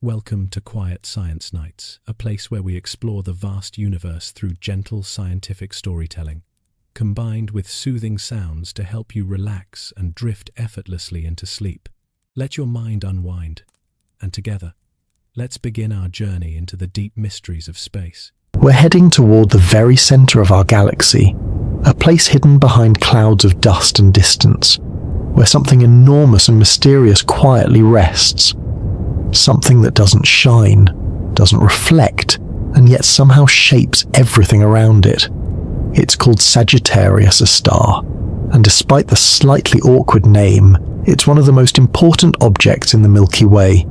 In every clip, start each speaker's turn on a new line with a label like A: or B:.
A: Welcome to Quiet Science Nights, a place where we explore the vast universe through gentle scientific storytelling, combined with soothing sounds to help you relax and drift effortlessly into sleep. Let your mind unwind, and together, let's begin our journey into the deep mysteries of space.
B: We're heading toward the very center of our galaxy, a place hidden behind clouds of dust and distance, where something enormous and mysterious quietly rests. Something that doesn't shine, doesn't reflect, and yet somehow shapes everything around it. It's called Sagittarius A star, and despite the slightly awkward name, it's one of the most important objects in the Milky Way,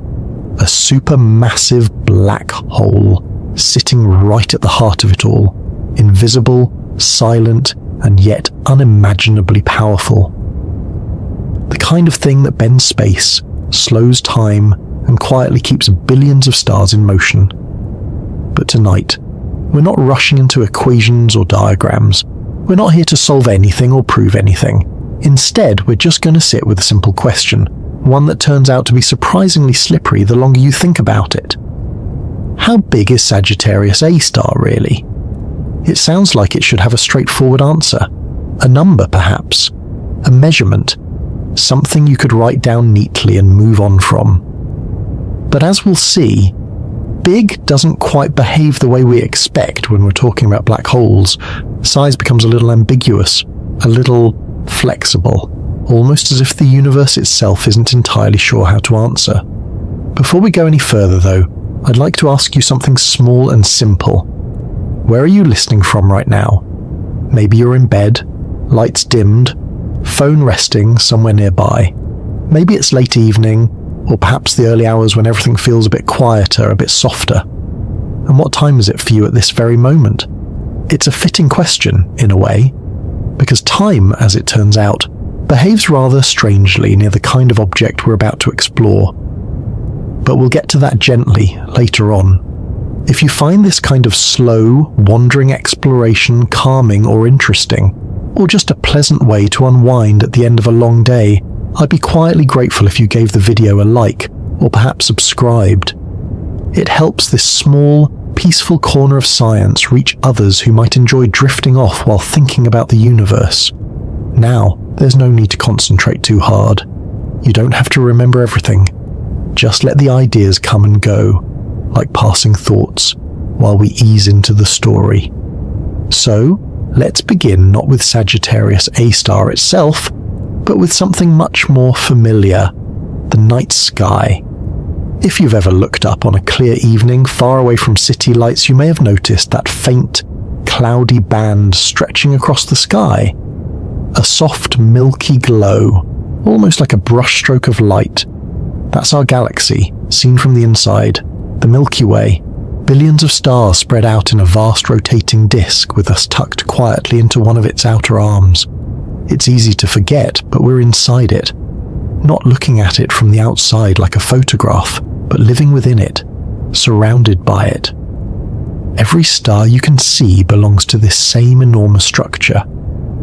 B: a supermassive black hole sitting right at the heart of it all, invisible, silent, and yet unimaginably powerful. The kind of thing that bends space, slows time, and quietly keeps billions of stars in motion. But tonight, we're not rushing into equations or diagrams. We're not here to solve anything or prove anything. Instead, we're just going to sit with a simple question, one that turns out to be surprisingly slippery the longer you think about it. How big is Sagittarius A star, really? It sounds like it should have a straightforward answer. A number, perhaps. A measurement. Something you could write down neatly and move on from. But as we'll see, big doesn't quite behave the way we expect when we're talking about black holes. Size becomes a little ambiguous, a little flexible, almost as if the universe itself isn't entirely sure how to answer. Before we go any further though, I'd like to ask you something small and simple. Where are you listening from right now? Maybe you're in bed, lights dimmed, phone resting somewhere nearby. Maybe it's late evening, or perhaps the early hours when everything feels a bit quieter, a bit softer. And what time is it for you at this very moment? It's a fitting question, in a way, because time, as it turns out, behaves rather strangely near the kind of object we're about to explore. But we'll get to that gently later on. If you find this kind of slow, wandering exploration calming or interesting, or just a pleasant way to unwind at the end of a long day, I'd be quietly grateful if you gave the video a like, or perhaps subscribed. It helps this small, peaceful corner of science reach others who might enjoy drifting off while thinking about the universe. Now, there's no need to concentrate too hard. You don't have to remember everything. Just let the ideas come and go, like passing thoughts, while we ease into the story. So, let's begin not with Sagittarius A star itself, but with something much more familiar, the night sky. If you've ever looked up on a clear evening far away from city lights, you may have noticed that faint, cloudy band stretching across the sky. A soft, milky glow, almost like a brushstroke of light. That's our galaxy, seen from the inside, the Milky Way. Billions of stars spread out in a vast rotating disk with us tucked quietly into one of its outer arms. It's easy to forget, but we're inside it, not looking at it from the outside like a photograph, but living within it, surrounded by it. Every star you can see belongs to this same enormous structure.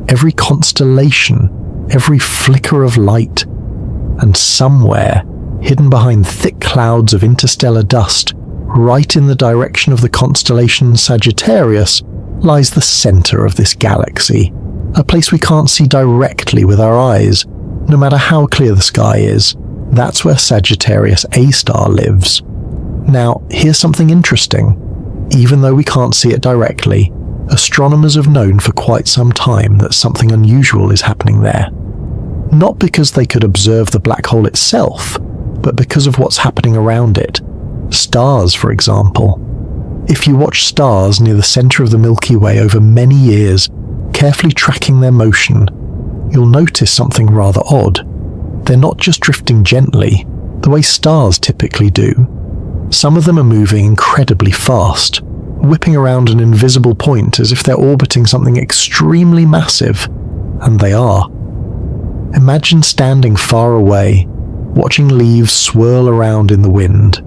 B: Every constellation, every flicker of light, and somewhere, hidden behind thick clouds of interstellar dust, right in the direction of the constellation Sagittarius, lies the center of this galaxy. A place we can't see directly with our eyes, no matter how clear the sky is. That's where Sagittarius A star lives. Now, here's something interesting. Even though we can't see it directly, astronomers have known for quite some time that something unusual is happening there. Not because they could observe the black hole itself, but because of what's happening around it. Stars, for example. If you watch stars near the center of the Milky Way over many years, carefully tracking their motion, you'll notice something rather odd. They're not just drifting gently, the way stars typically do. Some of them are moving incredibly fast, whipping around an invisible point as if they're orbiting something extremely massive, and they are. Imagine standing far away, watching leaves swirl around in the wind.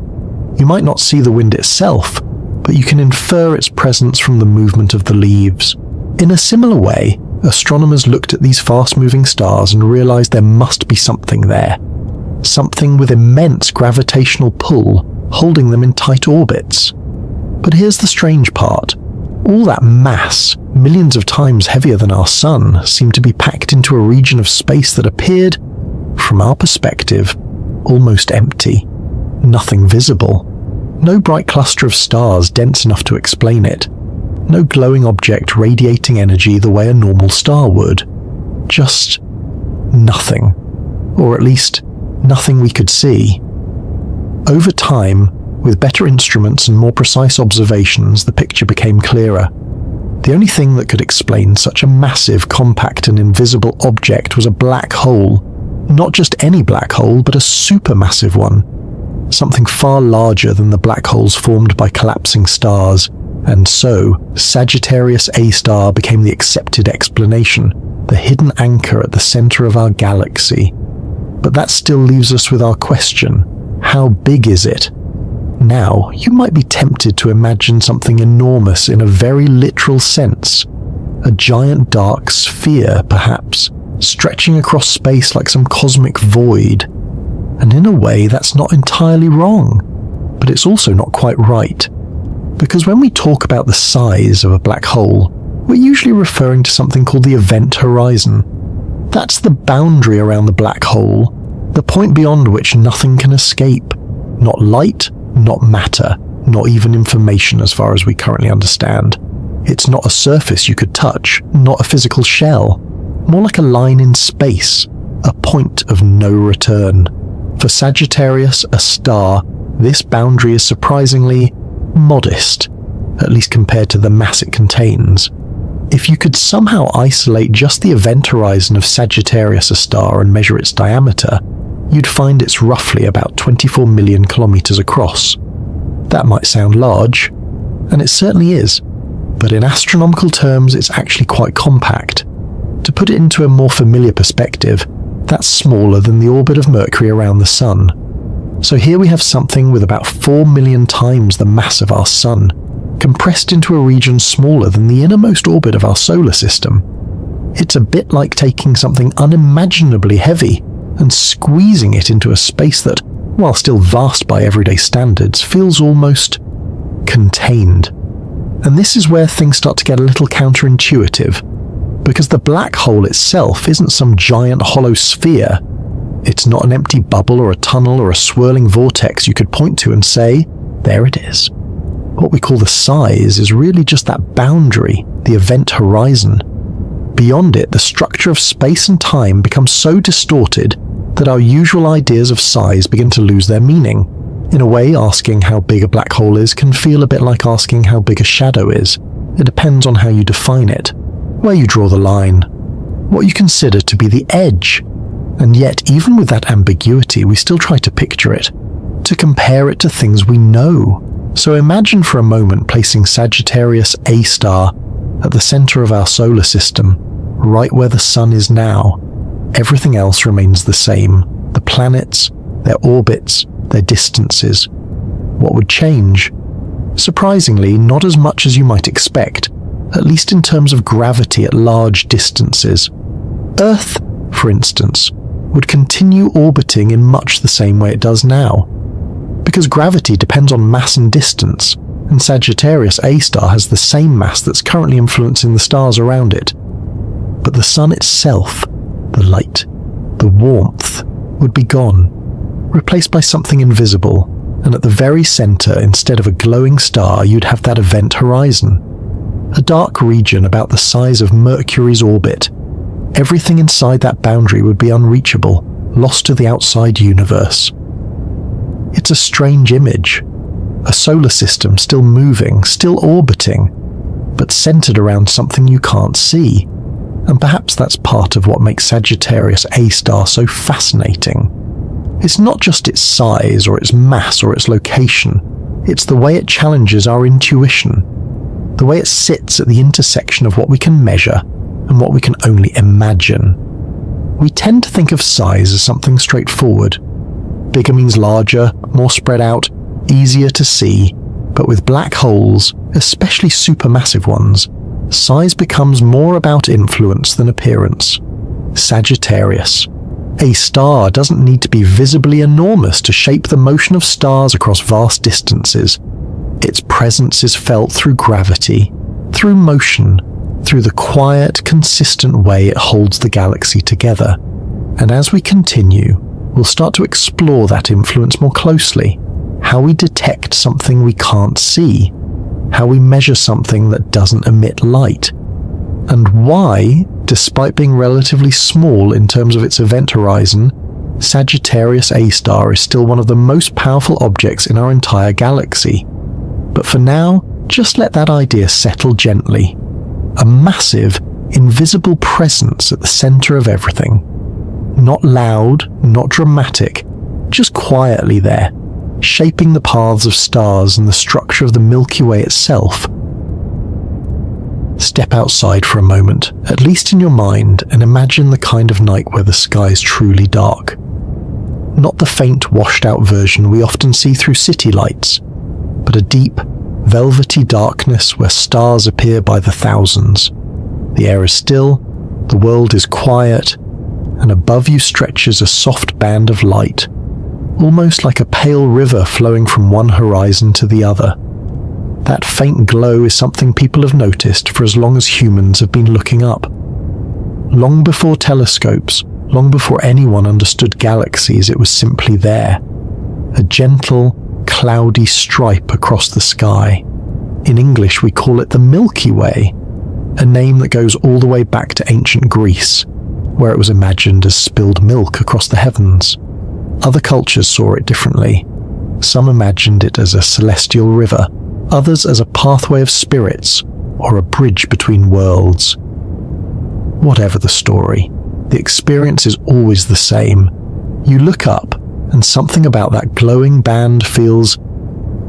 B: You might not see the wind itself, but you can infer its presence from the movement of the leaves. In a similar way, astronomers looked at these fast-moving stars and realized there must be something there. Something with immense gravitational pull holding them in tight orbits. But here's the strange part. All that mass, millions of times heavier than our sun, seemed to be packed into a region of space that appeared, from our perspective, almost empty. Nothing visible. No bright cluster of stars dense enough to explain it. No glowing object radiating energy the way a normal star would. Just nothing. Or at least, nothing we could see. Over time, with better instruments and more precise observations, the picture became clearer. The only thing that could explain such a massive, compact and invisible object was a black hole. Not just any black hole, but a supermassive one. Something far larger than the black holes formed by collapsing stars. And so, Sagittarius A star became the accepted explanation, the hidden anchor at the center of our galaxy. But that still leaves us with our question: how big is it? Now, you might be tempted to imagine something enormous in a very literal sense. A giant dark sphere, perhaps, stretching across space like some cosmic void. And in a way, that's not entirely wrong. But it's also not quite right. Because when we talk about the size of a black hole, we're usually referring to something called the event horizon. That's the boundary around the black hole, the point beyond which nothing can escape. Not light, not matter, not even information as far as we currently understand. It's not a surface you could touch, not a physical shell. More like a line in space, a point of no return. For Sagittarius, a star, this boundary is surprisingly modest, at least compared to the mass it contains. If you could somehow isolate just the event horizon of Sagittarius A star and measure its diameter, you'd find it's roughly about 24 million kilometers across. That might sound large, and it certainly is, but in astronomical terms it's actually quite compact. To put it into a more familiar perspective, that's smaller than the orbit of Mercury around the Sun. So here we have something with about 4 million times the mass of our Sun, compressed into a region smaller than the innermost orbit of our solar system. It's a bit like taking something unimaginably heavy and squeezing it into a space that, while still vast by everyday standards, feels almost contained. And this is where things start to get a little counterintuitive, because the black hole itself isn't some giant hollow sphere. It's not an empty bubble or a tunnel or a swirling vortex you could point to and say, there it is. What we call the size is really just that boundary, the event horizon. Beyond it, the structure of space and time becomes so distorted that our usual ideas of size begin to lose their meaning. In a way, asking how big a black hole is can feel a bit like asking how big a shadow is. It depends on how you define it, where you draw the line, what you consider to be the edge. And yet, even with that ambiguity, we still try to picture it, to compare it to things we know. So imagine for a moment placing Sagittarius A star at the center of our solar system, right where the Sun is now. Everything else remains the same. The planets, their orbits, their distances. What would change? Surprisingly, not as much as you might expect, at least in terms of gravity at large distances. Earth, for instance, would continue orbiting in much the same way it does now. Because gravity depends on mass and distance, and Sagittarius A star has the same mass that's currently influencing the stars around it. But the Sun itself, the light, the warmth, would be gone, replaced by something invisible, and at the very center, instead of a glowing star, you'd have that event horizon. A dark region about the size of Mercury's orbit. Everything inside that boundary would be unreachable, lost to the outside universe. It's a strange image. A solar system still moving, still orbiting, but centered around something you can't see. And perhaps that's part of what makes Sagittarius A star so fascinating. It's not just its size or its mass or its location. It's the way it challenges our intuition. The way it sits at the intersection of what we can measure and what we can only imagine. We tend to think of size as something straightforward. Bigger means larger, more spread out, easier to see. But with black holes, especially supermassive ones, size becomes more about influence than appearance. Sagittarius, A star doesn't need to be visibly enormous to shape the motion of stars across vast distances. Its presence is felt through gravity, through motion, through the quiet, consistent way it holds the galaxy together. And as we continue, we'll start to explore that influence more closely, how we detect something we can't see, how we measure something that doesn't emit light, and why, despite being relatively small in terms of its event horizon, Sagittarius A star is still one of the most powerful objects in our entire galaxy. But for now, just let that idea settle gently. A massive, invisible presence at the center of everything. Not loud, not dramatic, just quietly there, shaping the paths of stars and the structure of the Milky Way itself. Step outside for a moment, at least in your mind, and imagine the kind of night where the sky is truly dark. Not the faint, washed-out version we often see through city lights, but a deep, velvety darkness where stars appear by the thousands. The air is still, the world is quiet, and above you stretches a soft band of light, almost like a pale river flowing from one horizon to the other. That faint glow is something people have noticed for as long as humans have been looking up. Long before telescopes, long before anyone understood galaxies, it was simply there. A gentle, cloudy stripe across the sky. In English, we call it the Milky Way, a name that goes all the way back to ancient Greece, where it was imagined as spilled milk across the heavens. Other cultures saw it differently. Some imagined it as a celestial river, others as a pathway of spirits or a bridge between worlds. Whatever the story, the experience is always the same. You look up, and something about that glowing band feels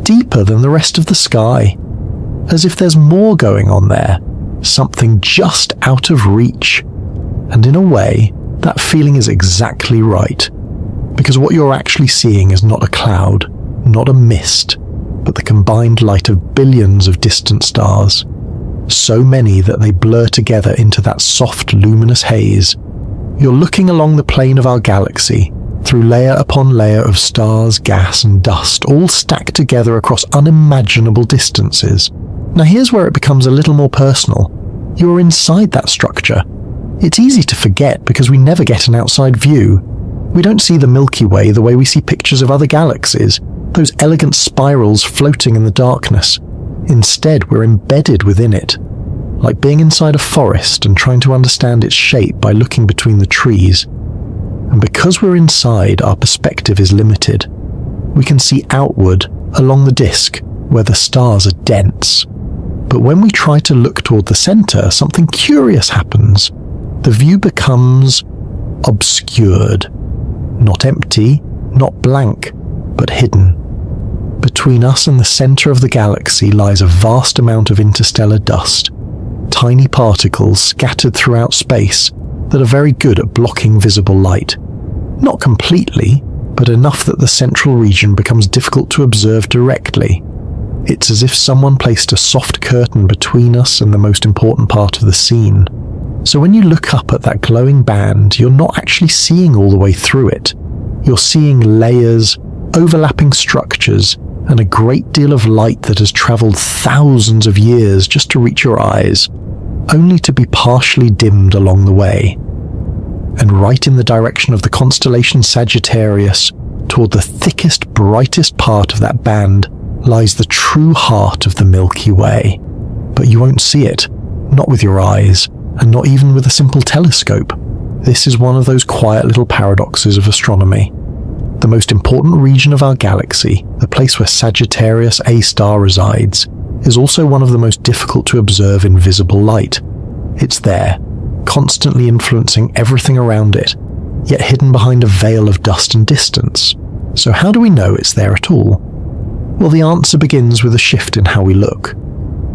B: deeper than the rest of the sky, as if there's more going on there, something just out of reach. And in a way, that feeling is exactly right, because what you're actually seeing is not a cloud, not a mist, but the combined light of billions of distant stars, so many that they blur together into that soft, luminous haze. You're looking along the plane of our galaxy, through layer upon layer of stars, gas, and dust, all stacked together across unimaginable distances. Now here's where it becomes a little more personal. You're inside that structure. It's easy to forget because we never get an outside view. We don't see the Milky Way the way we see pictures of other galaxies, those elegant spirals floating in the darkness. Instead, we're embedded within it, like being inside a forest and trying to understand its shape by looking between the trees. And because we're inside, our perspective is limited. We can see outward, along the disk, where the stars are dense. But when we try to look toward the center, something curious happens. The view becomes obscured. Not empty, not blank, but hidden. Between us and the center of the galaxy lies a vast amount of interstellar dust, tiny particles scattered throughout space that are very good at blocking visible light. Not completely, but enough that the central region becomes difficult to observe directly. It's as if someone placed a soft curtain between us and the most important part of the scene. So when you look up at that glowing band, you're not actually seeing all the way through it. You're seeing layers, overlapping structures, and a great deal of light that has traveled thousands of years just to reach your eyes, only to be partially dimmed along the way. And right in the direction of the constellation Sagittarius, toward the thickest, brightest part of that band, lies the true heart of the Milky Way. But you won't see it, not with your eyes, and not even with a simple telescope. This is one of those quiet little paradoxes of astronomy. The most important region of our galaxy, the place where Sagittarius A star resides, is also one of the most difficult to observe in visible light. It's there, constantly influencing everything around it, yet hidden behind a veil of dust and distance. So how do we know it's there at all? Well, the answer begins with a shift in how we look.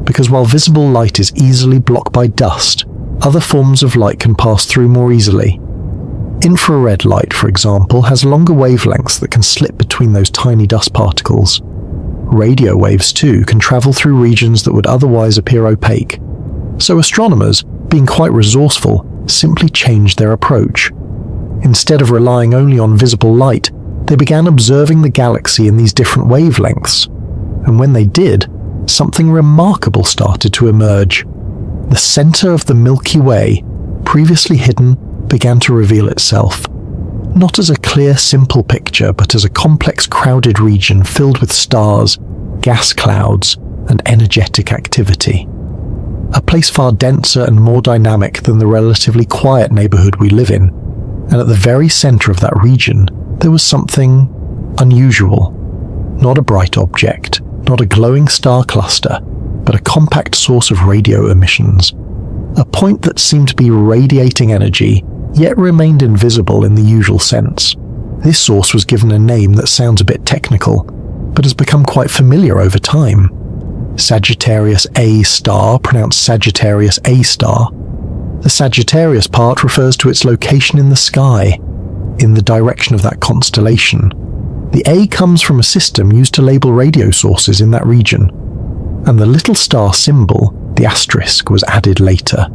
B: Because while visible light is easily blocked by dust, other forms of light can pass through more easily. Infrared light, for example, has longer wavelengths that can slip between those tiny dust particles. Radio waves, too, can travel through regions that would otherwise appear opaque. So astronomers, being quite resourceful, simply change their approach. Instead of relying only on visible light, they began observing the galaxy in these different wavelengths. And when they did, something remarkable started to emerge. The center of the Milky Way, previously hidden, began to reveal itself. Not as a clear, simple picture, but as a complex, crowded region filled with stars, gas clouds, and energetic activity. A place far denser and more dynamic than the relatively quiet neighborhood we live in. And at the very center of that region, there was something unusual. Not a bright object, not a glowing star cluster, but a compact source of radio emissions. A point that seemed to be radiating energy, yet remained invisible in the usual sense. This source was given a name that sounds a bit technical, but has become quite familiar over time. Sagittarius A star, pronounced Sagittarius A star. The Sagittarius part refers to its location in the sky, in the direction of that constellation. The A comes from a system used to label radio sources in that region, and the little star symbol, the asterisk, was added later,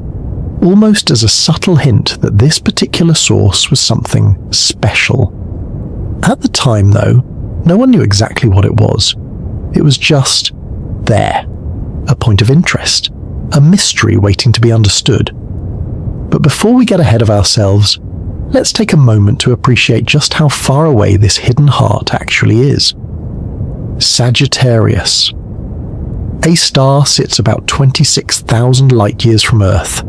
B: almost as a subtle hint that this particular source was something special. At the time, though, no one knew exactly what it was. It was just there, a point of interest, a mystery waiting to be understood. But before we get ahead of ourselves, let's take a moment to appreciate just how far away this hidden heart actually is. Sagittarius. A star sits about 26,000 light-years from Earth.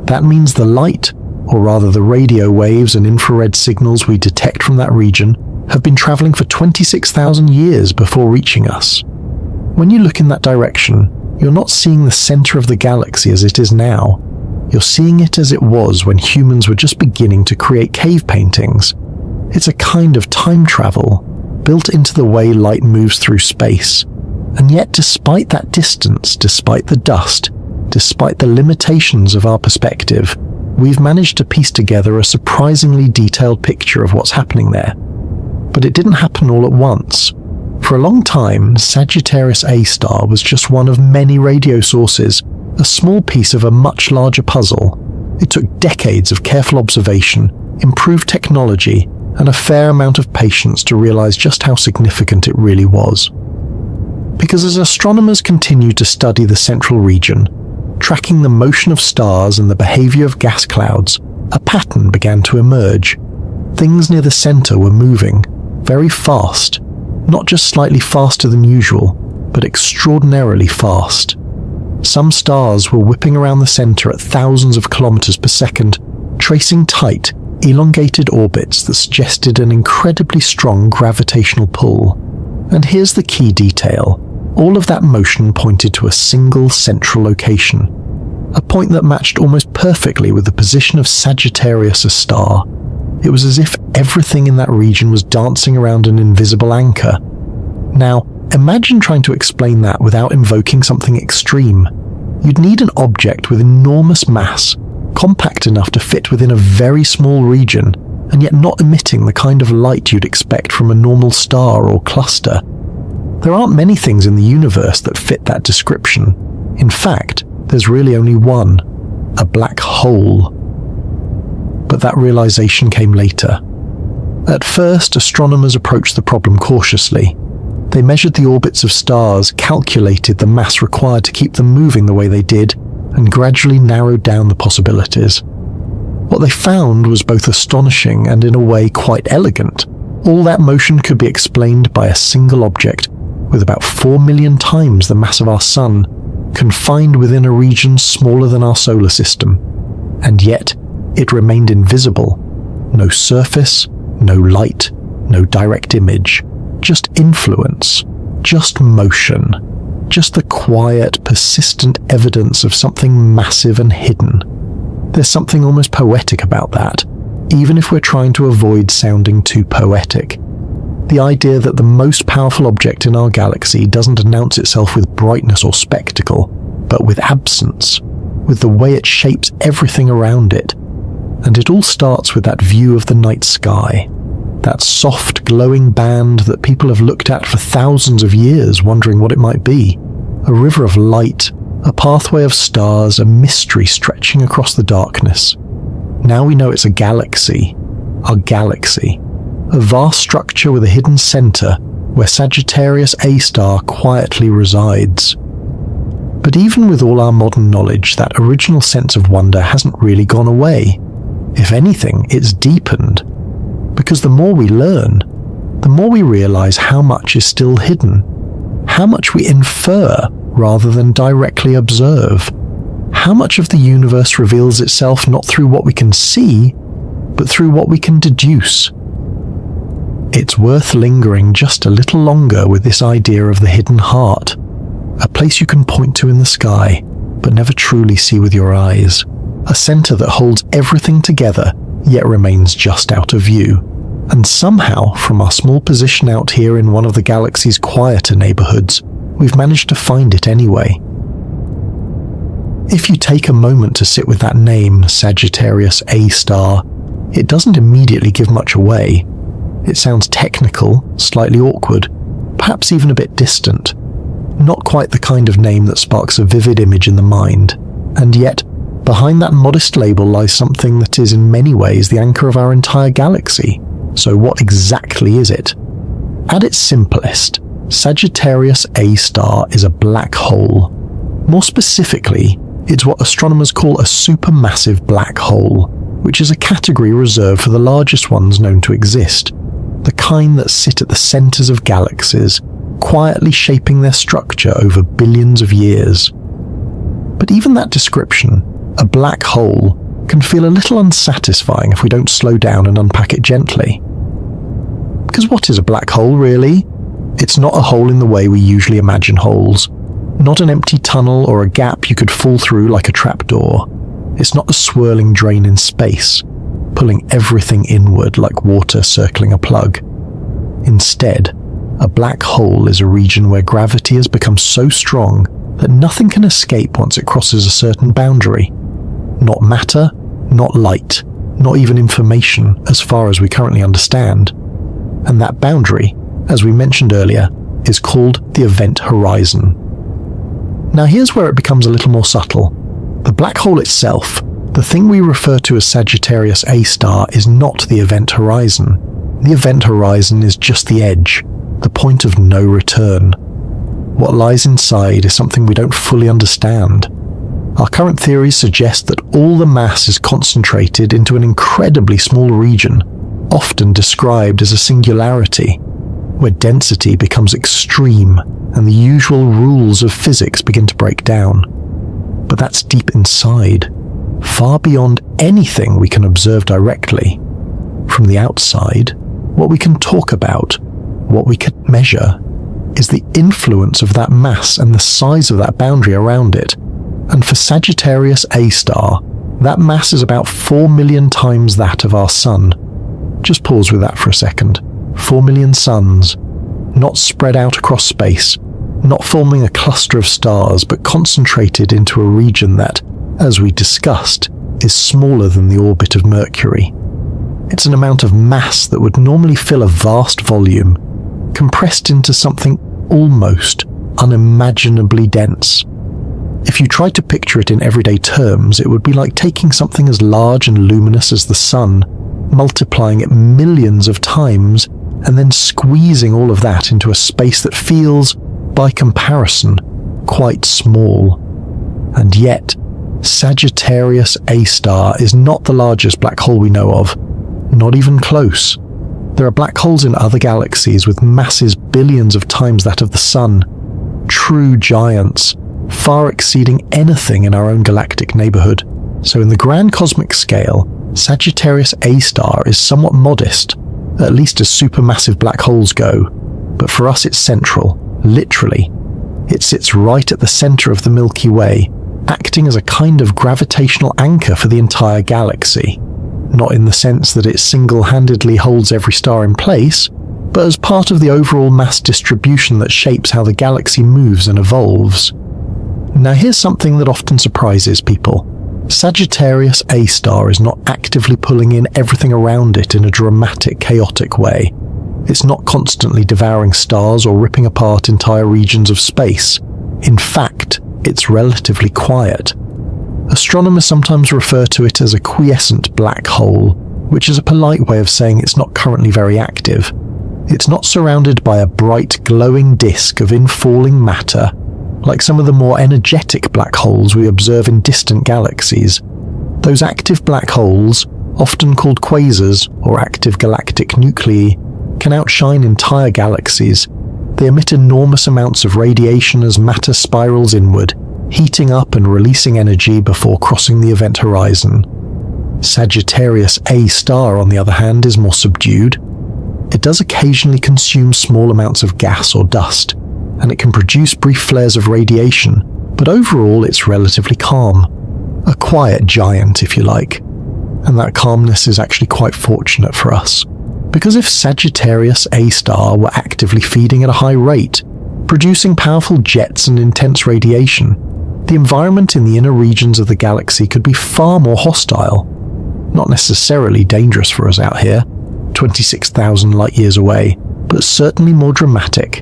B: That means the light, or rather the radio waves and infrared signals we detect from that region, have been traveling for 26,000 years before reaching us. When you look in that direction, you're not seeing the center of the galaxy as it is now. You're seeing it as it was when humans were just beginning to create cave paintings. It's a kind of time travel, built into the way light moves through space. And yet, despite that distance, despite the dust, despite the limitations of our perspective, we've managed to piece together a surprisingly detailed picture of what's happening there. But it didn't happen all at once. For a long time, Sagittarius A star was just one of many radio sources, a small piece of a much larger puzzle. It took decades of careful observation, improved technology, and a fair amount of patience to realize just how significant it really was. Because as astronomers continued to study the central region, tracking the motion of stars and the behavior of gas clouds, a pattern began to emerge. Things near the center were moving, very fast, not just slightly faster than usual, but extraordinarily fast. Some stars were whipping around the center at thousands of kilometers per second, tracing tight, elongated orbits that suggested an incredibly strong gravitational pull. And here's the key detail. All of that motion pointed to a single central location, a point that matched almost perfectly with the position of Sagittarius A star. It was as if everything in that region was dancing around an invisible anchor. Now, imagine trying to explain that without invoking something extreme. You'd need an object with enormous mass, compact enough to fit within a very small region, and yet not emitting the kind of light you'd expect from a normal star or cluster. There aren't many things in the universe that fit that description. In fact, there's really only one: a black hole. But that realization came later. At first, astronomers approached the problem cautiously. They measured the orbits of stars, calculated the mass required to keep them moving the way they did, and gradually narrowed down the possibilities. What they found was both astonishing and in a way quite elegant. All that motion could be explained by a single object, with about 4 million times the mass of our Sun, confined within a region smaller than our solar system. And yet, it remained invisible. No surface, no light, no direct image. Just influence, just motion, just the quiet, persistent evidence of something massive and hidden. There's something almost poetic about that, even if we're trying to avoid sounding too poetic. The idea that the most powerful object in our galaxy doesn't announce itself with brightness or spectacle, but with absence, with the way it shapes everything around it. And it all starts with that view of the night sky, that soft, glowing band that people have looked at for thousands of years, wondering what it might be. A river of light, a pathway of stars, a mystery stretching across the darkness. Now we know it's a galaxy. our galaxy, a vast structure with a hidden center where Sagittarius A star quietly resides. But even with all our modern knowledge, that original sense of wonder hasn't really gone away. If anything, it's deepened. Because the more we learn, the more we realize how much is still hidden, how much we infer rather than directly observe, how much of the universe reveals itself not through what we can see, but through what we can deduce. It's worth lingering just a little longer with this idea of the hidden heart, a place you can point to in the sky, but never truly see with your eyes, a center that holds everything together, yet remains just out of view. And somehow, from our small position out here in one of the galaxy's quieter neighborhoods, we've managed to find it anyway. If you take a moment to sit with that name, Sagittarius A star, it doesn't immediately give much away. It sounds technical, slightly awkward, perhaps even a bit distant. Not quite the kind of name that sparks a vivid image in the mind. And yet, behind that modest label lies something that is in many ways the anchor of our entire galaxy. So what exactly is it? At its simplest, Sagittarius A star is a black hole. More specifically, it's what astronomers call a supermassive black hole, which is a category reserved for the largest ones known to exist, the kind that sit at the centers of galaxies, quietly shaping their structure over billions of years. But even that description, a black hole, can feel a little unsatisfying if we don't slow down and unpack it gently. Because what is a black hole, really? It's not a hole in the way we usually imagine holes. Not an empty tunnel or a gap you could fall through like a trapdoor. It's not a swirling drain in space, pulling everything inward like water circling a plug. Instead, a black hole is a region where gravity has become so strong that nothing can escape once it crosses a certain boundary. Not matter, not light, not even information as far as we currently understand. And that boundary, as we mentioned earlier, is called the event horizon. Now here's where it becomes a little more subtle. The black hole itself, the thing we refer to as Sagittarius A star, is not the event horizon. The event horizon is just the edge, the point of no return. What lies inside is something we don't fully understand. Our current theories suggest that all the mass is concentrated into an incredibly small region, often described as a singularity, where density becomes extreme and the usual rules of physics begin to break down. But that's deep inside, far beyond anything we can observe directly. From the outside, what we can talk about, what we can measure, is the influence of that mass and the size of that boundary around it. And for Sagittarius A star, that mass is about 4 million times that of our Sun. Just pause with that for a second. 4 million suns, not spread out across space, not forming a cluster of stars, but concentrated into a region that, as we discussed, is smaller than the orbit of Mercury. It's an amount of mass that would normally fill a vast volume, compressed into something almost unimaginably dense. If you tried to picture it in everyday terms, it would be like taking something as large and luminous as the Sun, multiplying it millions of times, and then squeezing all of that into a space that feels, by comparison, quite small. And yet, Sagittarius A star is not the largest black hole we know of, not even close. There are black holes in other galaxies with masses billions of times that of the Sun, true giants, far exceeding anything in our own galactic neighborhood. So in the grand cosmic scale, Sagittarius A star is somewhat modest, at least as supermassive black holes go, but for us it's central, literally. It sits right at the center of the Milky Way, acting as a kind of gravitational anchor for the entire galaxy. Not in the sense that it single-handedly holds every star in place, but as part of the overall mass distribution that shapes how the galaxy moves and evolves. Now here's something that often surprises people. Sagittarius A star is not actively pulling in everything around it in a dramatic, chaotic way. It's not constantly devouring stars or ripping apart entire regions of space. In fact, it's relatively quiet. Astronomers sometimes refer to it as a quiescent black hole, which is a polite way of saying it's not currently very active. It's not surrounded by a bright, glowing disk of infalling matter, like some of the more energetic black holes we observe in distant galaxies. Those active black holes, often called quasars or active galactic nuclei, can outshine entire galaxies. They emit enormous amounts of radiation as matter spirals inward, heating up and releasing energy before crossing the event horizon. Sagittarius A star, on the other hand, is more subdued. It does occasionally consume small amounts of gas or dust, and it can produce brief flares of radiation, but overall it's relatively calm. A quiet giant, if you like. And that calmness is actually quite fortunate for us. Because if Sagittarius A star were actively feeding at a high rate, producing powerful jets and intense radiation, the environment in the inner regions of the galaxy could be far more hostile. Not necessarily dangerous for us out here, 26,000 light-years away, but certainly more dramatic.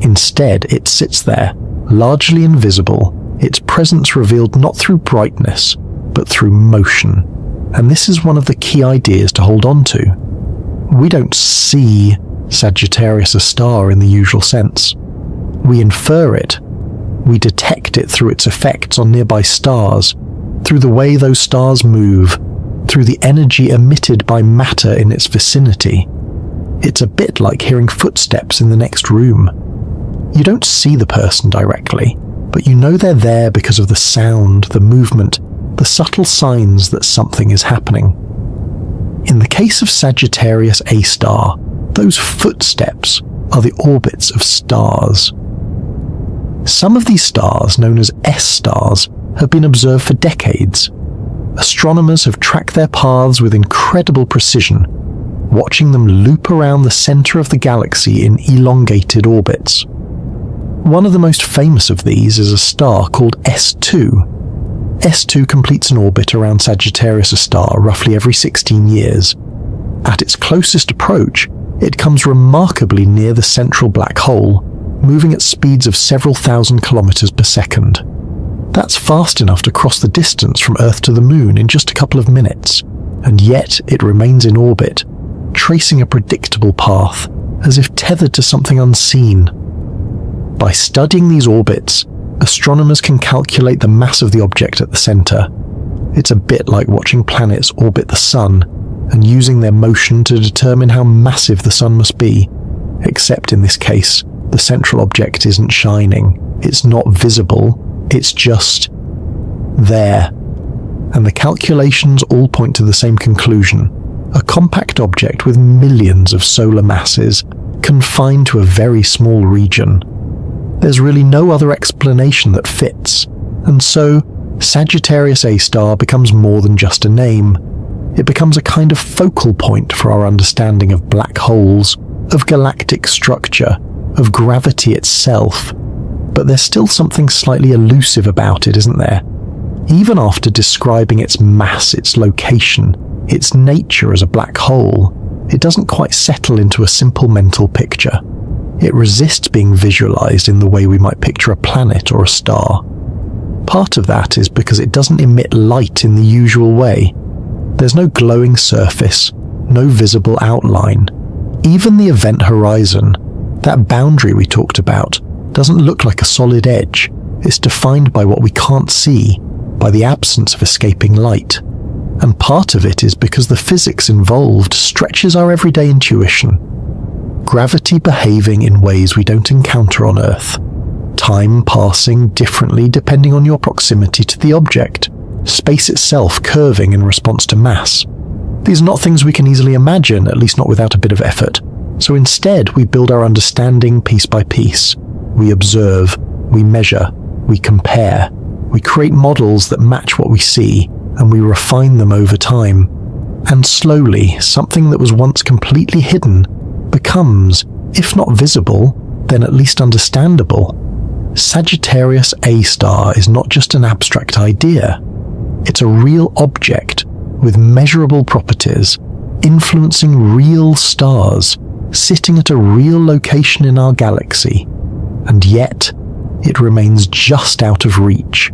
B: Instead, it sits there, largely invisible, its presence revealed not through brightness, but through motion. And this is one of the key ideas to hold on to. We don't see Sagittarius A star in the usual sense. We infer it. We detect it through its effects on nearby stars, through the way those stars move, through the energy emitted by matter in its vicinity. It's a bit like hearing footsteps in the next room. You don't see the person directly, but you know they're there because of the sound, the movement, the subtle signs that something is happening. In the case of Sagittarius A star, those footsteps are the orbits of stars. Some of these stars, known as S stars, have been observed for decades. Astronomers have tracked their paths with incredible precision, watching them loop around the center of the galaxy in elongated orbits. One of the most famous of these is a star called S2. S2 completes an orbit around Sagittarius A star roughly every 16 years. At its closest approach, it comes remarkably near the central black hole, moving at speeds of several thousand kilometers per second. That's fast enough to cross the distance from Earth to the Moon in just a couple of minutes, and yet it remains in orbit, tracing a predictable path, as if tethered to something unseen. By studying these orbits, astronomers can calculate the mass of the object at the center. It's a bit like watching planets orbit the Sun and using their motion to determine how massive the Sun must be, except in this case, the central object isn't shining, it's not visible, it's just there. And the calculations all point to the same conclusion: a compact object with millions of solar masses, confined to a very small region. There's really no other explanation that fits, and so Sagittarius A star becomes more than just a name. It becomes a kind of focal point for our understanding of black holes, of galactic structure, of gravity itself. But there's still something slightly elusive about it, isn't there? Even after describing its mass, its location, its nature as a black hole, it doesn't quite settle into a simple mental picture. It resists being visualized in the way we might picture a planet or a star. Part of that is because it doesn't emit light in the usual way. There's no glowing surface, no visible outline. Even the event horizon, that boundary we talked about, doesn't look like a solid edge. It's defined by what we can't see, by the absence of escaping light. And part of it is because the physics involved stretches our everyday intuition. Gravity behaving in ways we don't encounter on Earth. Time passing differently depending on your proximity to the object. Space itself curving in response to mass. These are not things we can easily imagine, at least not without a bit of effort. So instead, we build our understanding piece by piece. We observe, we measure, we compare. We create models that match what we see, and we refine them over time. And slowly, something that was once completely hidden becomes, if not visible, then at least understandable. Sagittarius A star is not just an abstract idea. It's a real object with measurable properties, influencing real stars, sitting at a real location in our galaxy. And yet, it remains just out of reach.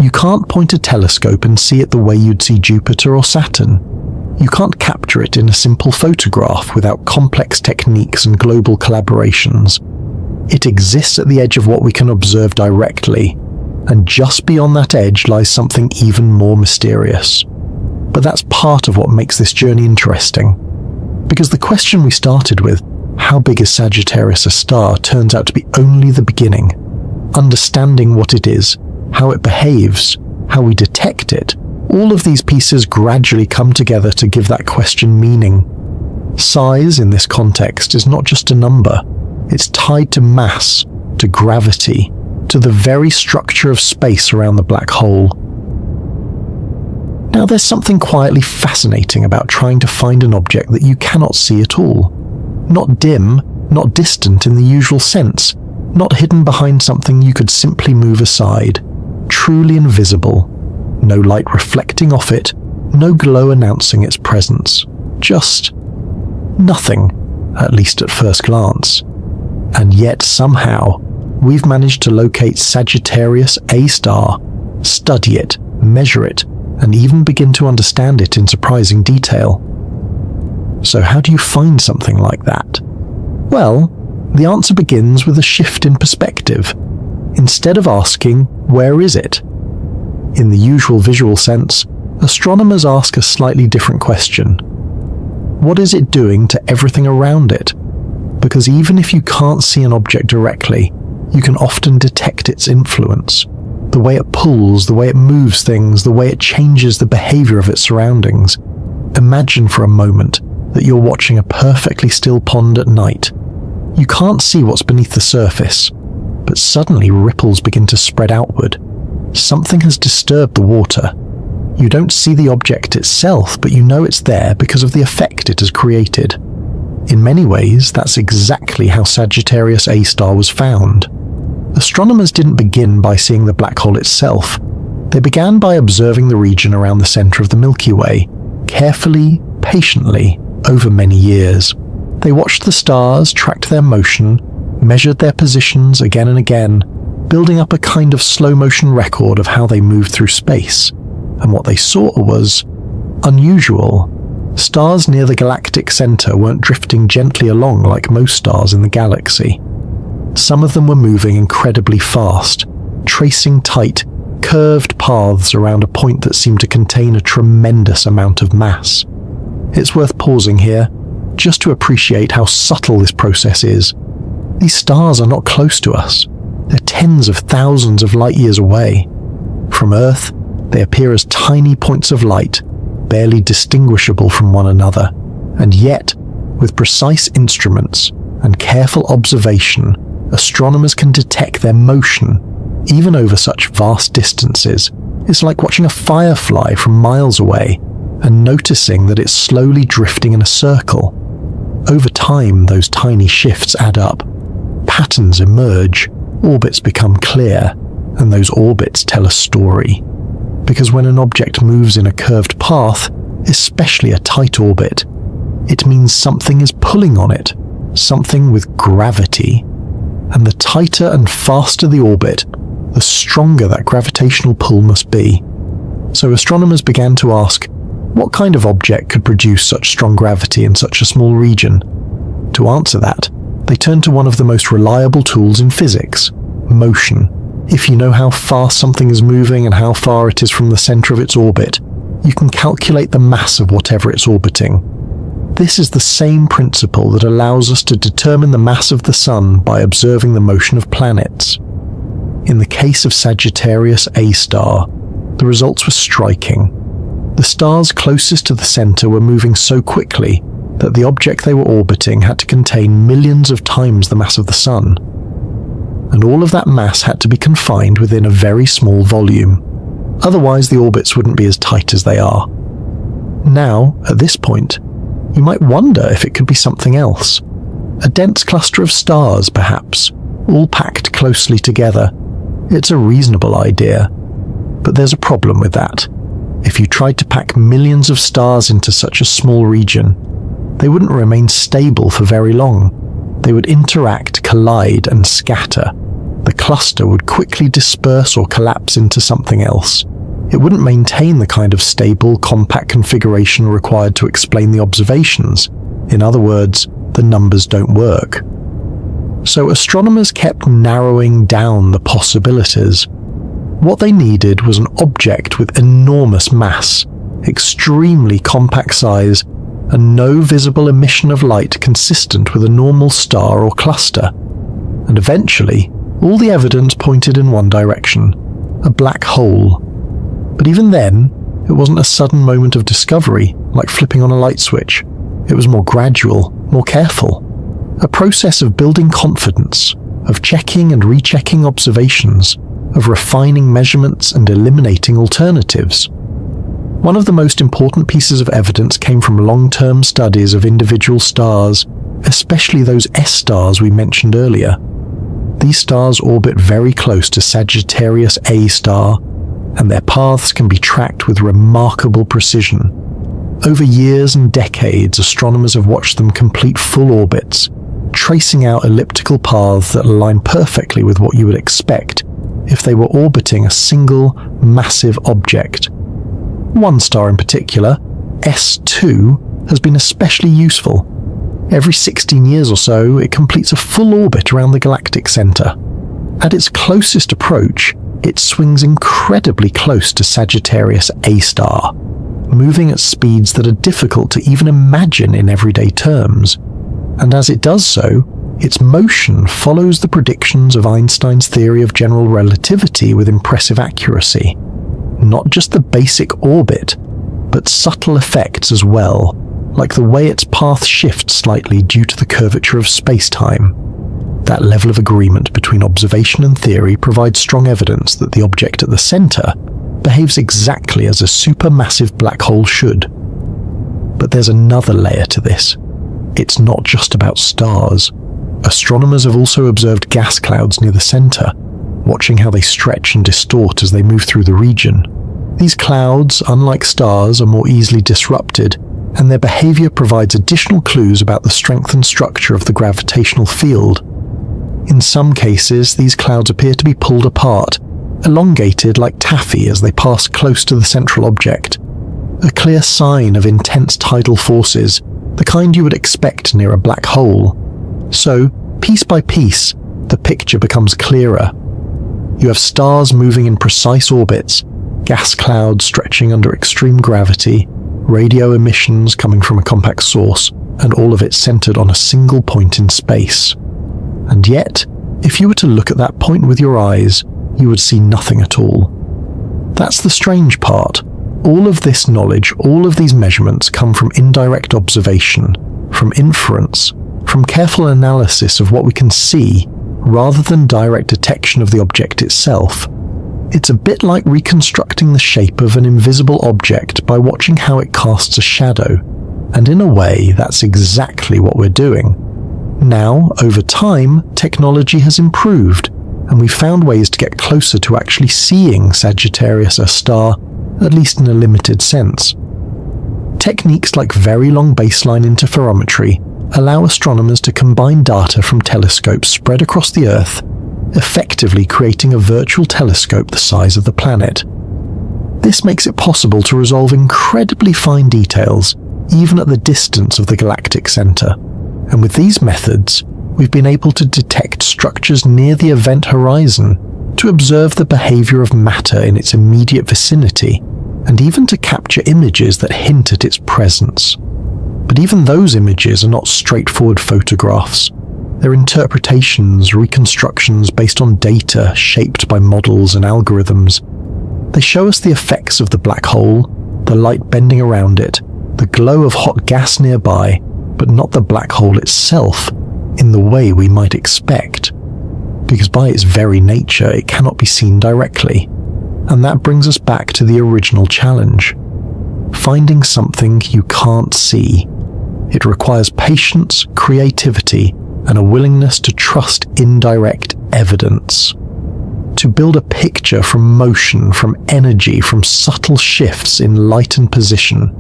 B: You can't point a telescope and see it the way you'd see Jupiter or Saturn. You can't capture it in a simple photograph without complex techniques and global collaborations. It exists at the edge of what we can observe directly, and just beyond that edge lies something even more mysterious. But that's part of what makes this journey interesting, because the question we started with, how big is Sagittarius A star, turns out to be only the beginning. Understanding what it is, how it behaves, how we detect it, all of these pieces gradually come together to give that question meaning. Size in this context is not just a number. It's tied to mass, to gravity, to the very structure of space around the black hole. Now, there's something quietly fascinating about trying to find an object that you cannot see at all. Not dim, not distant in the usual sense, not hidden behind something you could simply move aside. Truly invisible. No light reflecting off it, no glow announcing its presence. Just nothing, at least at first glance. And yet somehow, we've managed to locate Sagittarius A star, study it, measure it, and even begin to understand it in surprising detail. So how do you find something like that? Well, the answer begins with a shift in perspective. Instead of asking, where is it? In the usual visual sense, astronomers ask a slightly different question. What is it doing to everything around it? Because even if you can't see an object directly, you can often detect its influence. The way it pulls, the way it moves things, the way it changes the behavior of its surroundings. Imagine for a moment that you're watching a perfectly still pond at night. You can't see what's beneath the surface, but suddenly ripples begin to spread outward. Something has disturbed the water. You don't see the object itself, but you know it's there because of the effect it has created. In many ways, that's exactly how Sagittarius A star was found. Astronomers didn't begin by seeing the black hole itself. They began by observing the region around the center of the Milky Way, carefully, patiently, over many years. They watched the stars, tracked their motion, measured their positions again and again, building up a kind of slow-motion record of how they moved through space. And what they saw was unusual. Stars near the galactic center weren't drifting gently along like most stars in the galaxy. Some of them were moving incredibly fast, tracing tight, curved paths around a point that seemed to contain a tremendous amount of mass. It's worth pausing here, just to appreciate how subtle this process is. These stars are not close to us. They're tens of thousands of light years away. From Earth, they appear as tiny points of light, barely distinguishable from one another, and yet, with precise instruments and careful observation, astronomers can detect their motion, even over such vast distances. It's like watching a firefly from miles away and noticing that it's slowly drifting in a circle. Over time, those tiny shifts add up. Patterns emerge, orbits become clear, and those orbits tell a story. Because when an object moves in a curved path, especially a tight orbit, it means something is pulling on it, something with gravity. And the tighter and faster the orbit, the stronger that gravitational pull must be. So astronomers began to ask, what kind of object could produce such strong gravity in such a small region? To answer that, they turned to one of the most reliable tools in physics, motion. If you know how fast something is moving and how far it is from the center of its orbit, you can calculate the mass of whatever it's orbiting. This is the same principle that allows us to determine the mass of the Sun by observing the motion of planets. In the case of Sagittarius A star, the results were striking. The stars closest to the center were moving so quickly that the object they were orbiting had to contain millions of times the mass of the Sun. And all of that mass had to be confined within a very small volume. Otherwise, the orbits wouldn't be as tight as they are. Now, at this point, you might wonder if it could be something else. A dense cluster of stars, perhaps, all packed closely together. It's a reasonable idea. But there's a problem with that. If you tried to pack millions of stars into such a small region, they wouldn't remain stable for very long. They would interact, collide, and scatter. The cluster would quickly disperse or collapse into something else. it wouldn't maintain the kind of stable, compact configuration required to explain the observations. In other words, the numbers don't work. So astronomers kept narrowing down the possibilities. What they needed was an object with enormous mass, extremely compact size, and no visible emission of light consistent with a normal star or cluster. And eventually, all the evidence pointed in one direction: a black hole. But even then, it wasn't a sudden moment of discovery, like flipping on a light switch. It was more gradual, more careful. A process of building confidence, of checking and rechecking observations, of refining measurements and eliminating alternatives. One of the most important pieces of evidence came from long-term studies of individual stars, especially those S-stars we mentioned earlier. These stars orbit very close to Sagittarius A star, and their paths can be tracked with remarkable precision. Over years and decades, astronomers have watched them complete full orbits, tracing out elliptical paths that align perfectly with what you would expect if they were orbiting a single, massive object. One star in particular, S2, has been especially useful. Every 16 years or so, it completes a full orbit around the galactic center. At its closest approach, it swings incredibly close to Sagittarius A star, moving at speeds that are difficult to even imagine in everyday terms. And as it does so, its motion follows the predictions of Einstein's theory of general relativity with impressive accuracy. Not just the basic orbit, but subtle effects as well, like the way its path shifts slightly due to the curvature of space-time. That level of agreement between observation and theory provides strong evidence that the object at the center behaves exactly as a supermassive black hole should. But there's another layer to this. It's not just about stars. Astronomers have also observed gas clouds near the center, watching how they stretch and distort as they move through the region. These clouds, unlike stars, are more easily disrupted, and their behavior provides additional clues about the strength and structure of the gravitational field. In some cases, these clouds appear to be pulled apart, elongated like taffy as they pass close to the central object. A clear sign of intense tidal forces, the kind you would expect near a black hole. So, piece by piece, the picture becomes clearer. You have stars moving in precise orbits, gas clouds stretching under extreme gravity, radio emissions coming from a compact source, and all of it centered on a single point in space. And yet, if you were to look at that point with your eyes, you would see nothing at all. That's the strange part. All of this knowledge, all of these measurements come from indirect observation, from inference, from careful analysis of what we can see, rather than direct detection of the object itself. It's a bit like reconstructing the shape of an invisible object by watching how it casts a shadow. And in a way, that's exactly what we're doing. Now, over time, technology has improved, and we've found ways to get closer to actually seeing Sagittarius A star, at least in a limited sense. Techniques like very long baseline interferometry allow astronomers to combine data from telescopes spread across the Earth, effectively creating a virtual telescope the size of the planet. This makes it possible to resolve incredibly fine details, even at the distance of the galactic center. And with these methods, we've been able to detect structures near the event horizon, to observe the behavior of matter in its immediate vicinity, and even to capture images that hint at its presence. But even those images are not straightforward photographs. They're interpretations, reconstructions based on data shaped by models and algorithms. They show us the effects of the black hole, the light bending around it, the glow of hot gas nearby, but not the black hole itself, in the way we might expect. Because by its very nature, it cannot be seen directly. And that brings us back to the original challenge. Finding something you can't see. It requires patience, creativity, and a willingness to trust indirect evidence. To build a picture from motion, from energy, from subtle shifts in light and position.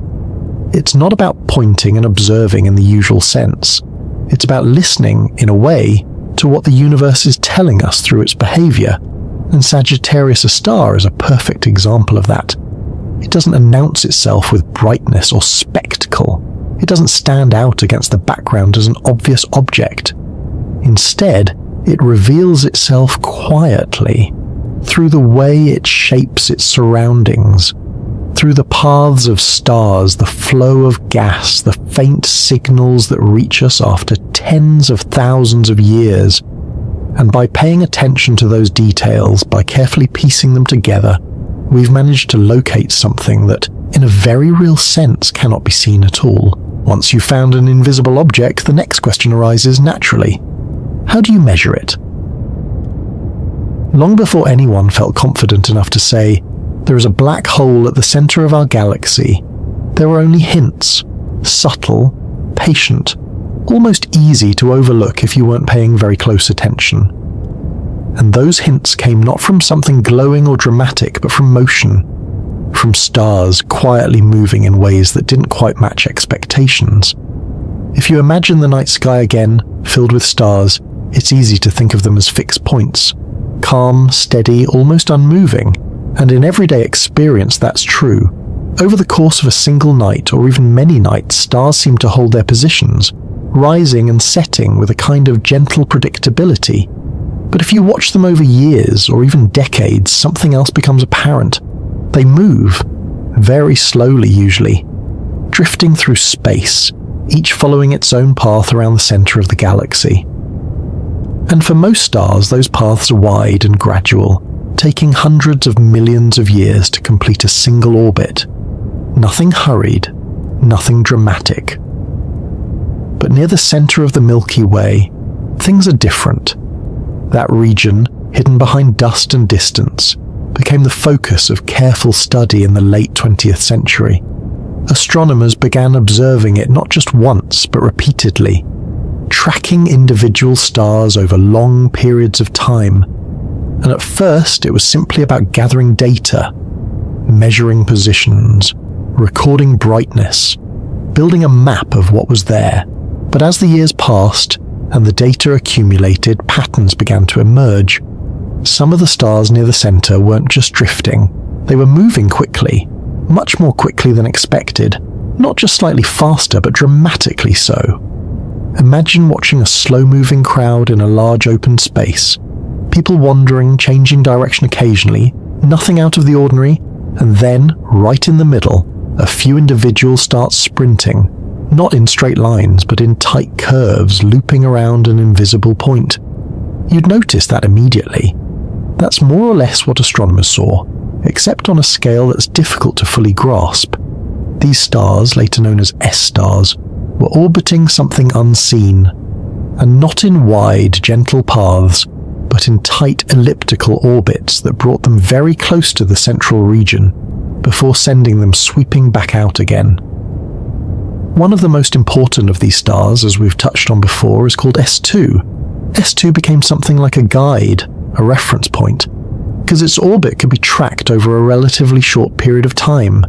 B: It's not about pointing and observing in the usual sense. It's about listening, in a way, to what the universe is telling us through its behavior, And Sagittarius A is a perfect example of that. It doesn't announce itself with brightness or spectacle. It doesn't stand out against the background as an obvious object. Instead, it reveals itself quietly, through the way it shapes its surroundings, through the paths of stars, the flow of gas, the faint signals that reach us after tens of thousands of years. And by paying attention to those details, by carefully piecing them together, we've managed to locate something that, in a very real sense, cannot be seen at all. Once you've found an invisible object, the next question arises naturally. How do you measure it? Long before anyone felt confident enough to say, there is a black hole at the center of our galaxy, there were only hints, subtle, patient, almost easy to overlook if you weren't paying very close attention. And those hints came not from something glowing or dramatic, but from motion, from stars quietly moving in ways that didn't quite match expectations. If you imagine the night sky again, filled with stars, it's easy to think of them as fixed points, calm, steady, almost unmoving, and in everyday experience that's true. Over the course of a single night, or even many nights, stars seem to hold their positions, rising and setting with a kind of gentle predictability. But if you watch them over years, or even decades, something else becomes apparent. They move, very slowly usually, drifting through space, each following its own path around the center of the galaxy. And for most stars, those paths are wide and gradual, taking hundreds of millions of years to complete a single orbit. Nothing hurried, nothing dramatic. But near the center of the Milky Way, things are different. That region, hidden behind dust and distance, became the focus of careful study in the late 20th century. Astronomers began observing it not just once, but repeatedly, tracking individual stars over long periods of time. And at first, it was simply about gathering data, measuring positions, recording brightness, building a map of what was there. But as the years passed and the data accumulated, patterns began to emerge. Some of the stars near the center weren't just drifting, they were moving quickly, much more quickly than expected, not just slightly faster, but dramatically so. Imagine watching a slow-moving crowd in a large open space, people wandering, changing direction occasionally, nothing out of the ordinary, and then, right in the middle, a few individuals start sprinting, not in straight lines, but in tight curves, looping around an invisible point. You'd notice that immediately. That's more or less what astronomers saw, except on a scale that's difficult to fully grasp. These stars, later known as S-stars, were orbiting something unseen, and not in wide, gentle paths, but in tight elliptical orbits that brought them very close to the central region, before sending them sweeping back out again. One of the most important of these stars, as we've touched on before, is called S2. S2 became something like a guide, a reference point, because its orbit could be tracked over a relatively short period of time,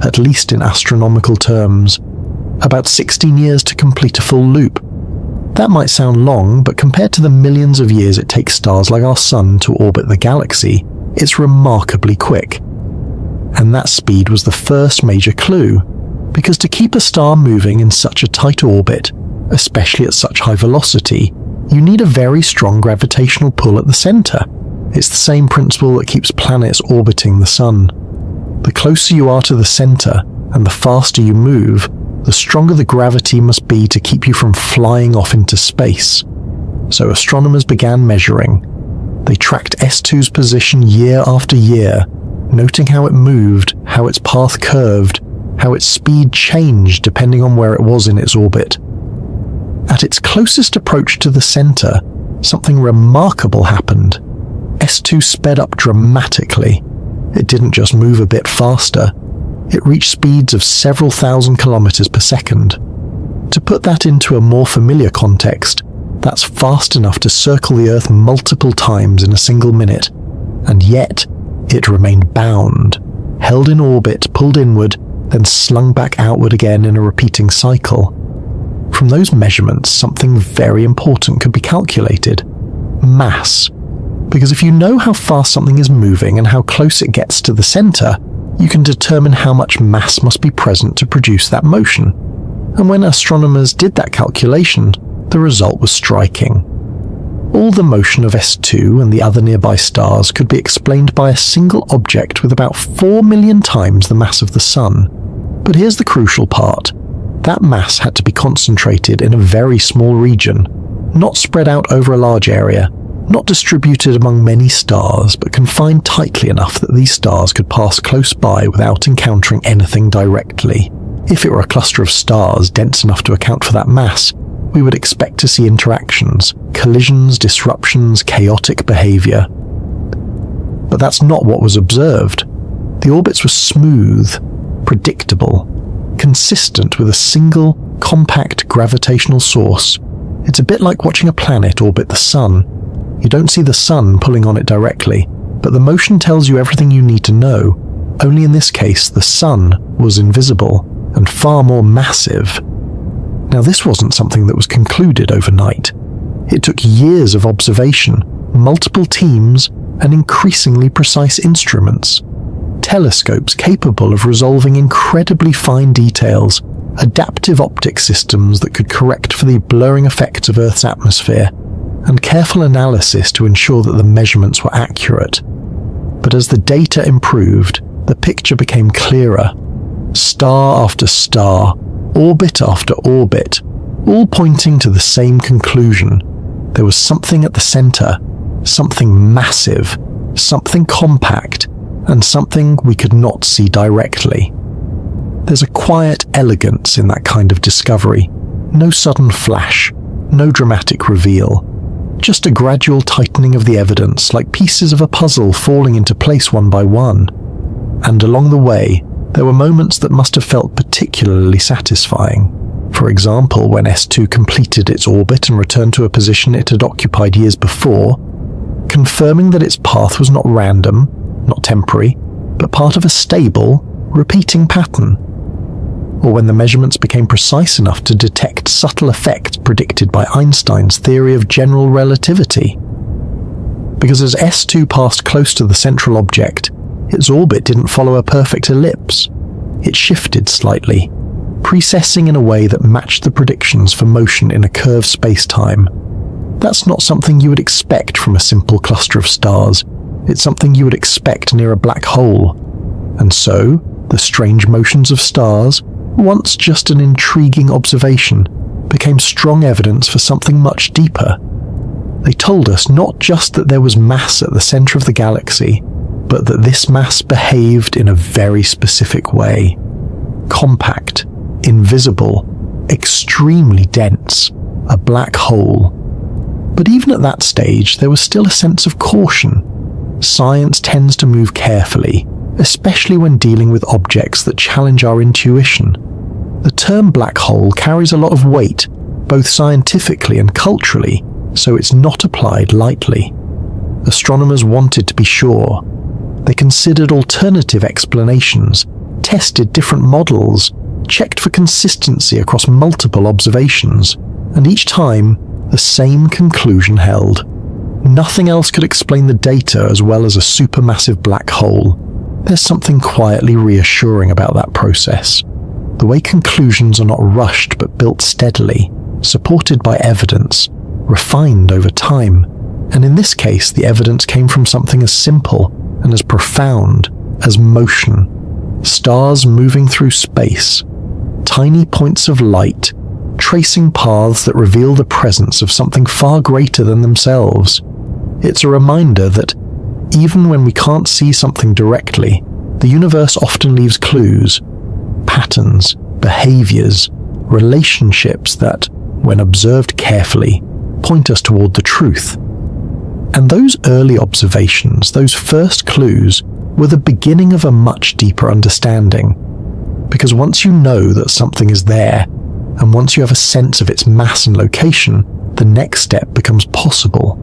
B: at least in astronomical terms, about 16 years to complete a full loop. That might sound long, but compared to the millions of years it takes stars like our Sun to orbit the galaxy, it's remarkably quick. And that speed was the first major clue, because to keep a star moving in such a tight orbit, especially at such high velocity, you need a very strong gravitational pull at the center. It's the same principle that keeps planets orbiting the Sun. The closer you are to the center, and the faster you move, the stronger the gravity must be to keep you from flying off into space. So astronomers began measuring. They tracked S2's position year after year, noting how it moved, how its path curved, how its speed changed depending on where it was in its orbit. At its closest approach to the center, something remarkable happened. S2 sped up dramatically. It didn't just move a bit faster. It reached speeds of several thousand kilometers per second. To put that into a more familiar context, that's fast enough to circle the Earth multiple times in a single minute. And yet, it remained bound, held in orbit, pulled inward, then slung back outward again in a repeating cycle. From those measurements, something very important could be calculated: mass. Because if you know how fast something is moving and how close it gets to the center, you can determine how much mass must be present to produce that motion. And when astronomers did that calculation, the result was striking. All the motion of S2 and the other nearby stars could be explained by a single object with about 4 million times the mass of the Sun. But here's the crucial part. That mass had to be concentrated in a very small region, not spread out over a large area, not distributed among many stars, but confined tightly enough that these stars could pass close by without encountering anything directly. If it were a cluster of stars dense enough to account for that mass, we would expect to see interactions, collisions, disruptions, chaotic behavior. But that's not what was observed. The orbits were smooth, predictable, consistent with a single, compact gravitational source. It's a bit like watching a planet orbit the Sun. You don't see the Sun pulling on it directly, but the motion tells you everything you need to know. Only in this case, the Sun was invisible and far more massive. Now, this wasn't something that was concluded overnight. It took years of observation, multiple teams, and increasingly precise instruments. Telescopes capable of resolving incredibly fine details, adaptive optic systems that could correct for the blurring effects of Earth's atmosphere, and careful analysis to ensure that the measurements were accurate. But as the data improved, the picture became clearer. Star after star, orbit after orbit, all pointing to the same conclusion. There was something at the center, something massive, something compact, and something we could not see directly. There's a quiet elegance in that kind of discovery. No sudden flash, no dramatic reveal. Just a gradual tightening of the evidence, like pieces of a puzzle falling into place one by one. And along the way, there were moments that must have felt particularly satisfying. For example, when S2 completed its orbit and returned to a position it had occupied years before, confirming that its path was not random, not temporary, but part of a stable, repeating pattern. Or when the measurements became precise enough to detect subtle effects predicted by Einstein's theory of general relativity. Because as S2 passed close to the central object, its orbit didn't follow a perfect ellipse. It shifted slightly, precessing in a way that matched the predictions for motion in a curved space-time. That's not something you would expect from a simple cluster of stars. It's something you would expect near a black hole. And so, the strange motions of stars, once just an intriguing observation, became strong evidence for something much deeper. They told us not just that there was mass at the center of the galaxy, but that this mass behaved in a very specific way. Compact, invisible, extremely dense, a black hole. But even at that stage, there was still a sense of caution. Science tends to move carefully, especially when dealing with objects that challenge our intuition. The term black hole carries a lot of weight, both scientifically and culturally, so it's not applied lightly. Astronomers wanted to be sure. They considered alternative explanations, tested different models, checked for consistency across multiple observations, and each time, the same conclusion held. Nothing else could explain the data as well as a supermassive black hole. There's something quietly reassuring about that process. The way conclusions are not rushed but built steadily, supported by evidence, refined over time. And in this case, the evidence came from something as simple and as profound as motion. Stars moving through space, tiny points of light, tracing paths that reveal the presence of something far greater than themselves. It's a reminder that even when we can't see something directly, the universe often leaves clues, patterns, behaviors, relationships that, when observed carefully, point us toward the truth. And those early observations, those first clues, were the beginning of a much deeper understanding. Because once you know that something is there, and once you have a sense of its mass and location, the next step becomes possible.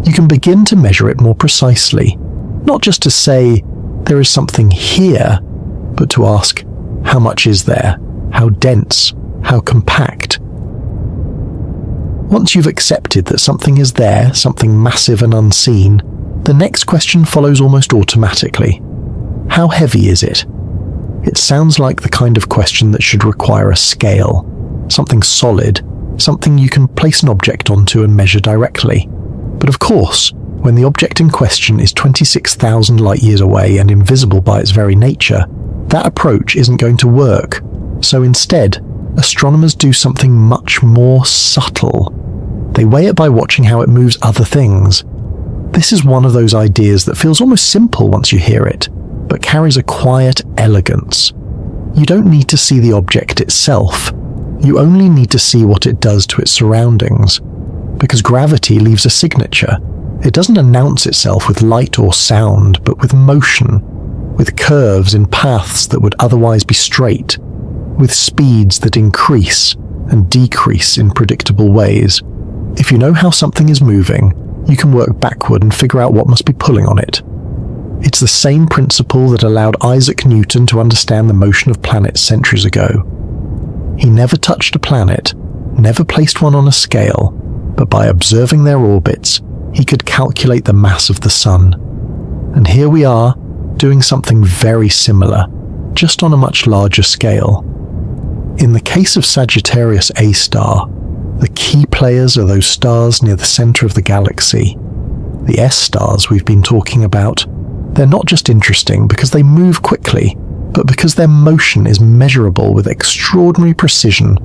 B: You can begin to measure it more precisely, not just to say, there is something here, but to ask, how much is there? How dense? How compact? Once you've accepted that something is there, something massive and unseen, The next question follows almost automatically. How heavy is it? It sounds like the kind of question that should require a scale, something solid, something you can place an object onto and measure directly. But of course, when the object in question is 26,000 light-years away and invisible by its very nature, that approach isn't going to work. So instead, astronomers do something much more subtle. They weigh it by watching how it moves other things. This is one of those ideas that feels almost simple once you hear it, but carries a quiet elegance. You don't need to see the object itself. You only need to see what it does to its surroundings. Because gravity leaves a signature. It doesn't announce itself with light or sound, but with motion, with curves in paths that would otherwise be straight, with speeds that increase and decrease in predictable ways. If you know how something is moving, you can work backward and figure out what must be pulling on it. It's the same principle that allowed Isaac Newton to understand the motion of planets centuries ago. He never touched a planet, never placed one on a scale, but by observing their orbits, he could calculate the mass of the sun. And here we are, doing something very similar, just on a much larger scale. In the case of Sagittarius A star, the key players are those stars near the center of the galaxy. The S stars we've been talking about, they're not just interesting because they move quickly, but because their motion is measurable with extraordinary precision.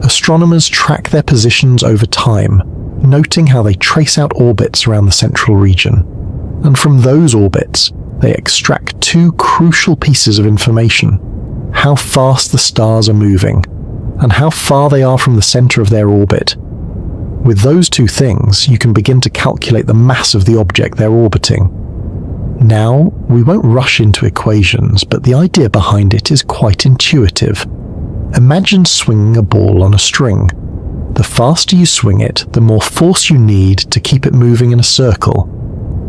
B: Astronomers track their positions over time, noting how they trace out orbits around the central region. And from those orbits, they extract two crucial pieces of information: how fast the stars are moving, and how far they are from the center of their orbit. With those two things, you can begin to calculate the mass of the object they're orbiting. Now, we won't rush into equations, but the idea behind it is quite intuitive. Imagine swinging a ball on a string. The faster you swing it, the more force you need to keep it moving in a circle.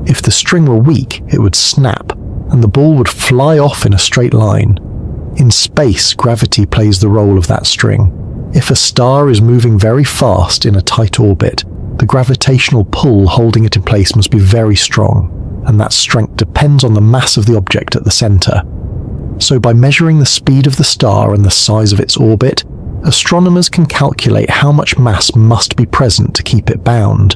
B: If the string were weak, it would snap, and the ball would fly off in a straight line. In space, gravity plays the role of that string. If a star is moving very fast in a tight orbit, the gravitational pull holding it in place must be very strong, and that strength depends on the mass of the object at the center. So by measuring the speed of the star and the size of its orbit, astronomers can calculate how much mass must be present to keep it bound.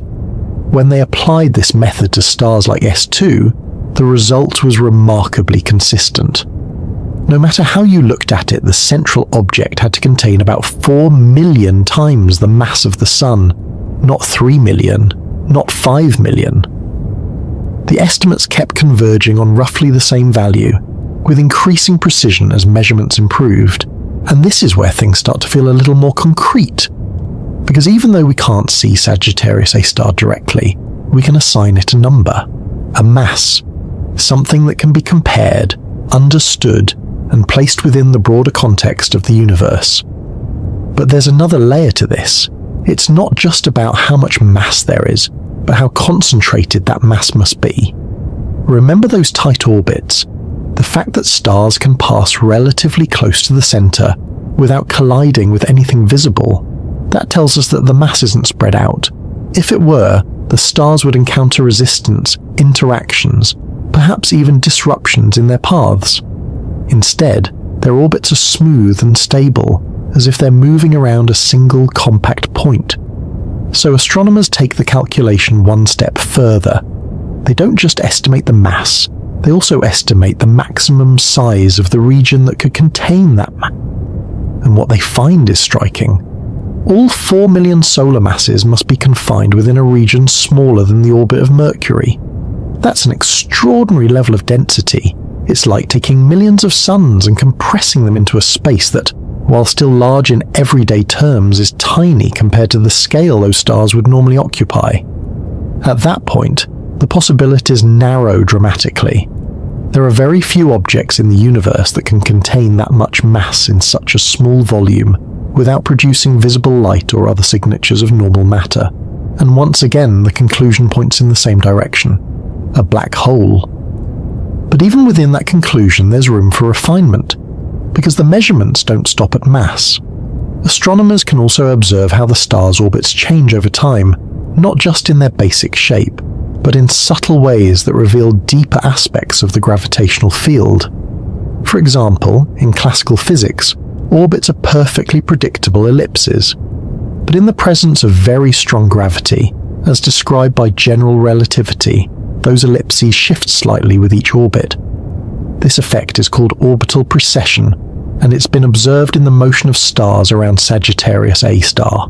B: When they applied this method to stars like S2, the result was remarkably consistent. No matter how you looked at it, the central object had to contain about 4 million times the mass of the Sun, not 3 million, not 5 million. The estimates kept converging on roughly the same value, with increasing precision as measurements improved. And this is where things start to feel a little more concrete. Because even though we can't see Sagittarius A star directly, we can assign it a number, a mass, something that can be compared, understood, and placed within the broader context of the universe. But there's another layer to this. It's not just about how much mass there is, but how concentrated that mass must be. Remember those tight orbits? The fact that stars can pass relatively close to the center without colliding with anything visible, that tells us that the mass isn't spread out. If it were, the stars would encounter resistance, interactions, perhaps even disruptions in their paths. Instead, their orbits are smooth and stable, as if they're moving around a single compact point. So astronomers take the calculation one step further. They don't just estimate the mass, they also estimate the maximum size of the region that could contain that mass. And what they find is striking. All 4 million solar masses must be confined within a region smaller than the orbit of Mercury. That's an extraordinary level of density. It's like taking millions of suns and compressing them into a space that, while still large in everyday terms, is tiny compared to the scale those stars would normally occupy. At that point, the possibilities narrow dramatically. There are very few objects in the universe that can contain that much mass in such a small volume without producing visible light or other signatures of normal matter. And once again, the conclusion points in the same direction: a black hole. But even within that conclusion, there's room for refinement, because the measurements don't stop at mass. Astronomers can also observe how the star's orbits change over time, not just in their basic shape, but in subtle ways that reveal deeper aspects of the gravitational field. For example, in classical physics, orbits are perfectly predictable ellipses. But in the presence of very strong gravity, as described by general relativity, those ellipses shift slightly with each orbit. This effect is called orbital precession, and it's been observed in the motion of stars around Sagittarius A star.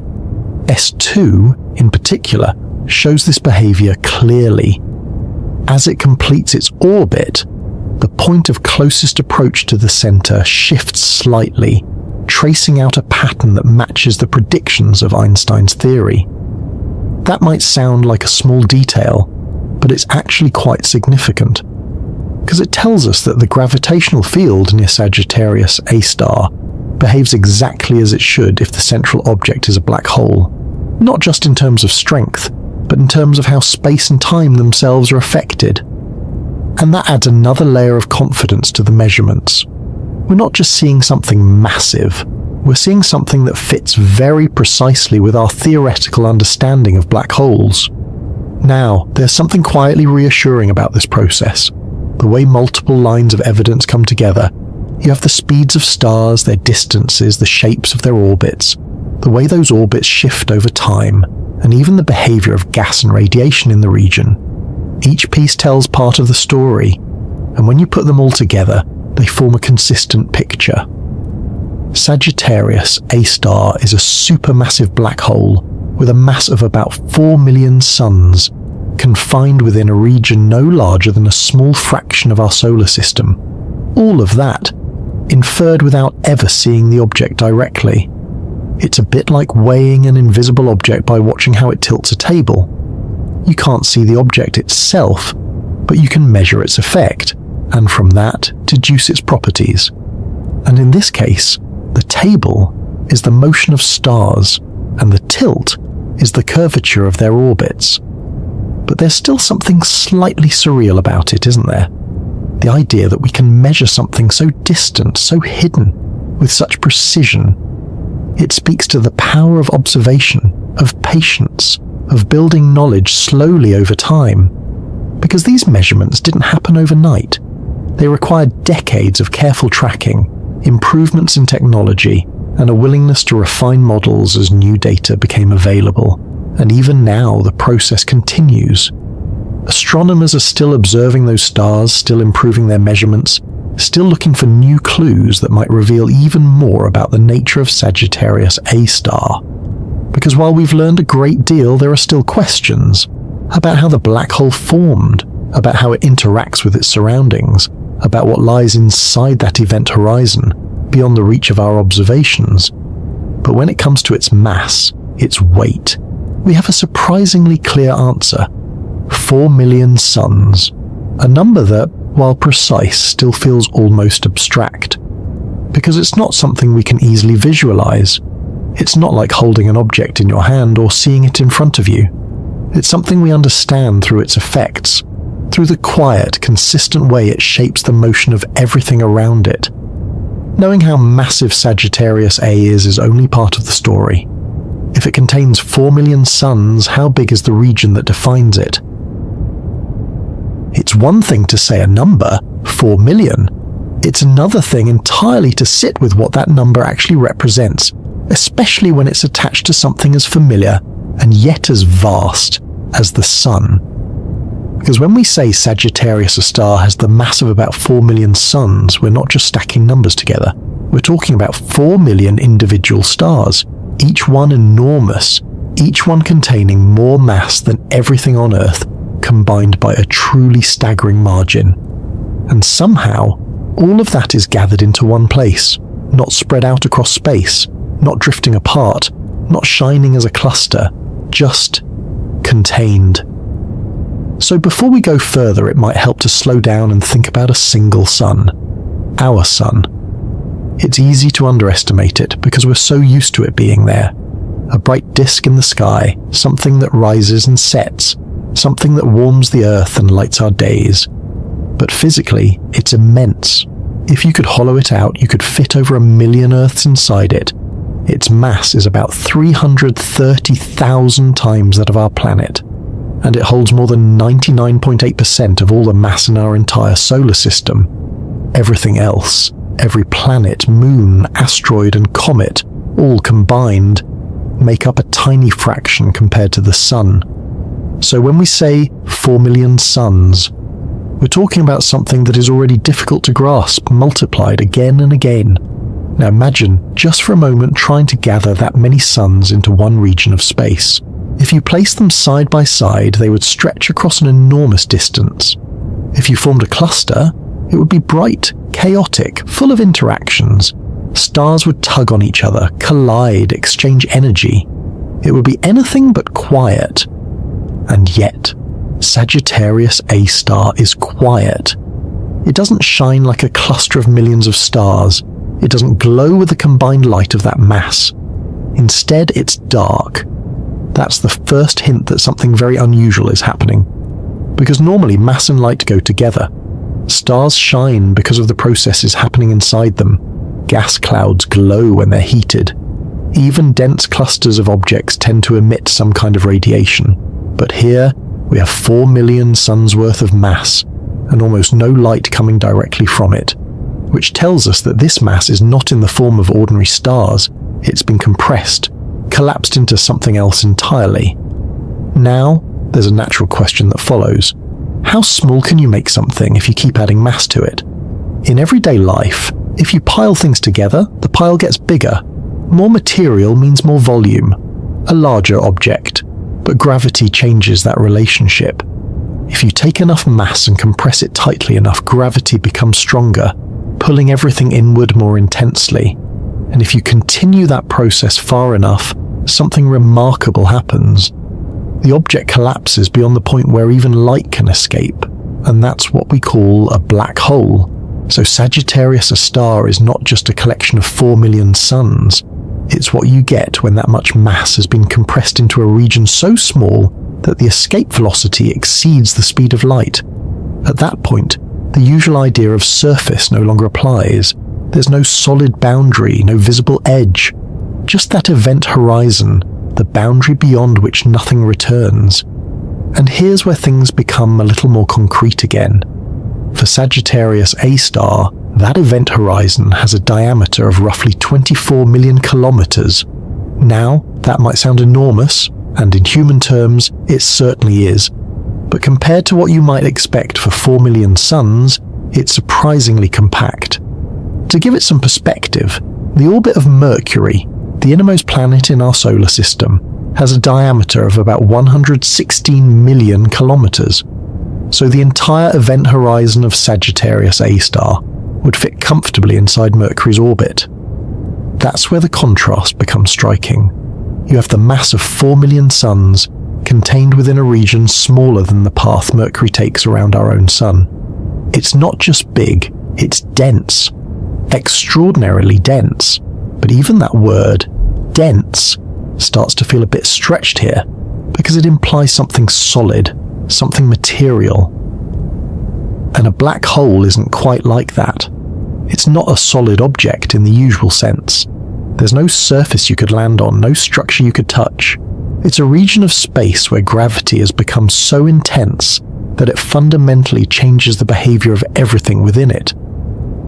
B: S2, in particular, shows this behavior clearly. As it completes its orbit, the point of closest approach to the center shifts slightly, tracing out a pattern that matches the predictions of Einstein's theory. That might sound like a small detail, but it's actually quite significant, because it tells us that the gravitational field near Sagittarius A star behaves exactly as it should if the central object is a black hole, not just in terms of strength, but in terms of how space and time themselves are affected. And that adds another layer of confidence to the measurements. We're not just seeing something massive, we're seeing something that fits very precisely with our theoretical understanding of black holes. Now, there's something quietly reassuring about this process. The way multiple lines of evidence come together. You have the speeds of stars, their distances, the shapes of their orbits, the way those orbits shift over time, and even the behavior of gas and radiation in the region. Each piece tells part of the story, and when you put them all together, they form a consistent picture. Sagittarius A star is a supermassive black hole with a mass of about 4 million suns, confined within a region no larger than a small fraction of our solar system. All of that, inferred without ever seeing the object directly. It's a bit like weighing an invisible object by watching how it tilts a table. You can't see the object itself, but you can measure its effect, and from that, deduce its properties. And in this case, the table is the motion of stars, and the tilt is the curvature of their orbits. But there's still something slightly surreal about it, isn't there? The idea that we can measure something so distant, so hidden, with such precision. It speaks to the power of observation, of patience, of building knowledge slowly over time. Because these measurements didn't happen overnight. They required decades of careful tracking, improvements in technology, and a willingness to refine models as new data became available. And even now, the process continues. Astronomers are still observing those stars, still improving their measurements, still looking for new clues that might reveal even more about the nature of Sagittarius A star. Because while we've learned a great deal, there are still questions about how the black hole formed, about how it interacts with its surroundings, about what lies inside that event horizon, beyond the reach of our observations. But when it comes to its mass, its weight, we have a surprisingly clear answer. 4 million suns. A number that, while precise, still feels almost abstract. Because it's not something we can easily visualize. It's not like holding an object in your hand or seeing it in front of you. It's something we understand through its effects, through the quiet, consistent way it shapes the motion of everything around it. Knowing how massive Sagittarius A is only part of the story. If it contains 4 million suns, how big is the region that defines it? It's one thing to say a number, 4 million. It's another thing entirely to sit with what that number actually represents, especially when it's attached to something as familiar and yet as vast as the sun. Because when we say Sagittarius A star has the mass of about 4 million suns, we're not just stacking numbers together. We're talking about 4 million individual stars, each one enormous, each one containing more mass than everything on Earth, combined by a truly staggering margin. And somehow, all of that is gathered into one place, not spread out across space, not drifting apart, not shining as a cluster, just contained. So before we go further, it might help to slow down and think about a single sun. Our sun. It's easy to underestimate it because we're so used to it being there. A bright disk in the sky, something that rises and sets, something that warms the Earth and lights our days. But physically, it's immense. If you could hollow it out, you could fit over 1 million Earths inside it. Its mass is about 330,000 times that of our planet. and it holds more than 99.8% of all the mass in our entire solar system. Everything else, every planet, moon, asteroid, and comet, all combined, make up a tiny fraction compared to the Sun. So when we say 4 million suns, we're talking about something that is already difficult to grasp, multiplied again and again. Now imagine, just for a moment, trying to gather that many suns into one region of space. If you placed them side by side, they would stretch across an enormous distance. If you formed a cluster, it would be bright, chaotic, full of interactions. Stars would tug on each other, collide, exchange energy. It would be anything but quiet. And yet, Sagittarius A star is quiet. It doesn't shine like a cluster of millions of stars. It doesn't glow with the combined light of that mass. Instead, it's dark. That's the first hint that something very unusual is happening. Because normally mass and light go together. Stars shine because of the processes happening inside them. Gas clouds glow when they're heated. Even dense clusters of objects tend to emit some kind of radiation. But here, we have 4 million suns worth of mass, and almost no light coming directly from it, which tells us that this mass is not in the form of ordinary stars. It's been compressed, collapsed into something else entirely. Now, there's a natural question that follows. How small can you make something if you keep adding mass to it? In everyday life, if you pile things together, the pile gets bigger. More material means more volume, a larger object, but gravity changes that relationship. If you take enough mass and compress it tightly enough, gravity becomes stronger, pulling everything inward more intensely. And if you continue that process far enough, something remarkable happens. The object collapses beyond the point where even light can escape, and that's what we call a black hole. So Sagittarius A star is not just a collection of 4 million suns. It's what you get when that much mass has been compressed into a region so small that the escape velocity exceeds the speed of light. At that point, the usual idea of surface no longer applies. There's no solid boundary, no visible edge, just that event horizon, the boundary beyond which nothing returns. And here's where things become a little more concrete again. For Sagittarius A star, that event horizon has a diameter of roughly 24 million kilometers. Now, that might sound enormous, and in human terms, it certainly is. But compared to what you might expect for 4 million suns, it's surprisingly compact. To give it some perspective, the orbit of Mercury, the innermost planet in our solar system, has a diameter of about 116 million kilometers. So the entire event horizon of Sagittarius A star would fit comfortably inside Mercury's orbit. That's where the contrast becomes striking. You have the mass of 4 million suns contained within a region smaller than the path Mercury takes around our own sun. It's not just big, it's dense. Extraordinarily dense. But even that word, dense, starts to feel a bit stretched here, because it implies something solid, something material. And a black hole isn't quite like that. It's not a solid object in the usual sense. There's no surface you could land on, no structure you could touch. It's a region of space where gravity has become so intense that it fundamentally changes the behavior of everything within it.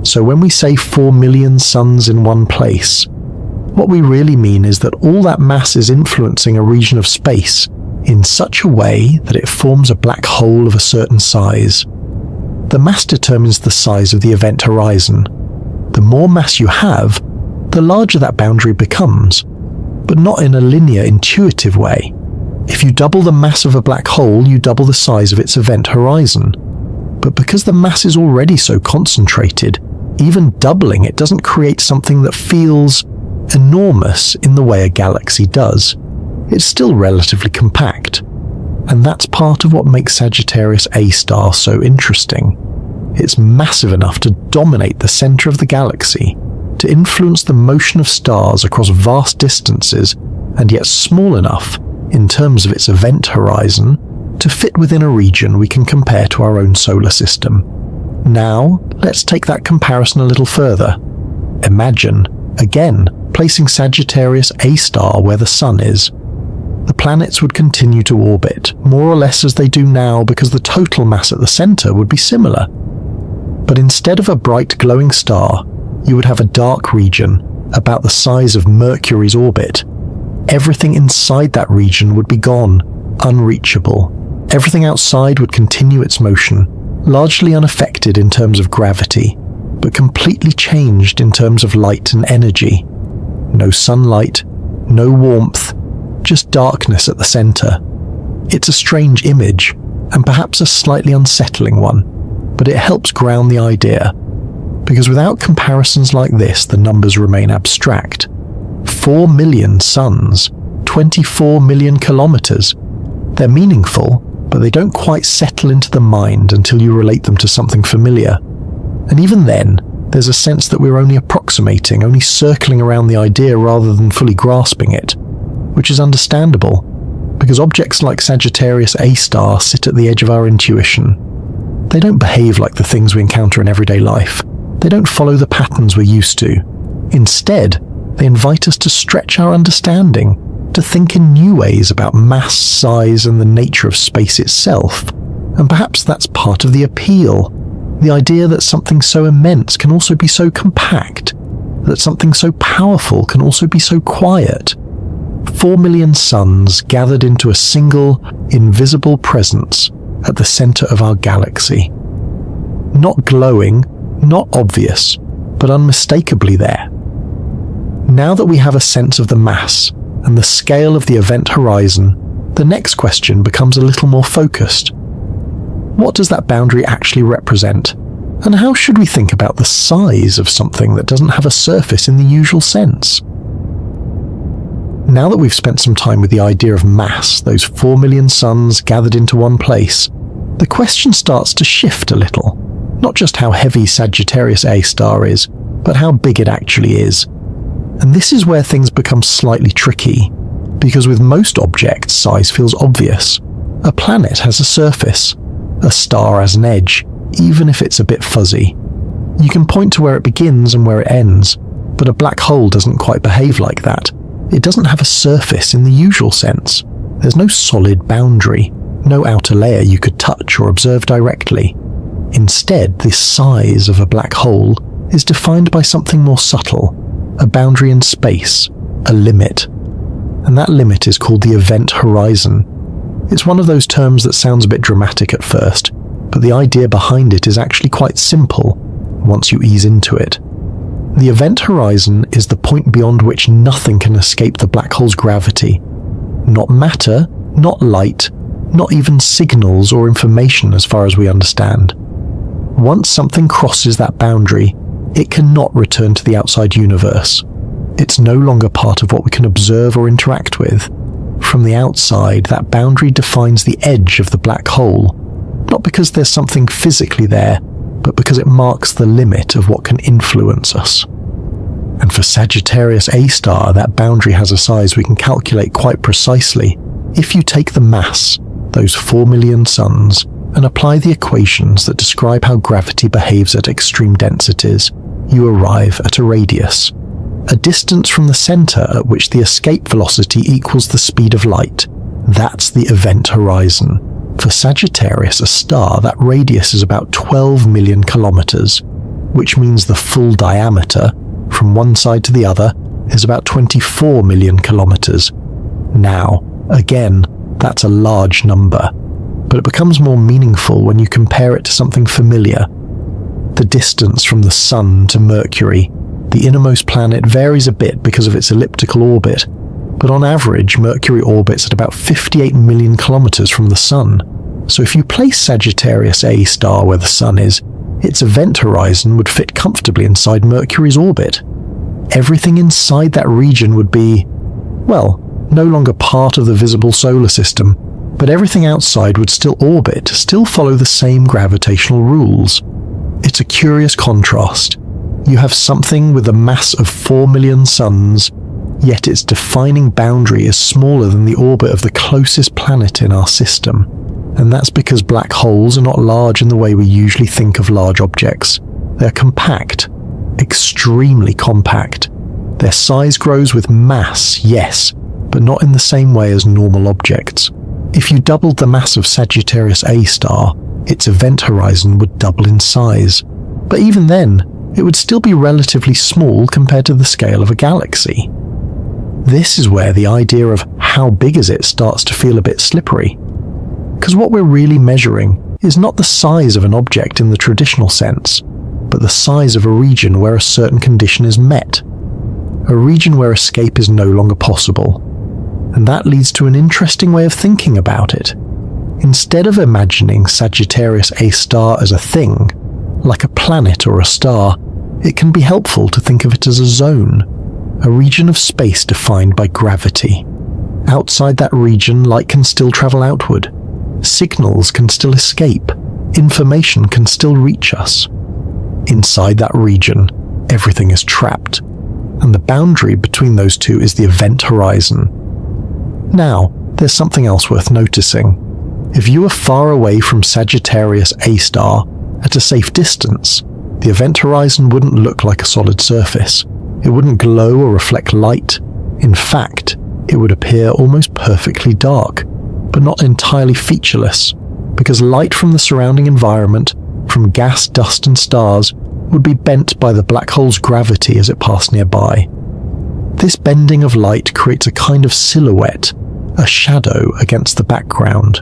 B: So when we say 4 million suns in one place, what we really mean is that all that mass is influencing a region of space in such a way that it forms a black hole of a certain size. The mass determines the size of the event horizon. The more mass you have, the larger that boundary becomes, but not in a linear, intuitive way. If you double the mass of a black hole, you double the size of its event horizon. But because the mass is already so concentrated, even doubling it doesn't create something that feels enormous in the way a galaxy does. It's still relatively compact. And that's part of what makes Sagittarius A star so interesting. It's massive enough to dominate the center of the galaxy, to influence the motion of stars across vast distances, and yet small enough, in terms of its event horizon, to fit within a region we can compare to our own solar system. Now, let's take that comparison a little further. Imagine, again, placing Sagittarius A star where the Sun is. the planets would continue to orbit, more or less as they do now, because the total mass at the center would be similar. But instead of a bright glowing star, you would have a dark region about the size of Mercury's orbit. Everything inside that region would be gone, unreachable. Everything outside would continue its motion, largely unaffected in terms of gravity, but completely changed in terms of light and energy. No sunlight, no warmth, just darkness at the center. It's a strange image, and perhaps a slightly unsettling one, but it helps ground the idea, because without comparisons like this, the numbers remain abstract. 4 million suns, 24 million kilometers. They're meaningful, but they don't quite settle into the mind until you relate them to something familiar. And even then, there's a sense that we're only approximating, only circling around the idea rather than fully grasping it, which is understandable, because objects like Sagittarius A star sit at the edge of our intuition. They don't behave like the things we encounter in everyday life. They don't follow the patterns we're used to. Instead, they invite us to stretch our understanding, to think in new ways about mass, size, and the nature of space itself. And perhaps that's part of the appeal. The idea that something so immense can also be so compact, that something so powerful can also be so quiet. 4 million suns gathered into a single, invisible presence at the center of our galaxy. Not glowing, not obvious, but unmistakably there. Now that we have a sense of the mass and the scale of the event horizon, the next question becomes a little more focused. What does that boundary actually represent? And how should we think about the size of something that doesn't have a surface in the usual sense? Now that we've spent some time with the idea of mass, those 4 million suns gathered into one place, the question starts to shift a little. Not just how heavy Sagittarius A star is, but how big it actually is. And this is where things become slightly tricky, because with most objects, size feels obvious. A planet has a surface, a star has an edge, even if it's a bit fuzzy. You can point to where it begins and where it ends, but a black hole doesn't quite behave like that. It doesn't have a surface in the usual sense. There's no solid boundary, no outer layer you could touch or observe directly. Instead, this size of a black hole is defined by something more subtle, a boundary in space, a limit. And that limit is called the event horizon. It's one of those terms that sounds a bit dramatic at first, but the idea behind it is actually quite simple once you ease into it. The event horizon is the point beyond which nothing can escape the black hole's gravity. Not matter, not light, not even signals or information as far as we understand. Once something crosses that boundary, it cannot return to the outside universe. It's no longer part of what we can observe or interact with. From the outside, that boundary defines the edge of the black hole, not because there's something physically there, but because it marks the limit of what can influence us. And for Sagittarius A star, that boundary has a size we can calculate quite precisely. If you take the mass, those 4 million suns, and apply the equations that describe how gravity behaves at extreme densities, you arrive at a radius, a distance from the center at which the escape velocity equals the speed of light. That's the event horizon. For Sagittarius, a star, that radius is about 12 million kilometers, which means the full diameter, from one side to the other, is about 24 million kilometers. Now, again, that's a large number, but it becomes more meaningful when you compare it to something familiar. The distance from the Sun to Mercury, the innermost planet, varies a bit because of its elliptical orbit, but on average, Mercury orbits at about 58 million kilometers from the Sun. So if you place Sagittarius A star where the Sun is, its event horizon would fit comfortably inside Mercury's orbit. Everything inside that region would be, well, no longer part of the visible solar system, but everything outside would still orbit, still follow the same gravitational rules. It's a curious contrast. You have something with a mass of 4 million suns, yet its defining boundary is smaller than the orbit of the closest planet in our system. And that's because black holes are not large in the way we usually think of large objects. They're compact, extremely compact. Their size grows with mass, yes, but not in the same way as normal objects. If you doubled the mass of Sagittarius A star, its event horizon would double in size. But even then, it would still be relatively small compared to the scale of a galaxy. This is where the idea of how big is it starts to feel a bit slippery. Because what we're really measuring is not the size of an object in the traditional sense, but the size of a region where a certain condition is met. A region where escape is no longer possible. And that leads to an interesting way of thinking about it. Instead of imagining Sagittarius A star as a thing, like a planet or a star, it can be helpful to think of it as a zone, a region of space defined by gravity. Outside that region, light can still travel outward. Signals can still escape. Information can still reach us. Inside that region, everything is trapped, and the boundary between those two is the event horizon. Now, there's something else worth noticing. If you were far away from Sagittarius A star, at a safe distance, the event horizon wouldn't look like a solid surface. It wouldn't glow or reflect light. In fact, it would appear almost perfectly dark, but not entirely featureless, because light from the surrounding environment, from gas, dust and stars, would be bent by the black hole's gravity as it passed nearby. This bending of light creates a kind of silhouette, a shadow against the background,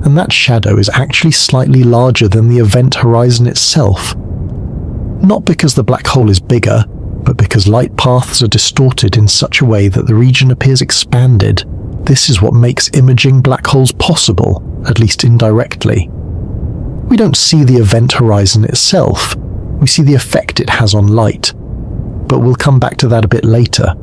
B: and that shadow is actually slightly larger than the event horizon itself. Not because the black hole is bigger, but because light paths are distorted in such a way that the region appears expanded. This is what makes imaging black holes possible, at least indirectly. We don't see the event horizon itself, we see the effect it has on light. But we'll come back to that a bit later.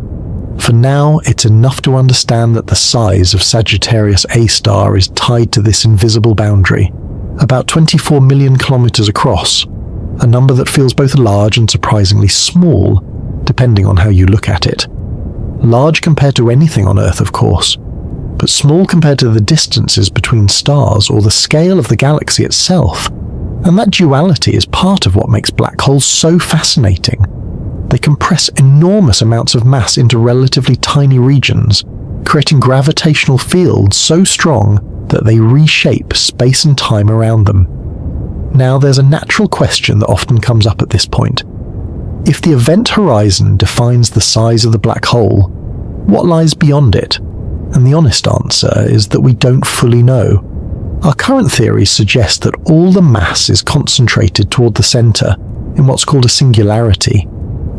B: For now, it's enough to understand that the size of Sagittarius A star is tied to this invisible boundary, about 24 million kilometers across, a number that feels both large and surprisingly small, depending on how you look at it. Large compared to anything on Earth, of course, but small compared to the distances between stars or the scale of the galaxy itself. And that duality is part of what makes black holes so fascinating. They compress enormous amounts of mass into relatively tiny regions, creating gravitational fields so strong that they reshape space and time around them. Now, there's a natural question that often comes up at this point. If the event horizon defines the size of the black hole, what lies beyond it? And the honest answer is that we don't fully know. Our current theories suggest that all the mass is concentrated toward the center in what's called a singularity,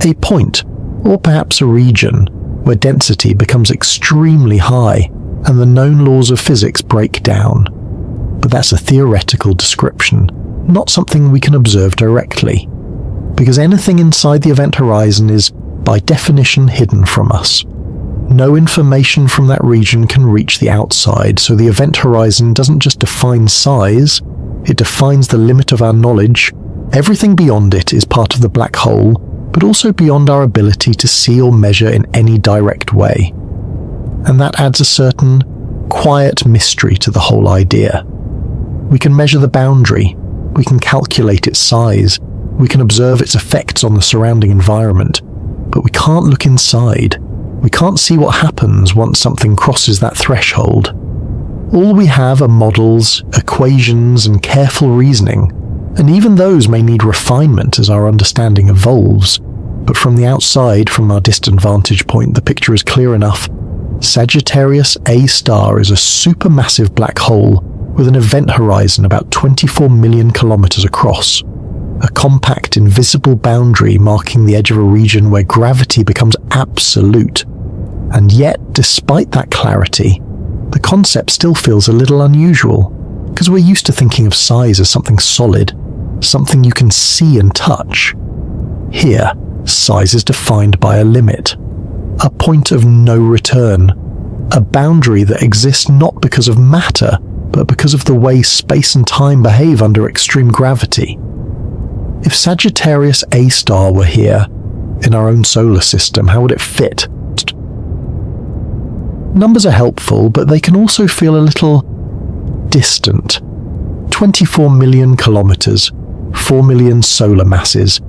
B: a point, or perhaps a region, where density becomes extremely high and the known laws of physics break down. But that's a theoretical description, not something we can observe directly, because anything inside the event horizon is, by definition, hidden from us. No information from that region can reach the outside, so the event horizon doesn't just define size, it defines the limit of our knowledge. Everything beyond it is part of the black hole, but also beyond our ability to see or measure in any direct way. And that adds a certain quiet mystery to the whole idea. We can measure the boundary, we can calculate its size, we can observe its effects on the surrounding environment, but we can't look inside. We can't see what happens once something crosses that threshold. All we have are models, equations, and careful reasoning, and even those may need refinement as our understanding evolves. But from the outside, from our distant vantage point, the picture is clear enough. Sagittarius A star is a supermassive black hole with an event horizon about 24 million kilometers across, a compact, invisible boundary marking the edge of a region where gravity becomes absolute. And yet, despite that clarity, the concept still feels a little unusual, because we're used to thinking of size as something solid, something you can see and touch. Here, size is defined by a limit, a point of no return, a boundary that exists not because of matter, but because of the way space and time behave under extreme gravity. If Sagittarius A star were here, in our own solar system, how would it fit? Numbers are helpful, but they can also feel a little distant. 24 million kilometers, 4 million solar masses.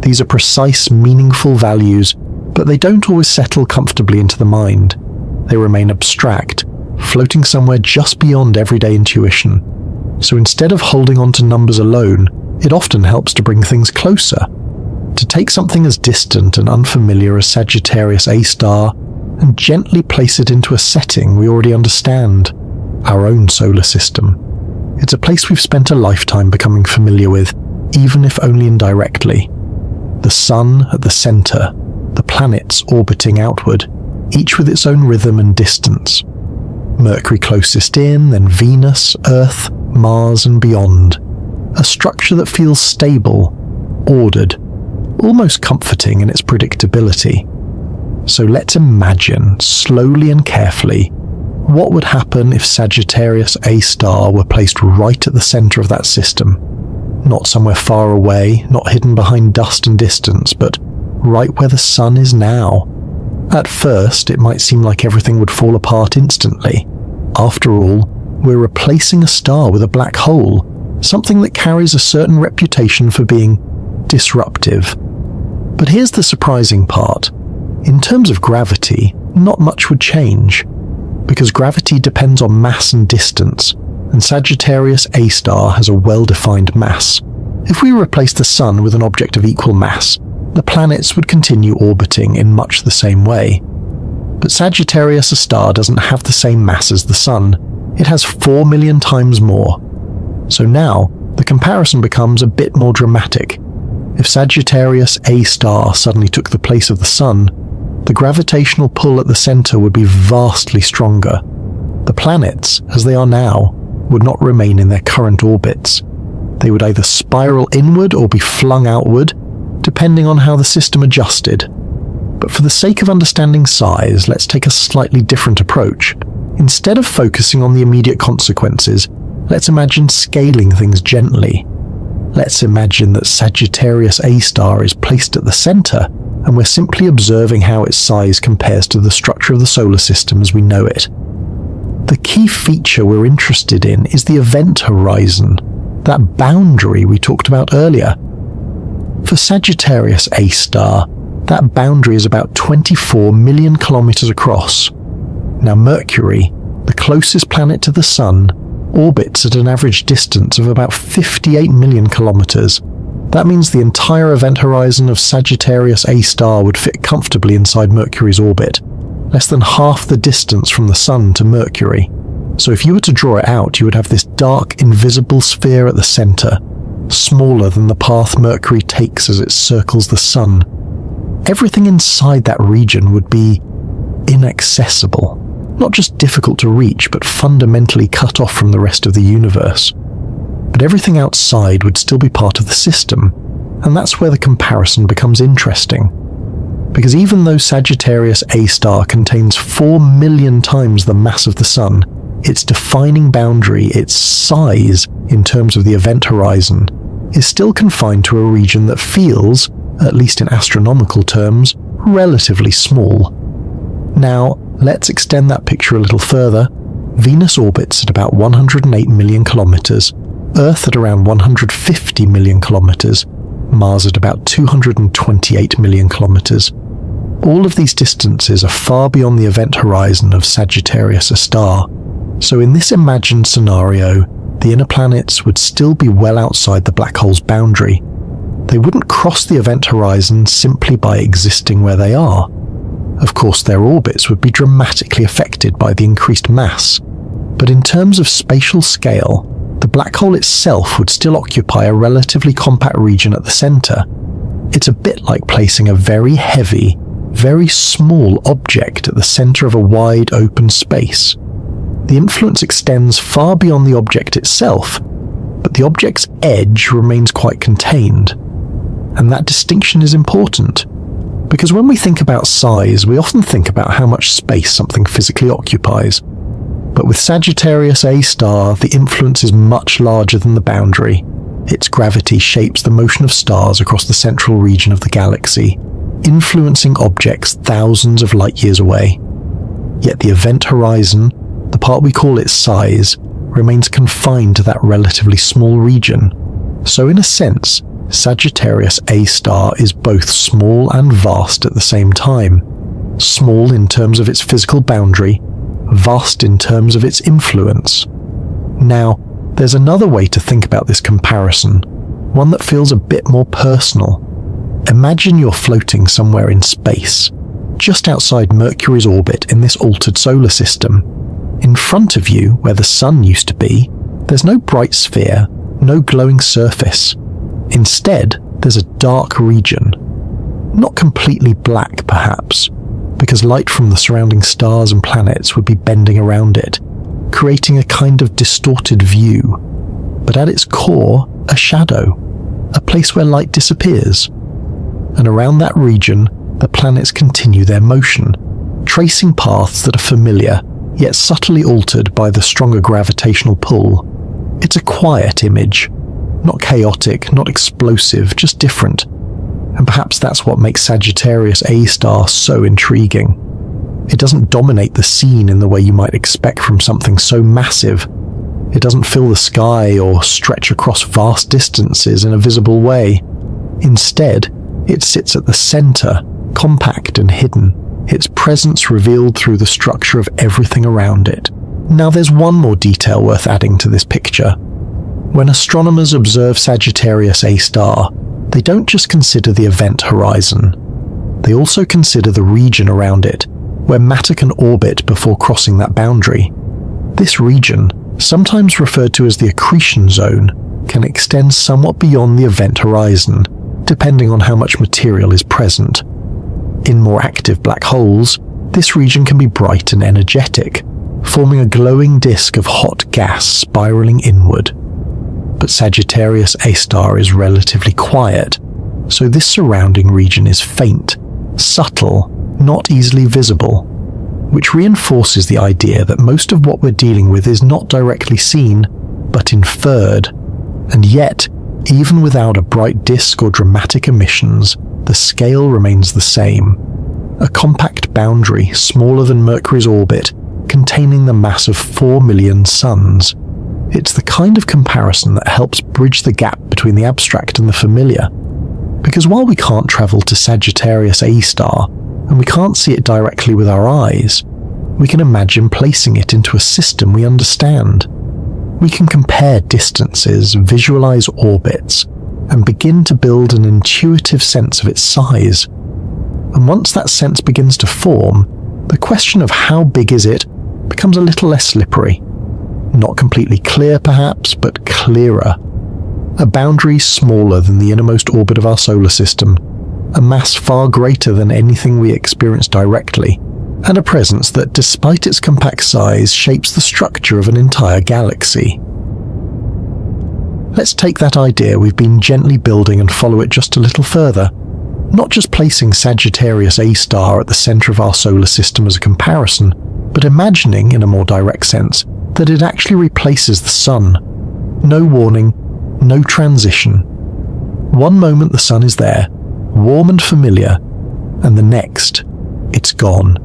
B: These are precise, meaningful values, but they don't always settle comfortably into the mind. they remain abstract, floating somewhere just beyond everyday intuition. So instead of holding on to numbers alone, it often helps to bring things closer, to take something as distant and unfamiliar as Sagittarius A star and gently place it into a setting we already understand, our own solar system. It's a place we've spent a lifetime becoming familiar with, even if only indirectly. The sun at the center, the planets orbiting outward, each with its own rhythm and distance. Mercury closest in, then Venus, Earth, Mars and beyond. A structure that feels stable, ordered, almost comforting in its predictability. So let's imagine, slowly and carefully, what would happen if Sagittarius A star were placed right at the center of that system. Not somewhere far away, not hidden behind dust and distance, but right where the sun is now. At first, it might seem like everything would fall apart instantly. After all, we're replacing a star with a black hole, something that carries a certain reputation for being disruptive. But here's the surprising part. In terms of gravity, not much would change, because gravity depends on mass and distance, and Sagittarius A star has a well-defined mass. If we replace the sun with an object of equal mass, the planets would continue orbiting in much the same way. But Sagittarius A star doesn't have the same mass as the sun. It has 4 million times more. So now, the comparison becomes a bit more dramatic. If Sagittarius A star suddenly took the place of the sun, the gravitational pull at the center would be vastly stronger. The planets, as they are now, would not remain in their current orbits. They would either spiral inward or be flung outward, depending on how the system adjusted. But for the sake of understanding size, let's take a slightly different approach. Instead of focusing on the immediate consequences, let's imagine scaling things gently. Let's imagine that Sagittarius A star is placed at the center, and we're simply observing how its size compares to the structure of the solar system as we know it. The key feature we're interested in is the event horizon, that boundary we talked about earlier. For Sagittarius A star, that boundary is about 24 million kilometers across. Now Mercury, the closest planet to the Sun, orbits at an average distance of about 58 million kilometers. That means the entire event horizon of Sagittarius A star would fit comfortably inside Mercury's orbit, less than half the distance from the Sun to Mercury. So if you were to draw it out, you would have this dark, invisible sphere at the center, smaller than the path Mercury takes as it circles the Sun. Everything inside that region would be inaccessible. Not just difficult to reach, but fundamentally cut off from the rest of the universe. But everything outside would still be part of the system, and that's where the comparison becomes interesting. Because even though Sagittarius A star contains 4 million times the mass of the Sun, its defining boundary, its size in terms of the event horizon, is still confined to a region that feels, at least in astronomical terms, relatively small. Now, let's extend that picture a little further. Venus orbits at about 108 million kilometers, Earth at around 150 million kilometers, Mars at about 228 million kilometers. All of these distances are far beyond the event horizon of Sagittarius A star. So in this imagined scenario, the inner planets would still be well outside the black hole's boundary. They wouldn't cross the event horizon simply by existing where they are. Of course, their orbits would be dramatically affected by the increased mass. But in terms of spatial scale, the black hole itself would still occupy a relatively compact region at the center. It's a bit like placing a very heavy, very small object at the center of a wide open space. The influence extends far beyond the object itself, but the object's edge remains quite contained. And that distinction is important, because when we think about size, we often think about how much space something physically occupies. But with Sagittarius A star, the influence is much larger than the boundary. Its gravity shapes the motion of stars across the central region of the galaxy, influencing objects thousands of light years away. Yet the event horizon, the part we call its size, remains confined to that relatively small region. So in a sense, Sagittarius A star is both small and vast at the same time. small in terms of its physical boundary, vast in terms of its influence. Now, there's another way to think about this comparison, one that feels a bit more personal. Imagine you're floating somewhere in space, just outside Mercury's orbit in this altered solar system. In front of you, where the sun used to be, there's no bright sphere, no glowing surface. Instead, there's a dark region. Not completely black, perhaps, because light from the surrounding stars and planets would be bending around it, creating a kind of distorted view. But at its core, a shadow, a place where light disappears. And around that region, the planets continue their motion, tracing paths that are familiar, yet subtly altered by the stronger gravitational pull. It's a quiet image, not chaotic, not explosive, just different. And perhaps that's what makes Sagittarius A star so intriguing. It doesn't dominate the scene in the way you might expect from something so massive. It doesn't fill the sky or stretch across vast distances in a visible way. Instead, it sits at the center, compact and hidden, its presence revealed through the structure of everything around it. Now there's one more detail worth adding to this picture. When astronomers observe Sagittarius A star, they don't just consider the event horizon. They also consider the region around it, where matter can orbit before crossing that boundary. This region, sometimes referred to as the accretion zone, can extend somewhat beyond the event horizon, depending on how much material is present. In more active black holes, this region can be bright and energetic, forming a glowing disk of hot gas spiraling inward. But Sagittarius A star is relatively quiet, so this surrounding region is faint, subtle, not easily visible, which reinforces the idea that most of what we're dealing with is not directly seen, but inferred. And yet, even without a bright disk or dramatic emissions, the scale remains the same. A compact boundary smaller than Mercury's orbit, containing the mass of 4 million suns. It's the kind of comparison that helps bridge the gap between the abstract and the familiar. Because while we can't travel to Sagittarius A star, and we can't see it directly with our eyes, we can imagine placing it into a system we understand. We can compare distances, visualize orbits, and begin to build an intuitive sense of its size. And once that sense begins to form, the question of how big is it becomes a little less slippery. Not completely clear perhaps, but clearer. A boundary smaller than the innermost orbit of our solar system, a mass far greater than anything we experience directly, and a presence that, despite its compact size, shapes the structure of an entire galaxy. Let's take that idea we've been gently building and follow it just a little further, not just placing Sagittarius A star at the center of our solar system as a comparison, but imagining, in a more direct sense, that it actually replaces the sun. No warning, no transition. One moment the sun is there, warm and familiar, and the next, it's gone.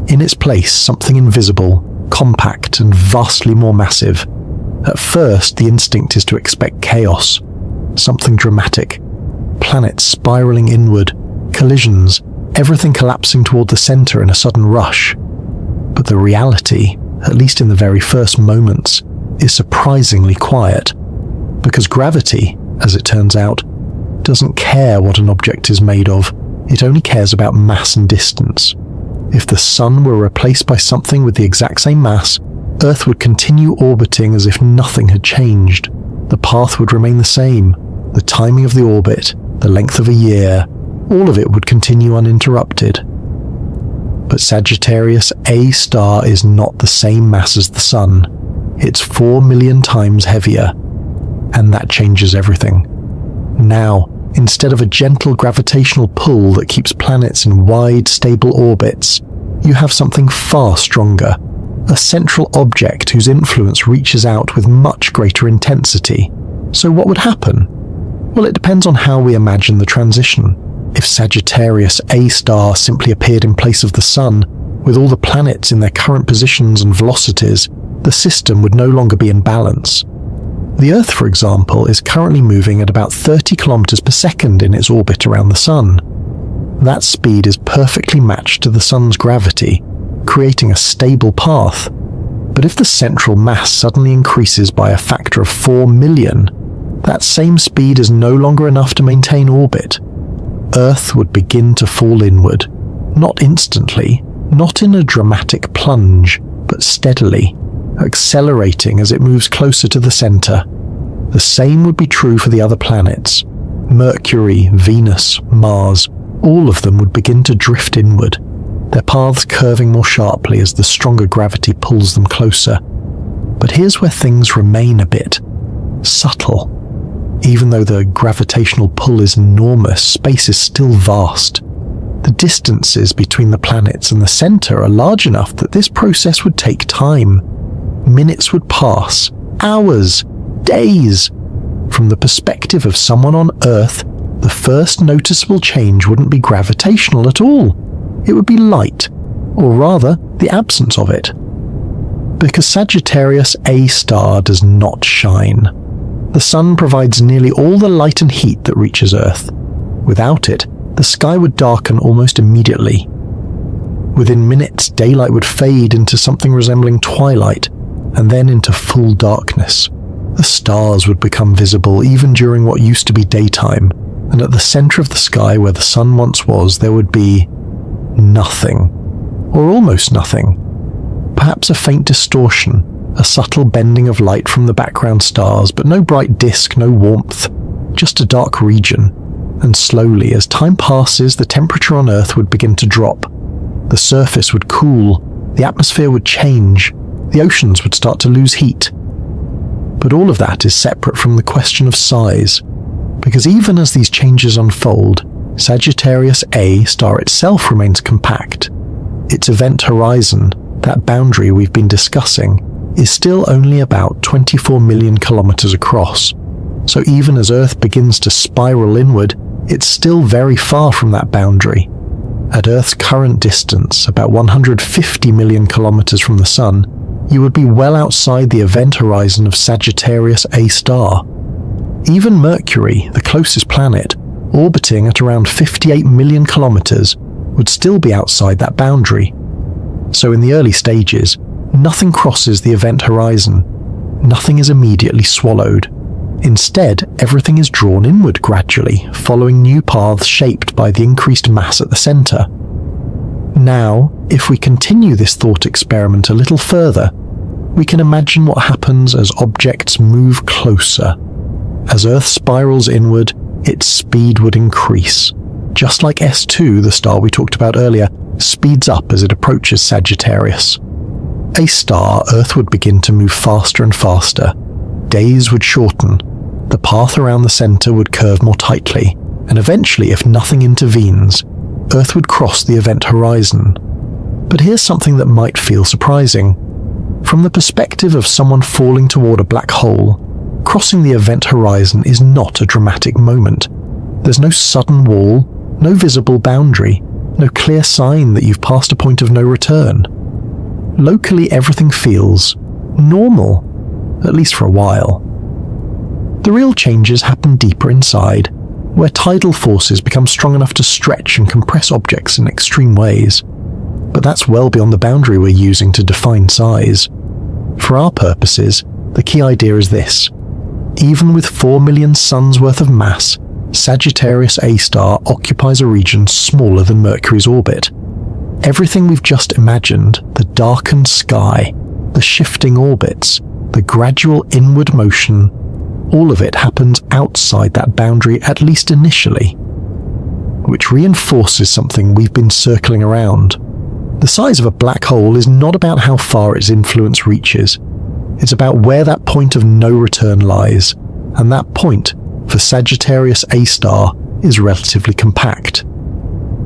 B: In its place, something invisible, compact and vastly more massive. At first, the instinct is to expect chaos, something dramatic. Planets spiraling inward, collisions, everything collapsing toward the center in a sudden rush. But the reality, at least in the very first moments, is surprisingly quiet, because gravity, as it turns out, doesn't care what an object is made of, it only cares about mass and distance. If the sun were replaced by something with the exact same mass, Earth would continue orbiting as if nothing had changed. The path would remain the same, the timing of the orbit, the length of a year, all of it would continue uninterrupted. But Sagittarius A star is not the same mass as the sun. It's 4 million times heavier, and that changes everything. Now, instead of a gentle gravitational pull that keeps planets in wide, stable orbits, you have something far stronger, a central object whose influence reaches out with much greater intensity. So what would happen? Well, it depends on how we imagine the transition. If Sagittarius A star simply appeared in place of the sun, with all the planets in their current positions and velocities, the system would no longer be in balance. The Earth, for example, is currently moving at about 30 kilometers per second in its orbit around the sun. That speed is perfectly matched to the sun's gravity, creating a stable path. But if the central mass suddenly increases by a factor of 4 million, that same speed is no longer enough to maintain orbit. Earth would begin to fall inward, not instantly, not in a dramatic plunge, but steadily, accelerating as it moves closer to the center. The same would be true for the other planets. Mercury, Venus, Mars, all of them would begin to drift inward, their paths curving more sharply as the stronger gravity pulls them closer. But here's where things remain a bit subtle. Even though the gravitational pull is enormous, space is still vast. The distances between the planets and the center are large enough that this process would take time. Minutes would pass, hours, days. From the perspective of someone on Earth, the first noticeable change wouldn't be gravitational at all. It would be light, or rather, the absence of it. Because Sagittarius A star does not shine. The sun provides nearly all the light and heat that reaches Earth. Without it, the sky would darken almost immediately. Within minutes, daylight would fade into something resembling twilight, and then into full darkness. The stars would become visible even during what used to be daytime, and at the center of the sky where the sun once was, there would be nothing, or almost nothing. Perhaps a faint distortion, a subtle bending of light from the background stars, but no bright disk, no warmth, just a dark region. And slowly, as time passes, the temperature on Earth would begin to drop. The surface would cool, the atmosphere would change, the oceans would start to lose heat. But all of that is separate from the question of size, because even as these changes unfold, Sagittarius A star itself remains compact. Its event horizon, that boundary we've been discussing, is still only about 24 million kilometers across. So even as Earth begins to spiral inward, it's still very far from that boundary. At Earth's current distance, about 150 million kilometers from the Sun, you would be well outside the event horizon of Sagittarius A star. Even Mercury, the closest planet, orbiting at around 58 million kilometers, would still be outside that boundary. So in the early stages, nothing crosses the event horizon. Nothing is immediately swallowed. Instead, everything is drawn inward gradually, following new paths shaped by the increased mass at the center. Now, if we continue this thought experiment a little further, we can imagine what happens as objects move closer. As Earth spirals inward, its speed would increase. Just like S2, the star we talked about earlier, speeds up as it approaches Sagittarius. A star, Earth would begin to move faster and faster. Days would shorten. The path around the center would curve more tightly, and eventually, if nothing intervenes, Earth would cross the event horizon. But here's something that might feel surprising. From the perspective of someone falling toward a black hole, crossing the event horizon is not a dramatic moment. There's no sudden wall, no visible boundary, no clear sign that you've passed a point of no return. Locally, everything feels normal, at least for a while. The real changes happen deeper inside, where tidal forces become strong enough to stretch and compress objects in extreme ways. But that's well beyond the boundary we're using to define size. For our purposes, the key idea is this. Even with 4 million suns worth of mass, Sagittarius A star occupies a region smaller than Mercury's orbit. Everything we've just imagined, the darkened sky, the shifting orbits, the gradual inward motion, all of it happens outside that boundary, at least initially, which reinforces something we've been circling around. The size of a black hole is not about how far its influence reaches. It's about where that point of no return lies, and that point, for Sagittarius A star, is relatively compact.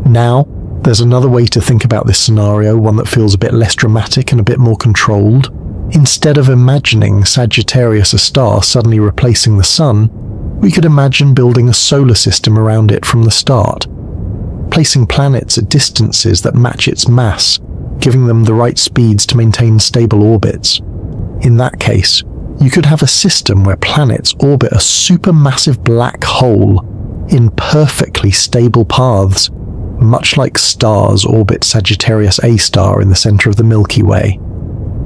B: Now, there's another way to think about this scenario, one that feels a bit less dramatic and a bit more controlled. Instead of imagining Sagittarius A star suddenly replacing the Sun, we could imagine building a solar system around it from the start, placing planets at distances that match its mass, giving them the right speeds to maintain stable orbits. In that case, you could have a system where planets orbit a supermassive black hole in perfectly stable paths, much like stars orbit Sagittarius A star in the center of the Milky Way.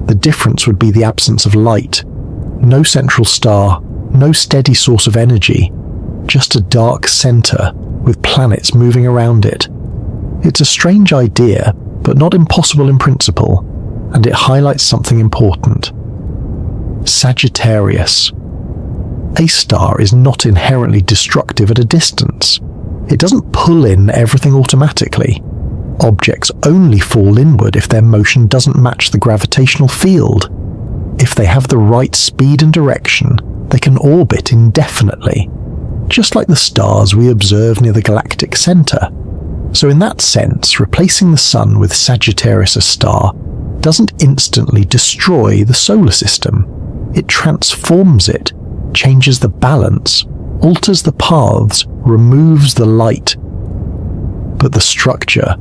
B: The difference would be the absence of light. No central star, no steady source of energy, just a dark center with planets moving around it. It's a strange idea, but not impossible in principle, and it highlights something important. Sagittarius. A star is not inherently destructive at a distance. It doesn't pull in everything automatically. Objects only fall inward if their motion doesn't match the gravitational field. If they have the right speed and direction, they can orbit indefinitely, just like the stars we observe near the galactic center. So in that sense, replacing the Sun with Sagittarius A star doesn't instantly destroy the solar system. It transforms it, changes the balance, alters the paths, removes the light. But the structure,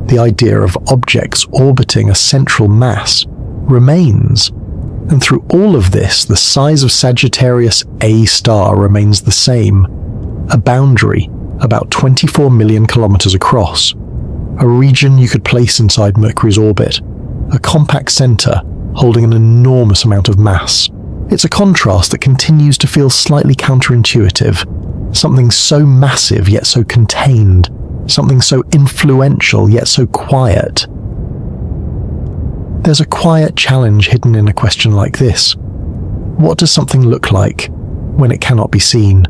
B: the idea of objects orbiting a central mass, remains. And through all of this, the size of Sagittarius A star remains the same, a boundary about 24 million kilometers across, a region you could place inside Mercury's orbit, a compact center holding an enormous amount of mass. It's a contrast that continues to feel slightly counterintuitive, something so massive yet so contained, something so influential yet so quiet. There's a quiet challenge hidden in a question like this. What does something look like when it cannot be seen?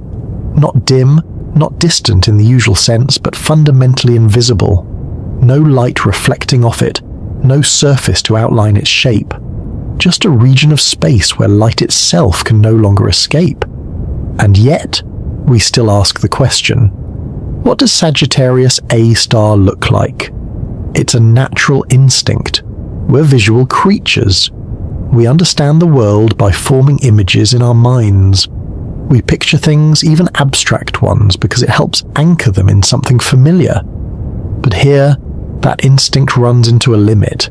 B: Not dim, not distant in the usual sense, but fundamentally invisible. No light reflecting off it, no surface to outline its shape. Just a region of space where light itself can no longer escape. And yet, we still ask the question, what does Sagittarius A star look like? It's a natural instinct. We're visual creatures. We understand the world by forming images in our minds. We picture things, even abstract ones, because it helps anchor them in something familiar. But here, that instinct runs into a limit,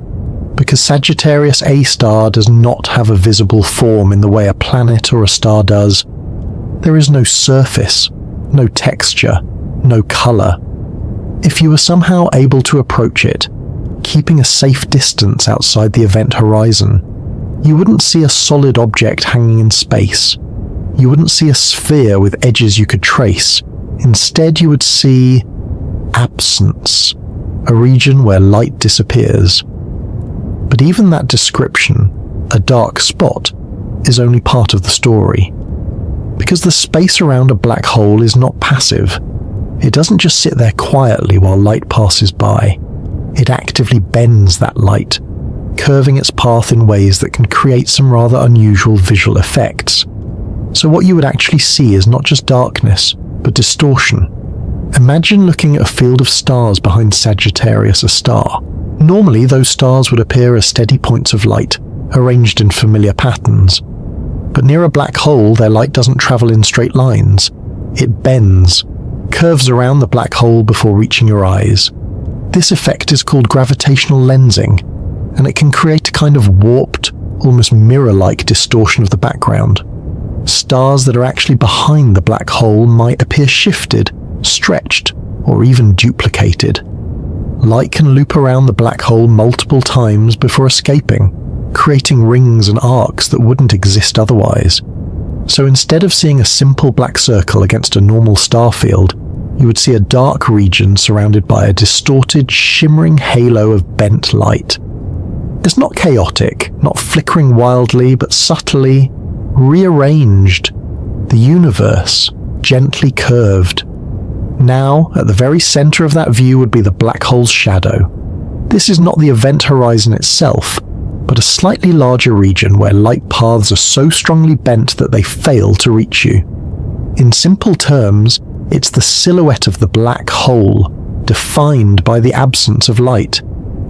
B: because Sagittarius A star does not have a visible form in the way a planet or a star does. There is no surface, no texture, no color. If you were somehow able to approach it, keeping a safe distance outside the event horizon, you wouldn't see a solid object hanging in space. You wouldn't see a sphere with edges you could trace. Instead, you would see absence, a region where light disappears. But even that description, a dark spot, is only part of the story. Because the space around a black hole is not passive. It doesn't just sit there quietly while light passes by. It actively bends that light, curving its path in ways that can create some rather unusual visual effects. So what you would actually see is not just darkness, but distortion. Imagine looking at a field of stars behind Sagittarius A star. Normally, those stars would appear as steady points of light, arranged in familiar patterns. But near a black hole, their light doesn't travel in straight lines. It bends, curves around the black hole before reaching your eyes. This effect is called gravitational lensing, and it can create a kind of warped, almost mirror-like distortion of the background. Stars that are actually behind the black hole might appear shifted, stretched, or even duplicated. Light can loop around the black hole multiple times before escaping, creating rings and arcs that wouldn't exist otherwise. So instead of seeing a simple black circle against a normal star field, you would see a dark region surrounded by a distorted, shimmering halo of bent light. It's not chaotic, not flickering wildly, but subtly rearranged. The universe, gently curved. Now, at the very center of that view would be the black hole's shadow. This is not the event horizon itself, but a slightly larger region where light paths are so strongly bent that they fail to reach you. In simple terms, it's the silhouette of the black hole, defined by the absence of light.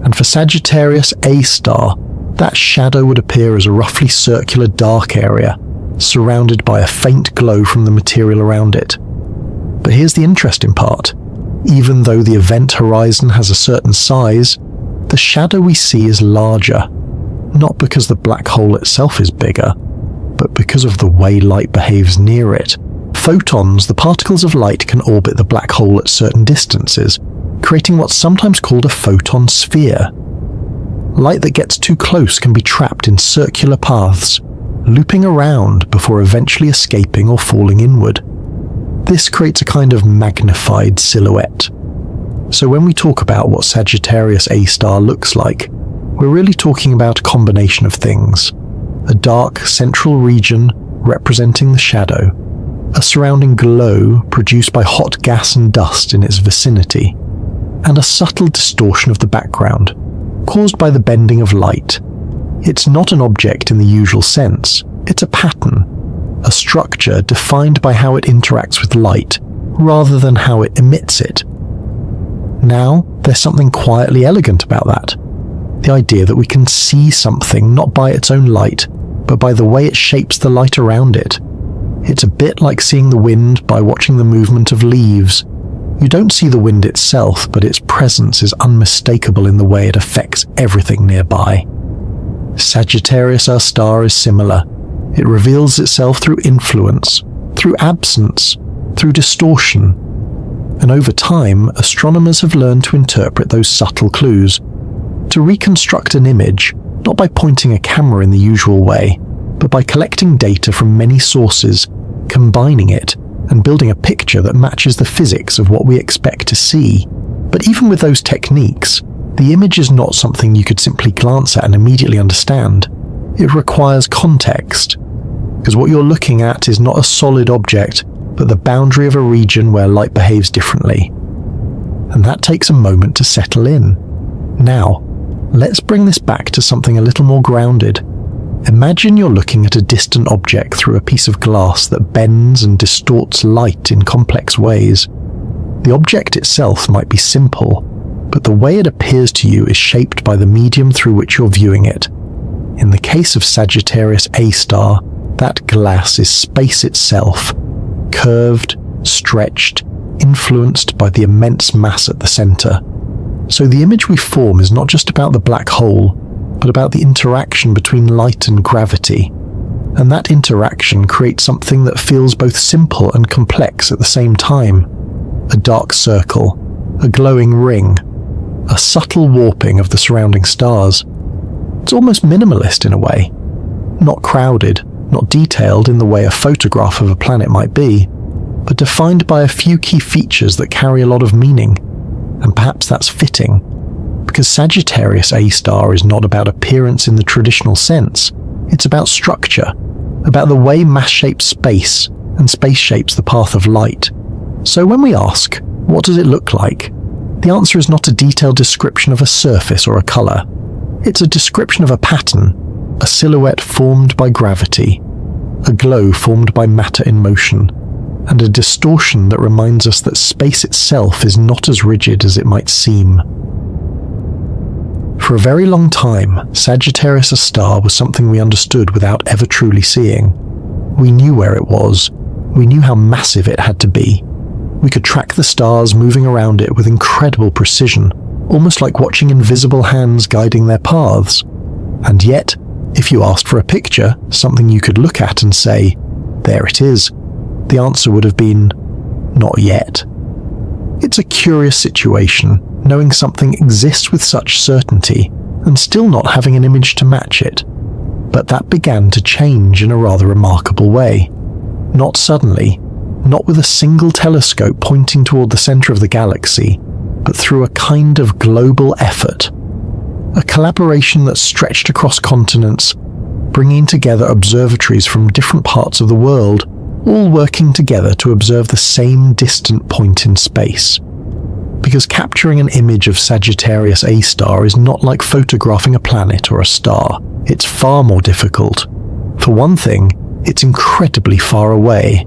B: And for Sagittarius A star, that shadow would appear as a roughly circular dark area, surrounded by a faint glow from the material around it. But here's the interesting part. Even though the event horizon has a certain size, the shadow we see is larger, not because the black hole itself is bigger, but because of the way light behaves near it. Photons, the particles of light, can orbit the black hole at certain distances, creating what's sometimes called a photon sphere. Light that gets too close can be trapped in circular paths, looping around before eventually escaping or falling inward. This creates a kind of magnified silhouette. So when we talk about what Sagittarius A star looks like, we're really talking about a combination of things. A dark central region representing the shadow, a surrounding glow produced by hot gas and dust in its vicinity, and a subtle distortion of the background, caused by the bending of light. It's not an object in the usual sense, it's a pattern, a structure defined by how it interacts with light, rather than how it emits it. Now, there's something quietly elegant about that. The idea that we can see something not by its own light, but by the way it shapes the light around it. It's a bit like seeing the wind by watching the movement of leaves. You don't see the wind itself, but its presence is unmistakable in the way it affects everything nearby. Sagittarius A star is similar. It reveals itself through influence, through absence, through distortion. And over time, astronomers have learned to interpret those subtle clues, to reconstruct an image, not by pointing a camera in the usual way, but by collecting data from many sources, combining it, and building a picture that matches the physics of what we expect to see. But even with those techniques, the image is not something you could simply glance at and immediately understand. It requires context, because what you're looking at is not a solid object, but the boundary of a region where light behaves differently. And that takes a moment to settle in. Now, let's bring this back to something a little more grounded. Imagine you're looking at a distant object through a piece of glass that bends and distorts light in complex ways. The object itself might be simple, but the way it appears to you is shaped by the medium through which you're viewing it. In the case of Sagittarius A star, that glass is space itself, curved, stretched, influenced by the immense mass at the center. So the image we form is not just about the black hole, but about the interaction between light and gravity. And that interaction creates something that feels both simple and complex at the same time. A dark circle, a glowing ring, a subtle warping of the surrounding stars. It's almost minimalist in a way. Not crowded, not detailed in the way a photograph of a planet might be, but defined by a few key features that carry a lot of meaning. And perhaps that's fitting, because Sagittarius A star is not about appearance in the traditional sense. It's about structure, about the way mass shapes space, and space shapes the path of light. So when we ask, what does it look like? The answer is not a detailed description of a surface or a color. It's a description of a pattern, a silhouette formed by gravity, a glow formed by matter in motion, and a distortion that reminds us that space itself is not as rigid as it might seem. For a very long time, Sagittarius A star was something we understood without ever truly seeing. We knew where it was. We knew how massive it had to be. We could track the stars moving around it with incredible precision, almost like watching invisible hands guiding their paths. And yet, if you asked for a picture, something you could look at and say, "There it is," the answer would have been, "Not yet." It's a curious situation, knowing something exists with such certainty and still not having an image to match it. But that began to change in a rather remarkable way. Not suddenly, not with a single telescope pointing toward the center of the galaxy, but through a kind of global effort. A collaboration that stretched across continents, bringing together observatories from different parts of the world, all working together to observe the same distant point in space. Because capturing an image of Sagittarius A star is not like photographing a planet or a star. It's far more difficult. For one thing, it's incredibly far away,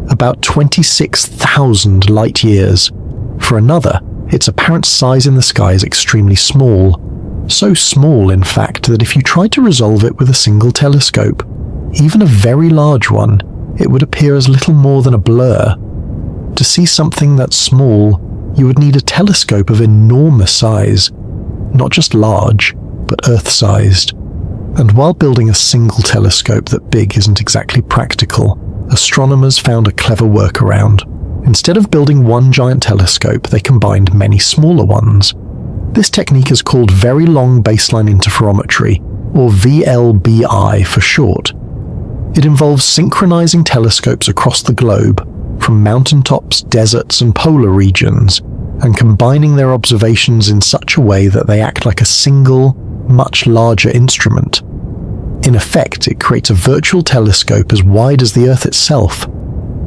B: about 26,000 light years. For another, its apparent size in the sky is extremely small. So small, in fact, that if you tried to resolve it with a single telescope, even a very large one, it would appear as little more than a blur. To see something that small, you would need a telescope of enormous size, not just large, but Earth-sized. And while building a single telescope that big isn't exactly practical, astronomers found a clever workaround. Instead of building one giant telescope, they combined many smaller ones. This technique is called Very Long Baseline Interferometry, or VLBI for short. It involves synchronizing telescopes across the globe, from mountaintops, deserts, and polar regions, and combining their observations in such a way that they act like a single, much larger instrument. In effect, it creates a virtual telescope as wide as the Earth itself.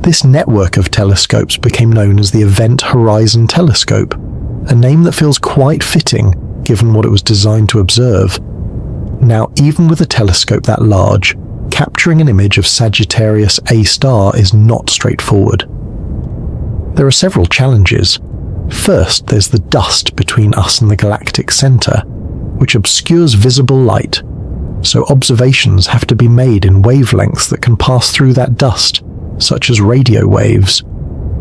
B: This network of telescopes became known as the Event Horizon Telescope, a name that feels quite fitting given what it was designed to observe. Now, even with a telescope that large, capturing an image of Sagittarius A star is not straightforward. There are several challenges. First, there's the dust between us and the galactic center, which obscures visible light, so observations have to be made in wavelengths that can pass through that dust, such as radio waves.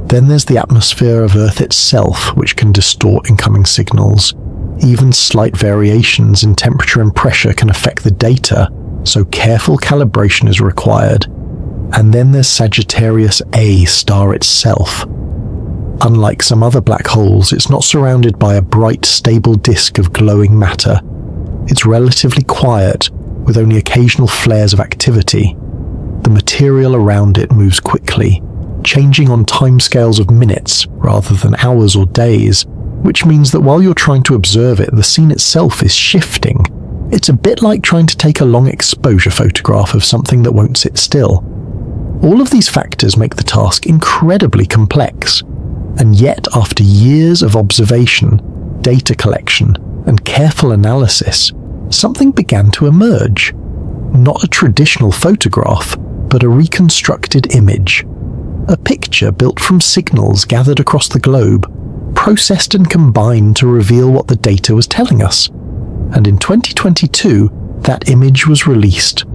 B: Then there's the atmosphere of Earth itself, which can distort incoming signals. Even slight variations in temperature and pressure can affect the data, so careful calibration is required. And then there's Sagittarius A star itself. Unlike some other black holes, it's not surrounded by a bright, stable disk of glowing matter. It's relatively quiet, with only occasional flares of activity. The material around it moves quickly, changing on timescales of minutes rather than hours or days, which means that while you're trying to observe it, the scene itself is shifting. It's a bit like trying to take a long exposure photograph of something that won't sit still. All of these factors make the task incredibly complex, and yet after years of observation, data collection, and careful analysis, something began to emerge. Not a traditional photograph, but a reconstructed image. A picture built from signals gathered across the globe, processed and combined to reveal what the data was telling us. And in 2022, that image was released.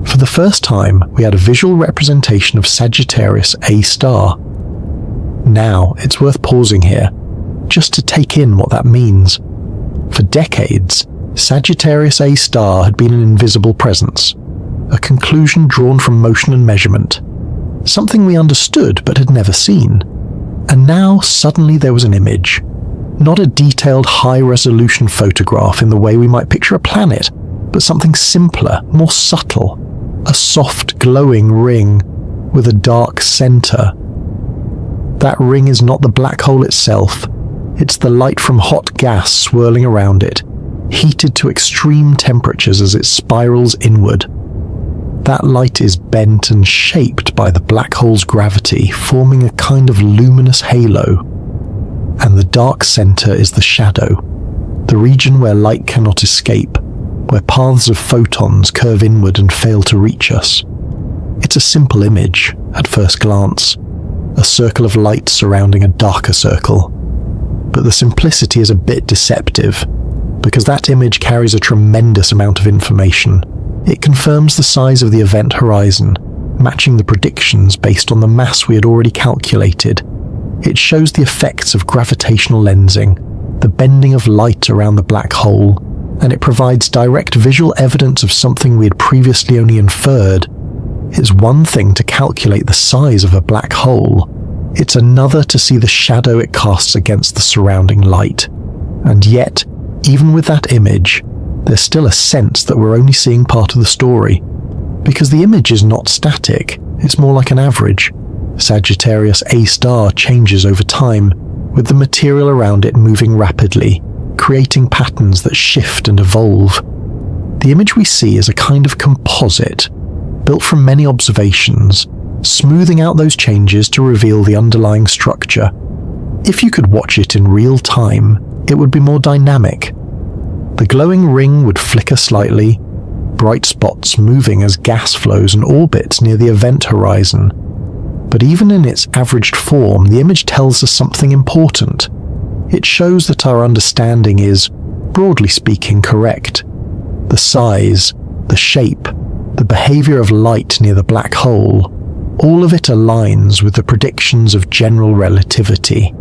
B: For the first time, we had a visual representation of Sagittarius A star. Now, it's worth pausing here, just to take in what that means. For decades, Sagittarius A star had been an invisible presence, a conclusion drawn from motion and measurement, something we understood but had never seen. And now suddenly there was an image. Not a detailed high-resolution photograph in the way we might picture a planet, but something simpler, more subtle. A soft glowing ring with a dark center. That ring is not the black hole itself. It's the light from hot gas swirling around it, heated to extreme temperatures as it spirals inward. That light is bent and shaped by the black hole's gravity, forming a kind of luminous halo. And the dark center is the shadow, the region where light cannot escape, where paths of photons curve inward and fail to reach us. It's a simple image, at first glance, a circle of light surrounding a darker circle. But the simplicity is a bit deceptive, because that image carries a tremendous amount of information. It confirms the size of the event horizon, matching the predictions based on the mass we had already calculated. It shows the effects of gravitational lensing, the bending of light around the black hole, and it provides direct visual evidence of something we had previously only inferred. It's one thing to calculate the size of a black hole. It's another to see the shadow it casts against the surrounding light. And yet, even with that image, there's still a sense that we're only seeing part of the story. Because the image is not static, it's more like an average. Sagittarius A star changes over time, with the material around it moving rapidly, creating patterns that shift and evolve. The image we see is a kind of composite, built from many observations, smoothing out those changes to reveal the underlying structure. If you could watch it in real time, it would be more dynamic. The glowing ring would flicker slightly, bright spots moving as gas flows and orbits near the event horizon. But even in its averaged form, the image tells us something important. It shows that our understanding is, broadly speaking, correct. The size, the shape, the behavior of light near the black hole, all of it aligns with the predictions of general relativity.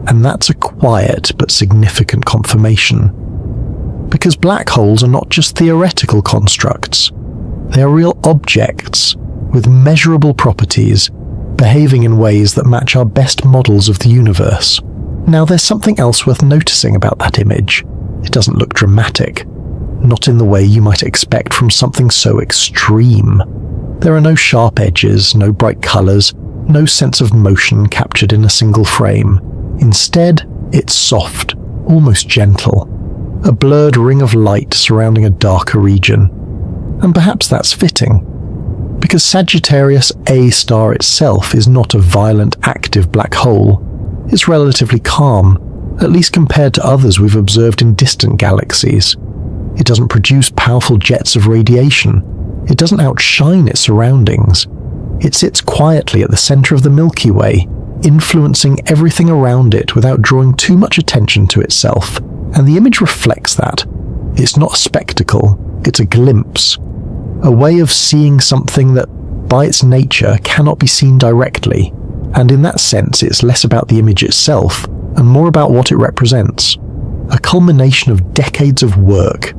B: And that's a quiet but significant confirmation. Because black holes are not just theoretical constructs. They are real objects with measurable properties, behaving in ways that match our best models of the universe. Now, there's something else worth noticing about that image. It doesn't look dramatic, not in the way you might expect from something so extreme. There are no sharp edges, no bright colors, no sense of motion captured in a single frame. Instead, it's soft, almost gentle, a blurred ring of light surrounding a darker region. And perhaps that's fitting, because Sagittarius A star itself is not a violent, active black hole. It's relatively calm, at least compared to others we've observed in distant galaxies. It doesn't produce powerful jets of radiation. It doesn't outshine its surroundings. It sits quietly at the center of the Milky Way, influencing everything around it without drawing too much attention to itself. And the image reflects that. It's not a spectacle, it's a glimpse. A way of seeing something that, by its nature, cannot be seen directly. And in that sense, it's less about the image itself and more about what it represents. A culmination of decades of work.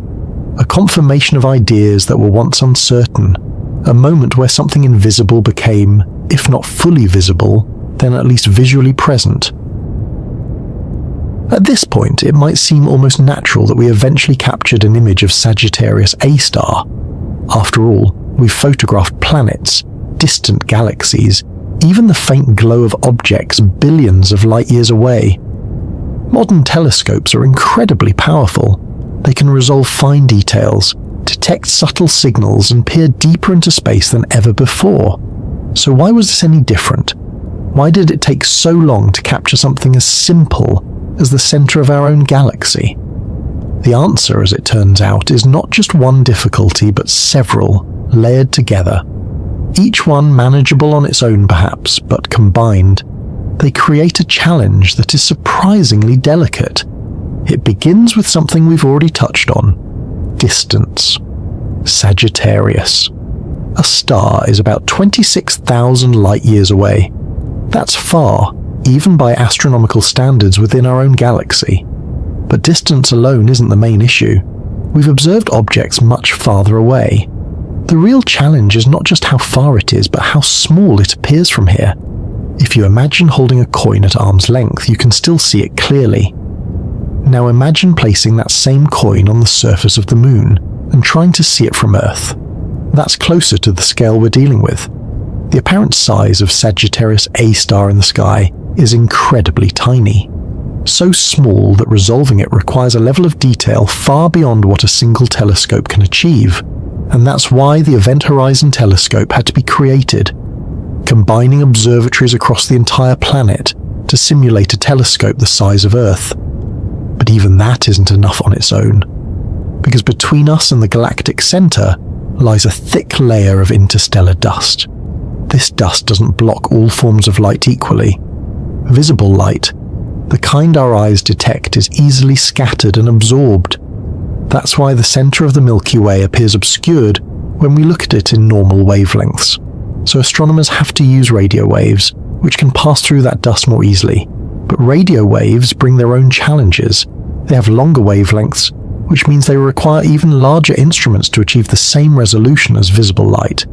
B: A confirmation of ideas that were once uncertain. A moment where something invisible became, if not fully visible, then at least visually present. At this point, it might seem almost natural that we eventually captured an image of Sagittarius A star. After all, we've photographed planets, distant galaxies, even the faint glow of objects billions of light years away. Modern telescopes are incredibly powerful. They can resolve fine details, detect subtle signals, and peer deeper into space than ever before. So why was this any different? Why did it take so long to capture something as simple as the center of our own galaxy? The answer, as it turns out, is not just one difficulty, but several, layered together. Each one manageable on its own perhaps, but combined, they create a challenge that is surprisingly delicate. It begins with something we've already touched on: distance. Sagittarius. A star is about 26,000 light years away. That's far, even by astronomical standards within our own galaxy. But distance alone isn't the main issue. We've observed objects much farther away. The real challenge is not just how far it is, but how small it appears from here. If you imagine holding a coin at arm's length, you can still see it clearly. Now imagine placing that same coin on the surface of the moon and trying to see it from Earth. That's closer to the scale we're dealing with. The apparent size of Sagittarius A star in the sky is incredibly tiny. So small that resolving it requires a level of detail far beyond what a single telescope can achieve. And that's why the Event Horizon Telescope had to be created, combining observatories across the entire planet to simulate a telescope the size of Earth. But even that isn't enough on its own, because between us and the galactic center lies a thick layer of interstellar dust. This dust doesn't block all forms of light equally. Visible light, the kind our eyes detect, is easily scattered and absorbed. That's why the center of the Milky Way appears obscured when we look at it in normal wavelengths. So astronomers have to use radio waves, which can pass through that dust more easily. But radio waves bring their own challenges. They have longer wavelengths, which means they require even larger instruments to achieve the same resolution as visible light.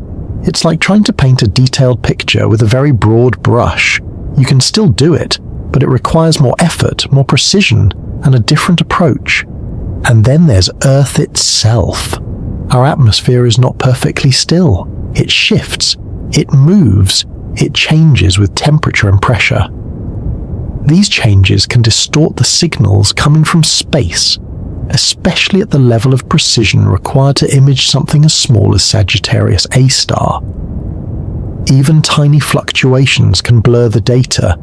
B: It's like trying to paint a detailed picture with a very broad brush. You can still do it, but it requires more effort, more precision, and a different approach. And then there's Earth itself. Our atmosphere is not perfectly still. It shifts, it moves, it changes with temperature and pressure. These changes can distort the signals coming from space, especially at the level of precision required to image something as small as Sagittarius A star. Even tiny fluctuations can blur the data,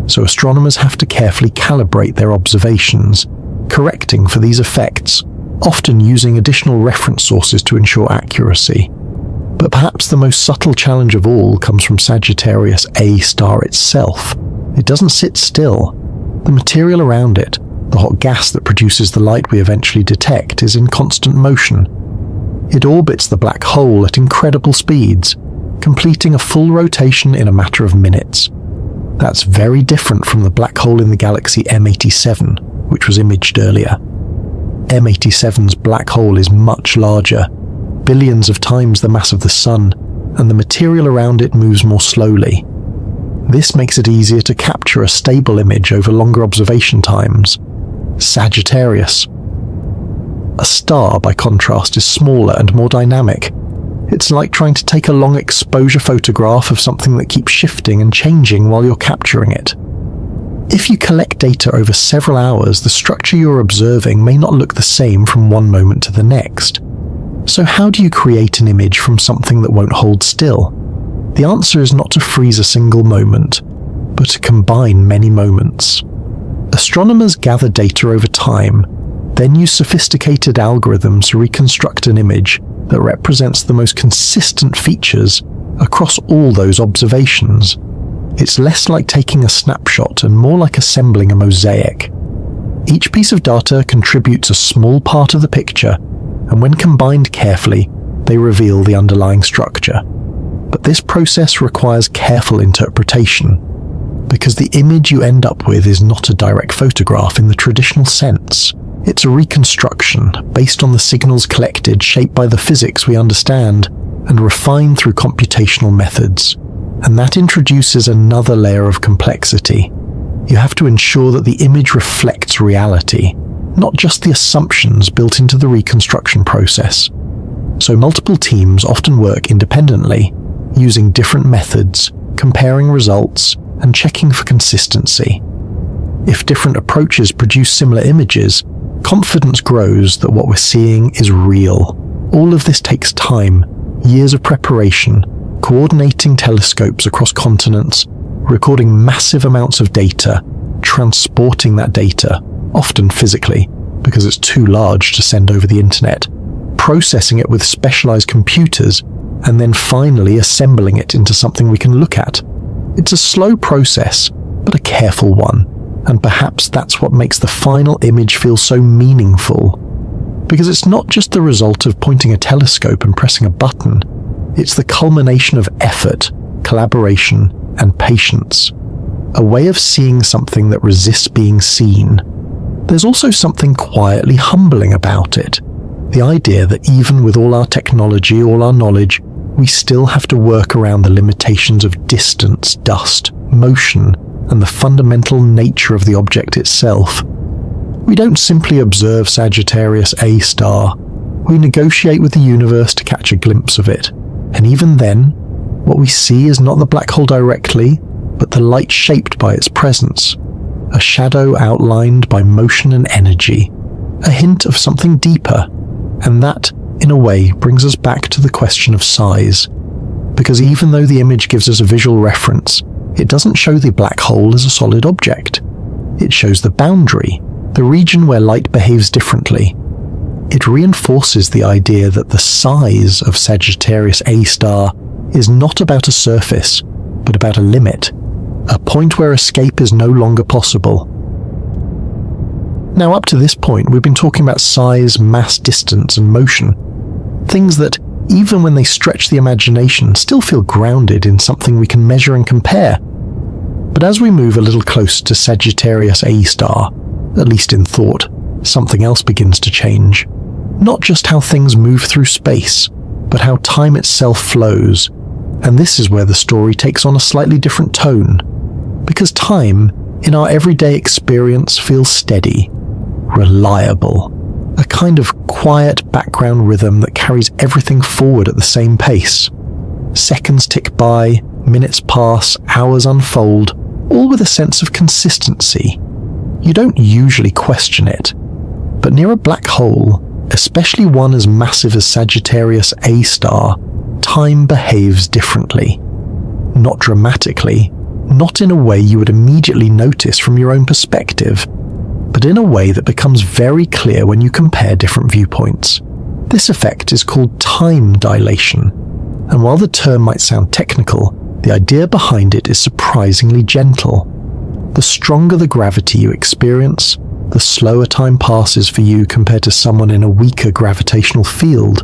B: so astronomers have to carefully calibrate their observations, correcting for these effects, often using additional reference sources to ensure accuracy. But perhaps the most subtle challenge of all comes from Sagittarius A star itself. It doesn't sit still. The material around it, the hot gas that produces the light we eventually detect, is in constant motion. It orbits the black hole at incredible speeds, completing a full rotation in a matter of minutes. That's very different from the black hole in the galaxy M87, which was imaged earlier. M87's black hole is much larger, billions of times the mass of the Sun, and the material around it moves more slowly. This makes it easier to capture a stable image over longer observation times. Sagittarius. A star, by contrast, is smaller and more dynamic. It's like trying to take a long exposure photograph of something that keeps shifting and changing while you're capturing it. If you collect data over several hours, the structure you're observing may not look the same from one moment to the next. So how do you create an image from something that won't hold still? The answer is not to freeze a single moment, but to combine many moments. Astronomers gather data over time, then use sophisticated algorithms to reconstruct an image that represents the most consistent features across all those observations. It's less like taking a snapshot and more like assembling a mosaic. Each piece of data contributes a small part of the picture, and when combined carefully, they reveal the underlying structure. But this process requires careful interpretation, because the image you end up with is not a direct photograph in the traditional sense. It's a reconstruction based on the signals collected, shaped by the physics we understand, and refined through computational methods. And that introduces another layer of complexity. You have to ensure that the image reflects reality, not just the assumptions built into the reconstruction process. So multiple teams often work independently, using different methods, comparing results, and checking for consistency. If different approaches produce similar images, confidence grows that what we're seeing is real. All of this takes time, years of preparation, coordinating telescopes across continents, recording massive amounts of data, transporting that data, often physically, because it's too large to send over the internet, processing it with specialized computers, and then finally assembling it into something we can look at. It's a slow process, but a careful one, and perhaps that's what makes the final image feel so meaningful. Because it's not just the result of pointing a telescope and pressing a button, it's the culmination of effort, collaboration, and patience. A way of seeing something that resists being seen. There's also something quietly humbling about it. The idea that even with all our technology, all our knowledge, we still have to work around the limitations of distance, dust, motion, and the fundamental nature of the object itself. We don't simply observe Sagittarius A star. We negotiate with the universe to catch a glimpse of it. And even then, what we see is not the black hole directly, but the light shaped by its presence. A shadow outlined by motion and energy. A hint of something deeper. And that, in a way, brings us back to the question of size. Because even though the image gives us a visual reference, it doesn't show the black hole as a solid object. It shows the boundary, the region where light behaves differently. It reinforces the idea that the size of Sagittarius A star is not about a surface, but about a limit, a point where escape is no longer possible. Now, up to this point, we've been talking about size, mass, distance, and motion. Things that, even when they stretch the imagination, still feel grounded in something we can measure and compare. But as we move a little closer to Sagittarius A star, at least in thought, something else begins to change. Not just how things move through space, but how time itself flows. And this is where the story takes on a slightly different tone. Because time, in our everyday experience, feels steady, reliable, a kind of quiet background rhythm that carries everything forward at the same pace. Seconds tick by, minutes pass, hours unfold, all with a sense of consistency. You don't usually question it. But near a black hole, especially one as massive as Sagittarius A star, time behaves differently. Not dramatically, not in a way you would immediately notice from your own perspective, but in a way that becomes very clear when you compare different viewpoints. This effect is called time dilation, and while the term might sound technical, the idea behind it is surprisingly gentle. The stronger the gravity you experience, the slower time passes for you compared to someone in a weaker gravitational field.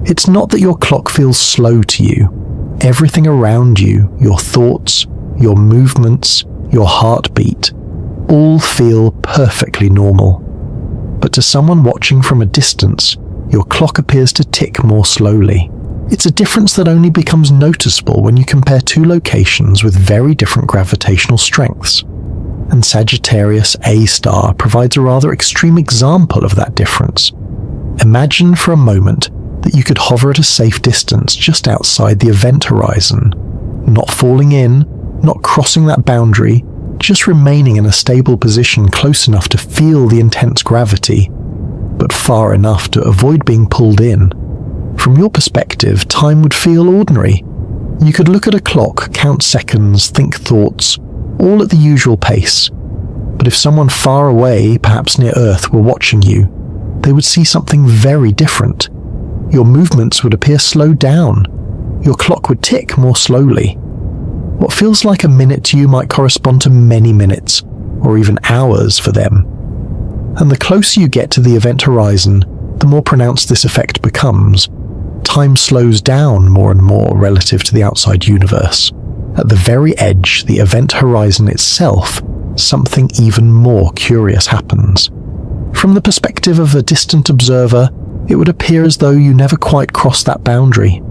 B: It's not that your clock feels slow to you. Everything around you, your thoughts, your movements, your heartbeat, all feel perfectly normal. But to someone watching from a distance, your clock appears to tick more slowly. It's a difference that only becomes noticeable when you compare two locations with very different gravitational strengths. And Sagittarius A star provides a rather extreme example of that difference. Imagine for a moment that you could hover at a safe distance just outside the event horizon, not falling in, not crossing that boundary, just remaining in a stable position close enough to feel the intense gravity, but far enough to avoid being pulled in. From your perspective, time would feel ordinary. You could look at a clock, count seconds, think thoughts, all at the usual pace. But if someone far away, perhaps near Earth, were watching you, they would see something very different. Your movements would appear slowed down. Your clock would tick more slowly. What feels like a minute to you might correspond to many minutes, or even hours for them. And the closer you get to the event horizon, the more pronounced this effect becomes. Time slows down more and more relative to the outside universe. At the very edge, the event horizon itself, something even more curious happens. From the perspective of a distant observer, it would appear as though you never quite crossed that boundary.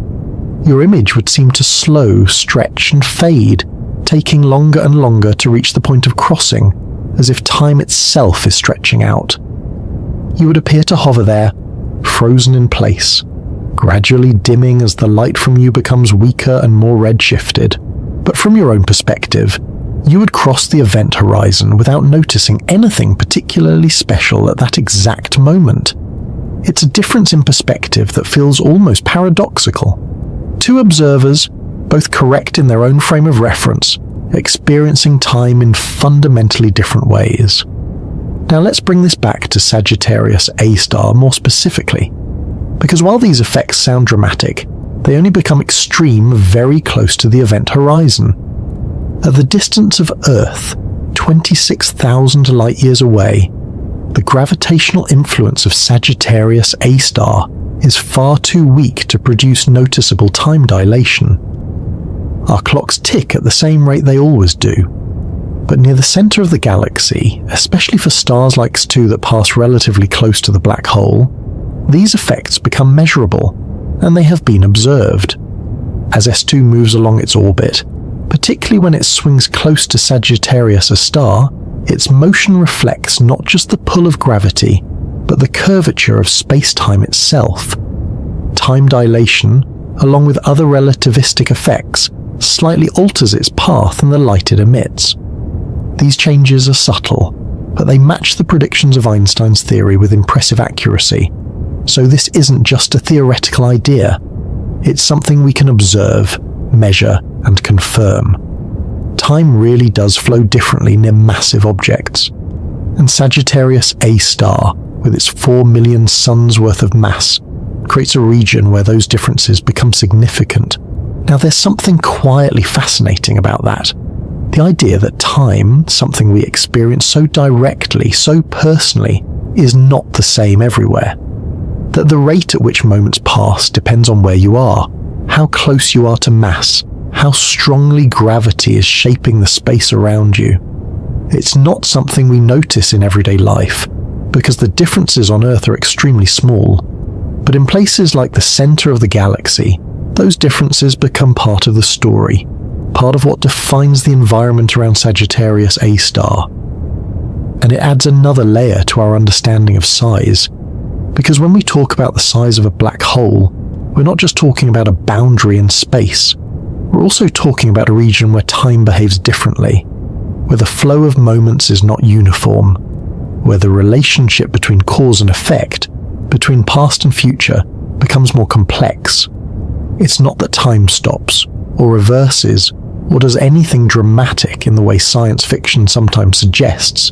B: Your image would seem to slow, stretch, and fade, taking longer and longer to reach the point of crossing, as if time itself is stretching out. You would appear to hover there, frozen in place, gradually dimming as the light from you becomes weaker and more red-shifted. But from your own perspective, you would cross the event horizon without noticing anything particularly special at that exact moment. It's a difference in perspective that feels almost paradoxical. Two observers, both correct in their own frame of reference, experiencing time in fundamentally different ways. Now let's bring this back to Sagittarius A star more specifically, because while these effects sound dramatic, they only become extreme very close to the event horizon. At the distance of Earth, 26,000 light-years away, the gravitational influence of Sagittarius A star is far too weak to produce noticeable time dilation. Our clocks tick at the same rate they always do, but near the center of the galaxy, especially for stars like S2 that pass relatively close to the black hole, these effects become measurable, and they have been observed. As S2 moves along its orbit, particularly when it swings close to Sagittarius A star, its motion reflects not just the pull of gravity, but the curvature of space-time itself. Time dilation, along with other relativistic effects, slightly alters its path and the light it emits. These changes are subtle, but they match the predictions of Einstein's theory with impressive accuracy. So this isn't just a theoretical idea. It's something we can observe, measure, and confirm. Time really does flow differently near massive objects. And Sagittarius A star, with its 4 million suns worth of mass, creates a region where those differences become significant. Now there's something quietly fascinating about that. The idea that time, something we experience so directly, so personally, is not the same everywhere. That the rate at which moments pass depends on where you are, how close you are to mass, how strongly gravity is shaping the space around you. It's not something we notice in everyday life, because the differences on Earth are extremely small. But in places like the center of the galaxy, those differences become part of the story, part of what defines the environment around Sagittarius A star. And it adds another layer to our understanding of size, because when we talk about the size of a black hole, we're not just talking about a boundary in space. We're also talking about a region where time behaves differently, where the flow of moments is not uniform, where the relationship between cause and effect, between past and future, becomes more complex. It's not that time stops, or reverses, or does anything dramatic in the way science fiction sometimes suggests.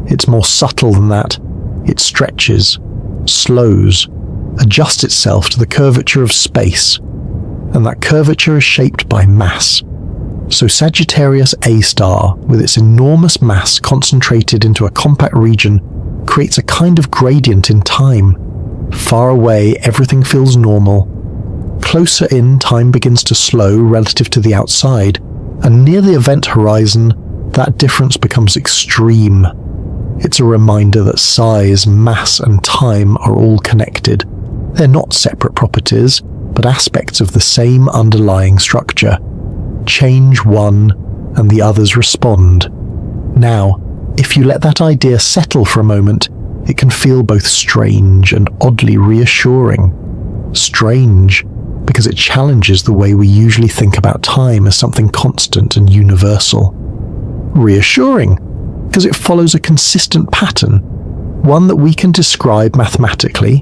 B: It's more subtle than that. It stretches, slows, adjusts itself to the curvature of space, and that curvature is shaped by mass. So Sagittarius A star, with its enormous mass concentrated into a compact region, creates a kind of gradient in time. Far away, everything feels normal. Closer in, time begins to slow relative to the outside, and near the event horizon, that difference becomes extreme. It's a reminder that size, mass, and time are all connected. They're not separate properties, but aspects of the same underlying structure. Change one, and the others respond. Now, if you let that idea settle for a moment, it can feel both strange and oddly reassuring. Strange, because it challenges the way we usually think about time as something constant and universal. Reassuring, because it follows a consistent pattern, one that we can describe mathematically,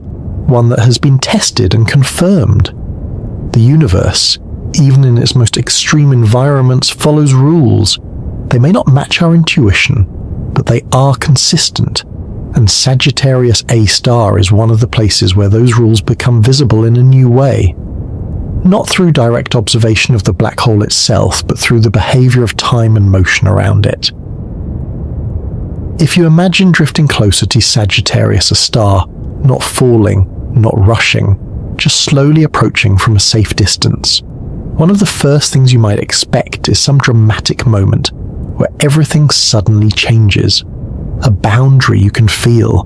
B: one that has been tested and confirmed. The universe, even in its most extreme environments, follows rules. They may not match our intuition, but they are consistent, and Sagittarius A star is one of the places where those rules become visible in a new way. Not through direct observation of the black hole itself, but through the behavior of time and motion around it. If you imagine drifting closer to Sagittarius A star, not falling, not rushing, just slowly approaching from a safe distance, one of the first things you might expect is some dramatic moment where everything suddenly changes. A boundary you can feel,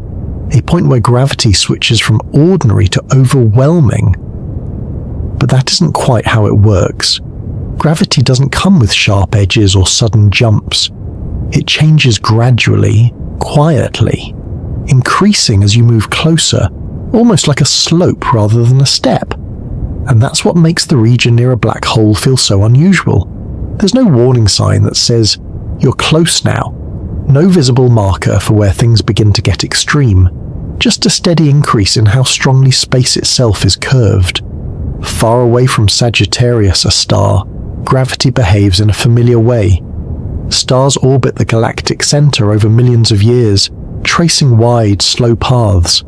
B: a point where gravity switches from ordinary to overwhelming. But that isn't quite how it works. Gravity doesn't come with sharp edges or sudden jumps. It changes gradually, quietly, increasing as you move closer, almost like a slope rather than a step. And that's what makes the region near a black hole feel so unusual. There's no warning sign that says, "You're close now." No visible marker for where things begin to get extreme. Just a steady increase in how strongly space itself is curved. Far away from Sagittarius A star, gravity behaves in a familiar way. Stars orbit the galactic center over millions of years, tracing wide, slow paths.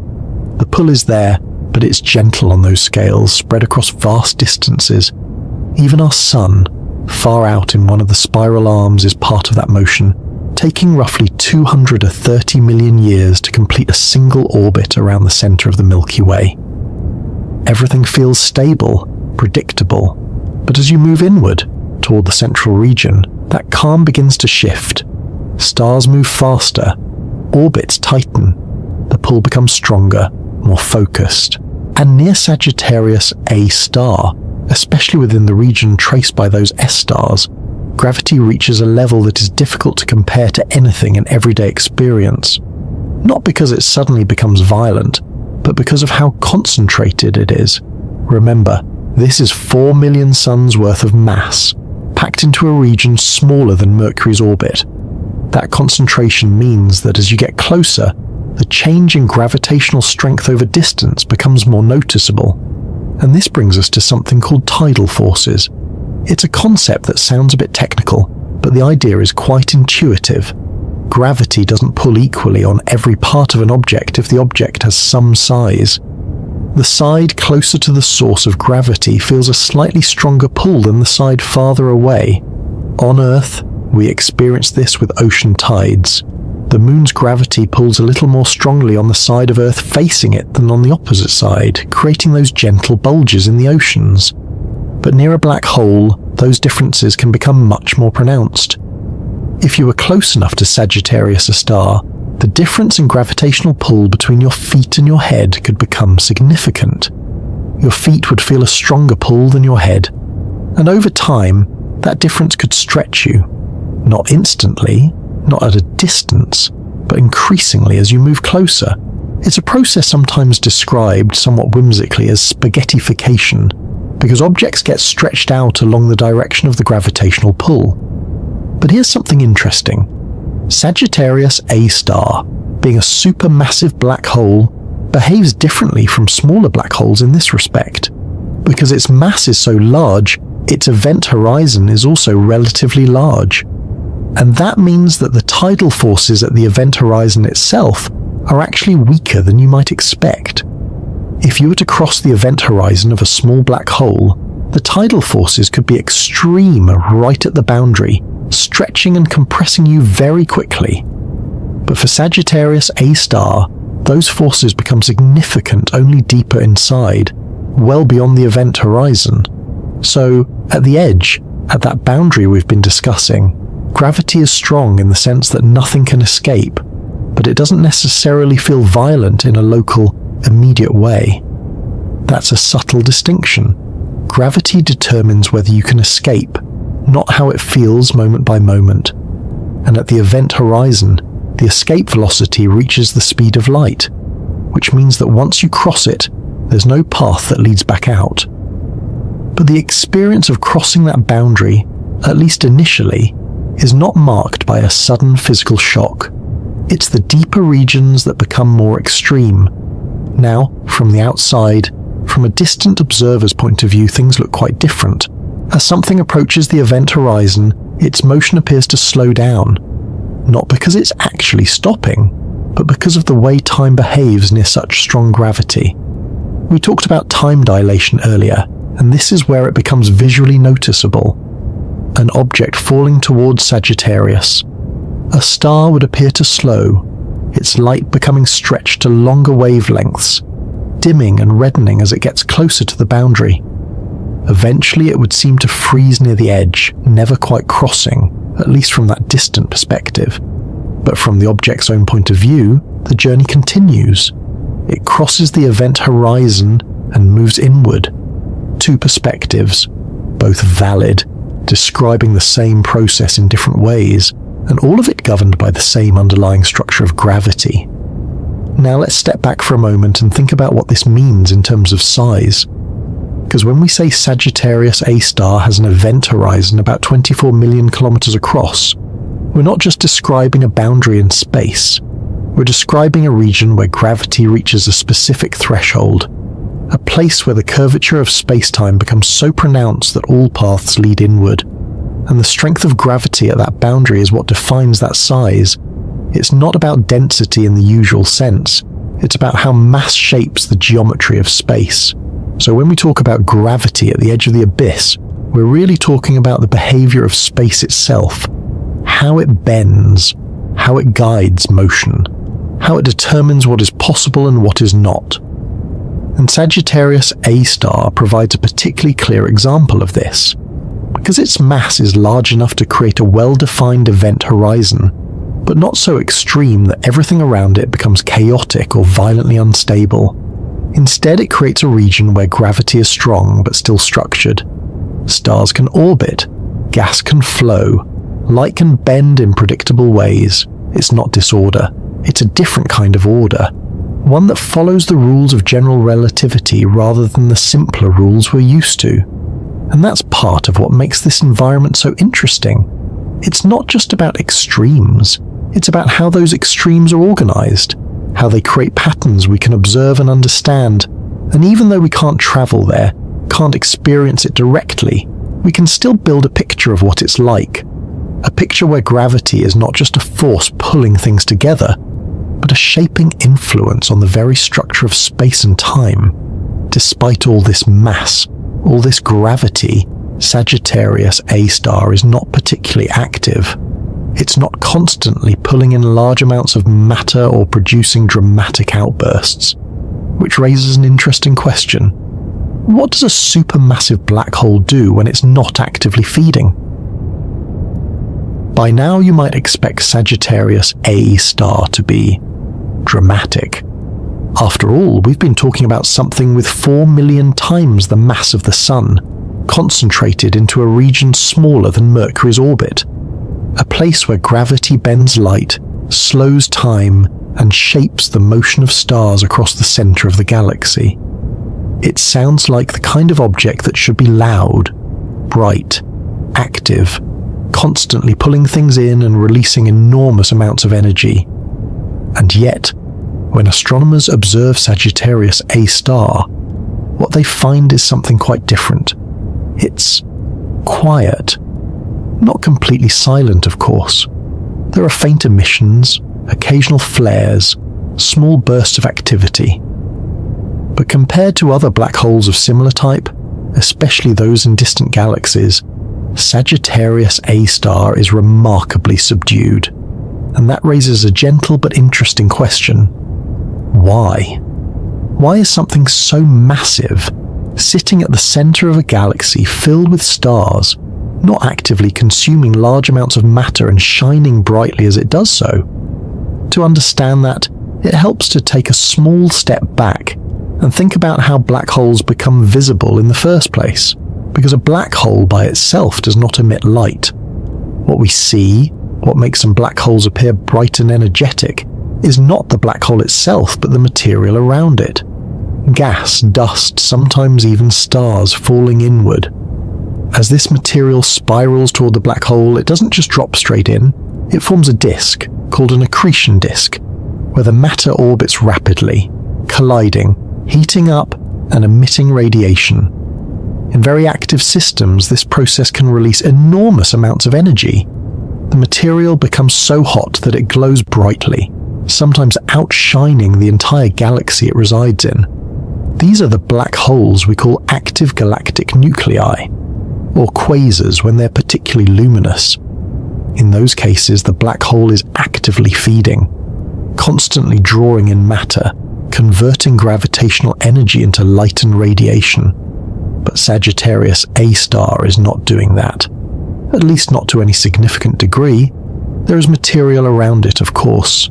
B: The pull is there, but it's gentle on those scales, spread across vast distances. Even our sun, far out in one of the spiral arms, is part of that motion, taking roughly 230 million years to complete a single orbit around the center of the Milky Way. Everything feels stable, predictable, but as you move inward, toward the central region, that calm begins to shift. Stars move faster, orbits tighten, the pull becomes stronger, more focused. And near Sagittarius A star, especially within the region traced by those S stars, gravity reaches a level that is difficult to compare to anything in everyday experience. Not because it suddenly becomes violent, but because of how concentrated it is. Remember, this is 4 million suns worth of mass, packed into a region smaller than Mercury's orbit. That concentration means that as you get closer, the change in gravitational strength over distance becomes more noticeable. And this brings us to something called tidal forces. It's a concept that sounds a bit technical, but the idea is quite intuitive. Gravity doesn't pull equally on every part of an object if the object has some size. The side closer to the source of gravity feels a slightly stronger pull than the side farther away. On Earth, we experience this with ocean tides. The moon's gravity pulls a little more strongly on the side of Earth facing it than on the opposite side, creating those gentle bulges in the oceans. But near a black hole, those differences can become much more pronounced. If you were close enough to Sagittarius A star, the difference in gravitational pull between your feet and your head could become significant. Your feet would feel a stronger pull than your head, and over time, that difference could stretch you. Not instantly, not at a distance, but increasingly as you move closer. It's a process sometimes described somewhat whimsically as spaghettification, because objects get stretched out along the direction of the gravitational pull. But here's something interesting. Sagittarius A star, being a supermassive black hole, behaves differently from smaller black holes in this respect. Because its mass is so large, its event horizon is also relatively large. And that means that the tidal forces at the event horizon itself are actually weaker than you might expect. If you were to cross the event horizon of a small black hole, the tidal forces could be extreme right at the boundary, stretching and compressing you very quickly. But for Sagittarius A star, those forces become significant only deeper inside, well beyond the event horizon. So, at the edge, at that boundary we've been discussing, gravity is strong in the sense that nothing can escape, but it doesn't necessarily feel violent in a local, immediate way. That's a subtle distinction. Gravity determines whether you can escape, not how it feels moment by moment. And at the event horizon, the escape velocity reaches the speed of light, which means that once you cross it, there's no path that leads back out. But the experience of crossing that boundary, at least initially, is not marked by a sudden physical shock. It's the deeper regions that become more extreme. Now, from the outside, from a distant observer's point of view, things look quite different. As something approaches the event horizon, its motion appears to slow down, not because it's actually stopping, but because of the way time behaves near such strong gravity. We talked about time dilation earlier, and this is where it becomes visually noticeable. An object falling towards Sagittarius. A star would appear to slow, its light becoming stretched to longer wavelengths, dimming and reddening as it gets closer to the boundary. Eventually it would seem to freeze near the edge, never quite crossing, at least from that distant perspective. But from the object's own point of view, the journey continues. It crosses the event horizon and moves inward. Two perspectives, both valid, describing the same process in different ways, and all of it governed by the same underlying structure of gravity. Now let's step back for a moment and think about what this means in terms of size. Because when we say Sagittarius A star has an event horizon about 24 million kilometers across, we're not just describing a boundary in space. We're describing a region where gravity reaches a specific threshold, a place where the curvature of space-time becomes so pronounced that all paths lead inward. And the strength of gravity at that boundary is what defines that size. It's not about density in the usual sense. It's about how mass shapes the geometry of space. So when we talk about gravity at the edge of the abyss, we're really talking about the behavior of space itself, how it bends, how it guides motion, how it determines what is possible and what is not. And Sagittarius A star provides a particularly clear example of this, because its mass is large enough to create a well-defined event horizon, but not so extreme that everything around it becomes chaotic or violently unstable. Instead, it creates a region where gravity is strong but still structured. Stars can orbit, gas can flow, light can bend in predictable ways. It's not disorder, it's a different kind of order, one that follows the rules of general relativity rather than the simpler rules we're used to. And that's part of what makes this environment so interesting. It's not just about extremes, it's about how those extremes are organized, how they create patterns we can observe and understand. And even though we can't travel there, can't experience it directly, we can still build a picture of what it's like. A picture where gravity is not just a force pulling things together, but a shaping influence on the very structure of space and time. Despite all this mass, all this gravity, Sagittarius A star is not particularly active. It's not constantly pulling in large amounts of matter or producing dramatic outbursts, which raises an interesting question. What does a supermassive black hole do when it's not actively feeding? By now you might expect Sagittarius A star to be dramatic. After all, we've been talking about something with 4 million times the mass of the Sun, concentrated into a region smaller than Mercury's orbit, a place where gravity bends light, slows time, and shapes the motion of stars across the center of the galaxy. It sounds like the kind of object that should be loud, bright, active, constantly pulling things in and releasing enormous amounts of energy. And yet, when astronomers observe Sagittarius A star, what they find is something quite different. It's quiet. Not completely silent, of course. There are faint emissions, occasional flares, small bursts of activity. But compared to other black holes of similar type, especially those in distant galaxies, Sagittarius A star is remarkably subdued. And that raises a gentle but interesting question. Why? Why is something so massive, sitting at the center of a galaxy filled with stars, not actively consuming large amounts of matter and shining brightly as it does so? To understand that, it helps to take a small step back and think about how black holes become visible in the first place, because a black hole by itself does not emit light. What we see, what makes some black holes appear bright and energetic, is not the black hole itself, but the material around it. Gas, dust, sometimes even stars falling inward. As this material spirals toward the black hole, it doesn't just drop straight in, it forms a disk, called an accretion disk, where the matter orbits rapidly, colliding, heating up, and emitting radiation. In very active systems, this process can release enormous amounts of energy. The material becomes so hot that it glows brightly, sometimes outshining the entire galaxy it resides in. These are the black holes we call active galactic nuclei, or quasars when they're particularly luminous. In those cases, the black hole is actively feeding, constantly drawing in matter, converting gravitational energy into light and radiation. But Sagittarius A star is not doing that. At least not to any significant degree. There is material around it, of course.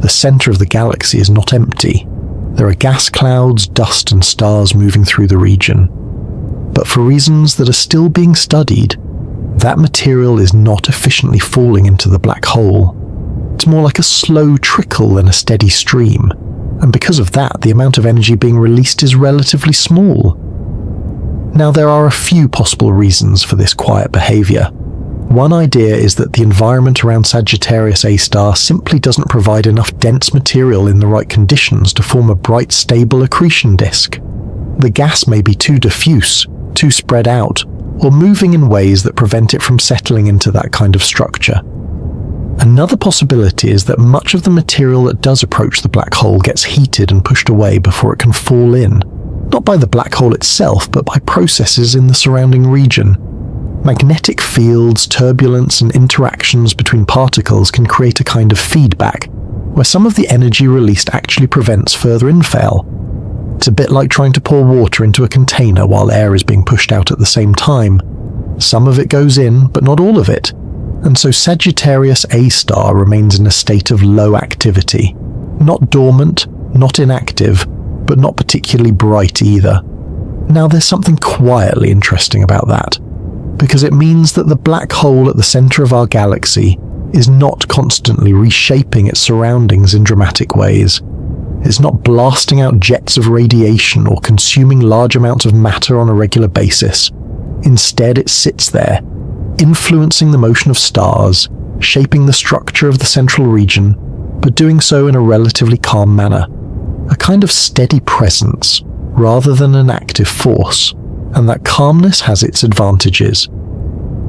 B: The center of the galaxy is not empty. There are gas clouds, dust, and stars moving through the region. But for reasons that are still being studied, that material is not efficiently falling into the black hole. It's more like a slow trickle than a steady stream, and because of that, the amount of energy being released is relatively small. Now, there are a few possible reasons for this quiet behavior. One idea is that the environment around Sagittarius A star simply doesn't provide enough dense material in the right conditions to form a bright, stable accretion disk. The gas may be too diffuse, too spread out, or moving in ways that prevent it from settling into that kind of structure. Another possibility is that much of the material that does approach the black hole gets heated and pushed away before it can fall in, not by the black hole itself, but by processes in the surrounding region. Magnetic fields, turbulence, and interactions between particles can create a kind of feedback, where some of the energy released actually prevents further infall. It's a bit like trying to pour water into a container while air is being pushed out at the same time. Some of it goes in, but not all of it. And so Sagittarius A star remains in a state of low activity. Not dormant, not inactive, but not particularly bright either. Now, there's something quietly interesting about that, because it means that the black hole at the center of our galaxy is not constantly reshaping its surroundings in dramatic ways. It's not blasting out jets of radiation or consuming large amounts of matter on a regular basis. Instead, it sits there, influencing the motion of stars, shaping the structure of the central region, but doing so in a relatively calm manner. A kind of steady presence, rather than an active force, and that calmness has its advantages.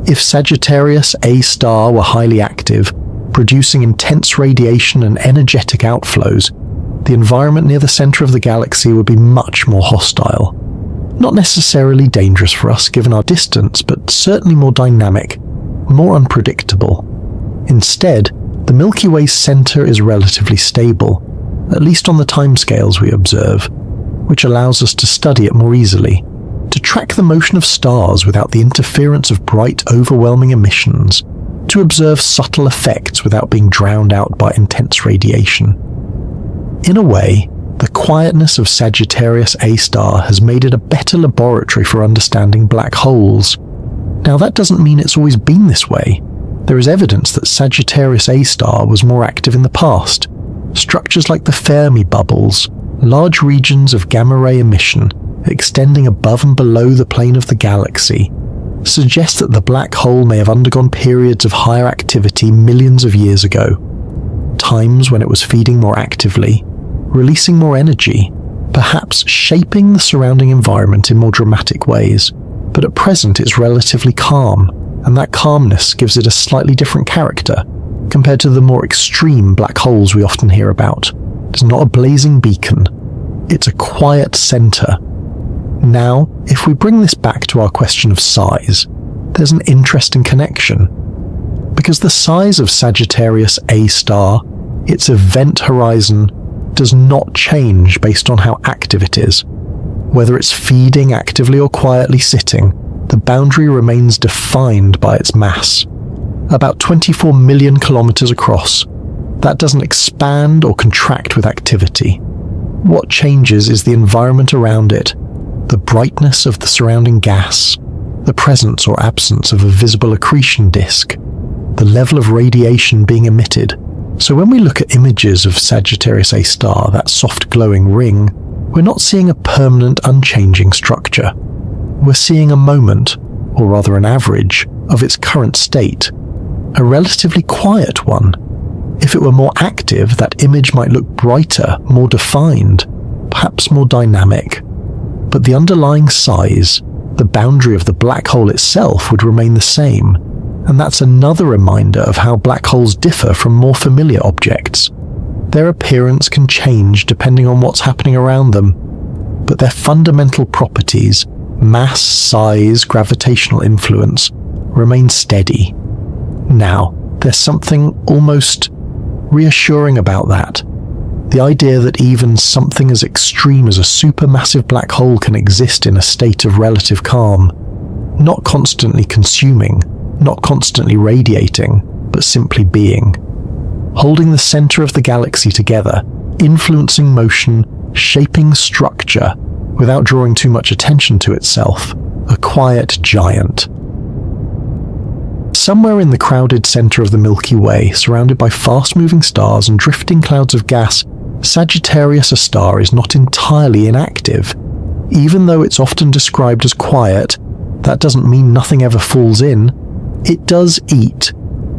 B: If Sagittarius A star were highly active, producing intense radiation and energetic outflows, the environment near the center of the galaxy would be much more hostile. Not necessarily dangerous for us given our distance, but certainly more dynamic, more unpredictable. Instead, the Milky Way's center is relatively stable, at least on the timescales we observe, which allows us to study it more easily, to track the motion of stars without the interference of bright, overwhelming emissions, to observe subtle effects without being drowned out by intense radiation. In a way, the quietness of Sagittarius A star has made it a better laboratory for understanding black holes. Now, that doesn't mean it's always been this way. There is evidence that Sagittarius A star was more active in the past. Structures like the Fermi bubbles, large regions of gamma-ray emission extending above and below the plane of the galaxy, suggest that the black hole may have undergone periods of higher activity millions of years ago. Times when it was feeding more actively, releasing more energy, perhaps shaping the surrounding environment in more dramatic ways. But at present it's relatively calm, and that calmness gives it a slightly different character compared to the more extreme black holes we often hear about. It's not a blazing beacon, it's a quiet center. Now, if we bring this back to our question of size, there's an interesting connection. Because the size of Sagittarius A star, its event horizon, does not change based on how active it is. Whether it's feeding actively or quietly sitting, the boundary remains defined by its mass. About 24 million kilometers across, that doesn't expand or contract with activity. What changes is the environment around it, the brightness of the surrounding gas, the presence or absence of a visible accretion disk, the level of radiation being emitted. So when we look at images of Sagittarius A star, that soft glowing ring, we're not seeing a permanent, unchanging structure. We're seeing a moment, or rather an average, of its current state, a relatively quiet one. If it were more active, that image might look brighter, more defined, perhaps more dynamic. But the underlying size, the boundary of the black hole itself would remain the same, and that's another reminder of how black holes differ from more familiar objects. Their appearance can change depending on what's happening around them, but their fundamental properties, mass, size, gravitational influence, remain steady. Now, there's something almost reassuring about that. The idea that even something as extreme as a supermassive black hole can exist in a state of relative calm, not constantly consuming, not constantly radiating, but simply being, holding the center of the galaxy together, influencing motion, shaping structure, without drawing too much attention to itself, a quiet giant. Somewhere in the crowded center of the Milky Way, surrounded by fast-moving stars and drifting clouds of gas, Sagittarius A star is not entirely inactive. Even though it's often described as quiet, that doesn't mean nothing ever falls in. It does eat,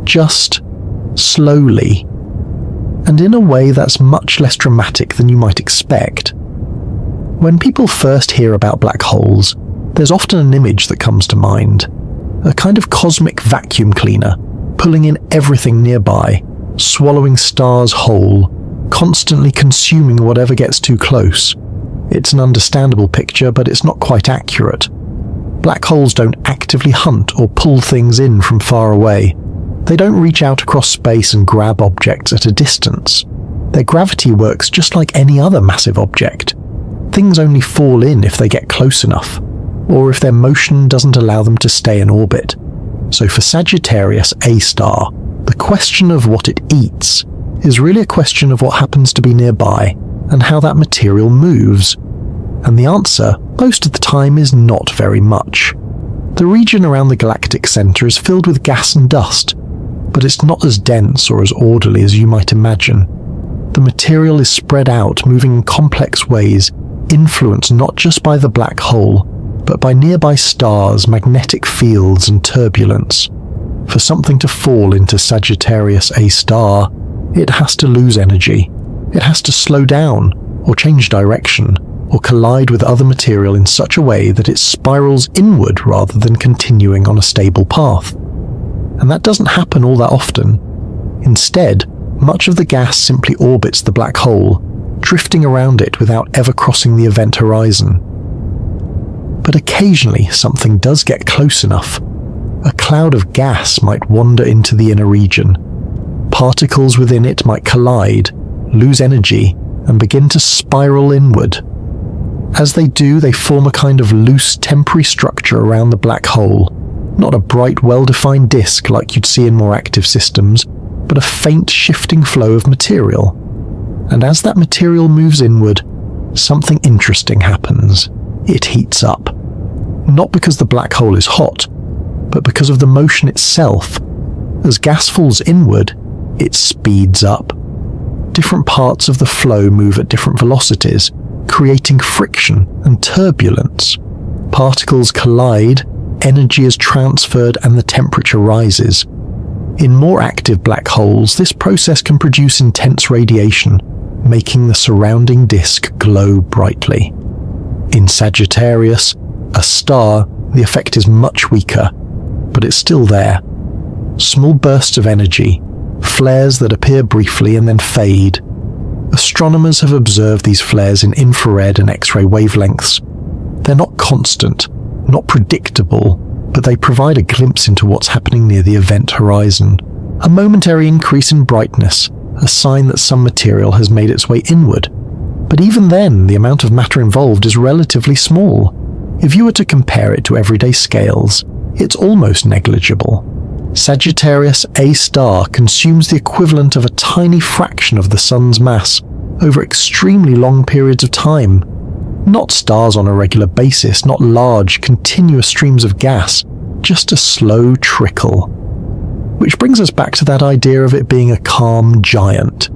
B: just slowly, and in a way that's much less dramatic than you might expect. When people first hear about black holes, there's often an image that comes to mind, a kind of cosmic vacuum cleaner, pulling in everything nearby, swallowing stars whole, constantly consuming whatever gets too close. It's an understandable picture, but it's not quite accurate. Black holes don't actively hunt or pull things in from far away. They don't reach out across space and grab objects at a distance. Their gravity works just like any other massive object. Things only fall in if they get close enough, or if their motion doesn't allow them to stay in orbit. So for Sagittarius A star, the question of what it eats is really a question of what happens to be nearby and how that material moves. And the answer, most of the time, is not very much. The region around the galactic center is filled with gas and dust, but it's not as dense or as orderly as you might imagine. The material is spread out, moving in complex ways, influenced not just by the black hole, but by nearby stars, magnetic fields, and turbulence. For something to fall into Sagittarius A star, it has to lose energy. It has to slow down, or change direction, or collide with other material in such a way that it spirals inward rather than continuing on a stable path. And that doesn't happen all that often. Instead, much of the gas simply orbits the black hole, drifting around it without ever crossing the event horizon. But occasionally something does get close enough. A cloud of gas might wander into the inner region. Particles within it might collide, lose energy, and begin to spiral inward. As they do, they form a kind of loose, temporary structure around the black hole. Not a bright, well-defined disk like you'd see in more active systems, but a faint, shifting flow of material. And as that material moves inward, something interesting happens. It heats up. Not because the black hole is hot, but because of the motion itself. As gas falls inward, it speeds up. Different parts of the flow move at different velocities, creating friction and turbulence. Particles collide, energy is transferred, and the temperature rises. In more active black holes, this process can produce intense radiation, making the surrounding disk glow brightly. In Sagittarius, a star, the effect is much weaker, but it's still there. Small bursts of energy, flares that appear briefly and then fade. Astronomers have observed these flares in infrared and X-ray wavelengths. They're not constant, not predictable, but they provide a glimpse into what's happening near the event horizon. A momentary increase in brightness, a sign that some material has made its way inward. But even then, the amount of matter involved is relatively small. If you were to compare it to everyday scales, it's almost negligible. Sagittarius A star consumes the equivalent of a tiny fraction of the Sun's mass, over extremely long periods of time. Not stars on a regular basis, not large, continuous streams of gas, just a slow trickle. Which brings us back to that idea of it being a calm giant.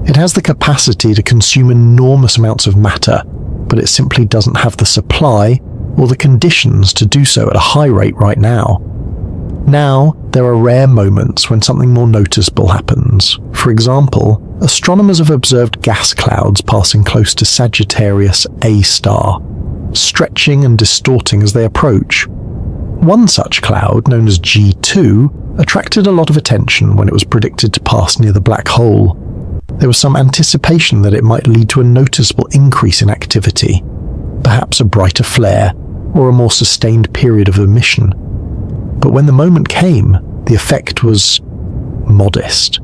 B: It has the capacity to consume enormous amounts of matter, but it simply doesn't have the supply or the conditions to do so at a high rate right now. Now, there are rare moments when something more noticeable happens. For example, astronomers have observed gas clouds passing close to Sagittarius A star, stretching and distorting as they approach. One such cloud, known as G2, attracted a lot of attention when it was predicted to pass near the black hole. There was some anticipation that it might lead to a noticeable increase in activity, perhaps a brighter flare or a more sustained period of emission. But when the moment came, the effect was modest.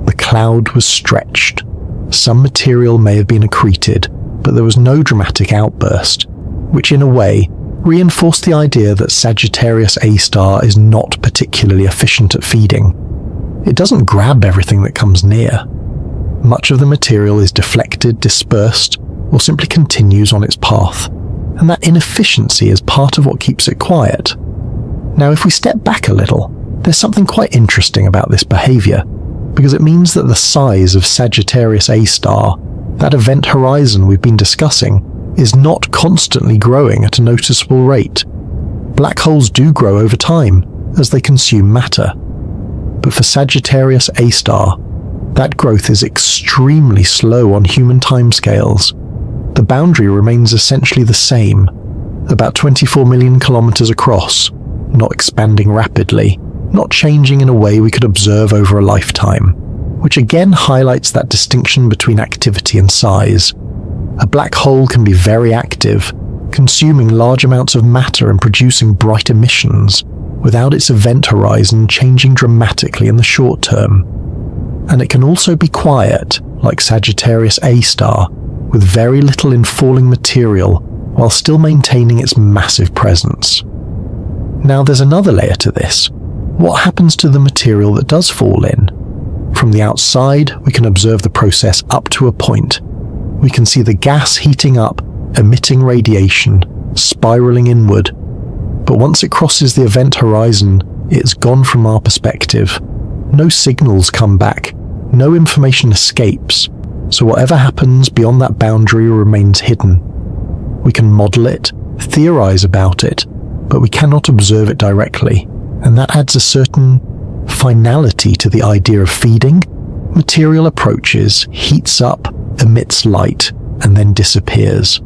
B: The cloud was stretched. Some material may have been accreted, but there was no dramatic outburst, which in a way reinforced the idea that Sagittarius A star is not particularly efficient at feeding. It doesn't grab everything that comes near. Much of the material is deflected, dispersed, or simply continues on its path, and that inefficiency is part of what keeps it quiet. Now, if we step back a little, there's something quite interesting about this behavior, because it means that the size of Sagittarius A star, that event horizon we've been discussing, is not constantly growing at a noticeable rate. Black holes do grow over time as they consume matter. But for Sagittarius A star, that growth is extremely slow on human timescales. The boundary remains essentially the same, about 24 million kilometers across, not expanding rapidly, not changing in a way we could observe over a lifetime, which again highlights that distinction between activity and size. A black hole can be very active, consuming large amounts of matter and producing bright emissions, without its event horizon changing dramatically in the short term. And it can also be quiet, like Sagittarius A star, with very little in falling material, while still maintaining its massive presence. Now there's another layer to this. What happens to the material that does fall in? From the outside, we can observe the process up to a point. We can see the gas heating up, emitting radiation, spiraling inward. But once it crosses the event horizon, it's gone from our perspective. No signals come back, no information escapes, so whatever happens beyond that boundary remains hidden. We can model it, theorize about it, but we cannot observe it directly, and that adds a certain finality to the idea of feeding. Material approaches, heats up, emits light, and then disappears.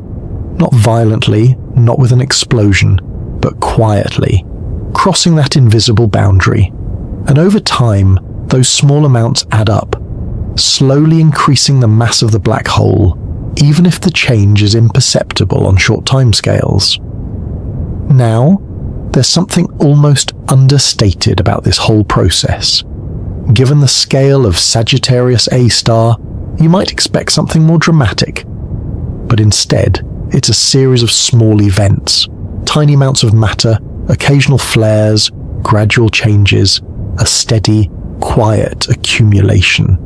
B: Not violently, not with an explosion, but quietly, crossing that invisible boundary. And over time, those small amounts add up, slowly increasing the mass of the black hole, even if the change is imperceptible on short timescales. Now, there's something almost understated about this whole process. Given the scale of Sagittarius A star, you might expect something more dramatic. But instead, it's a series of small events, tiny amounts of matter, occasional flares, gradual changes, a steady, quiet accumulation.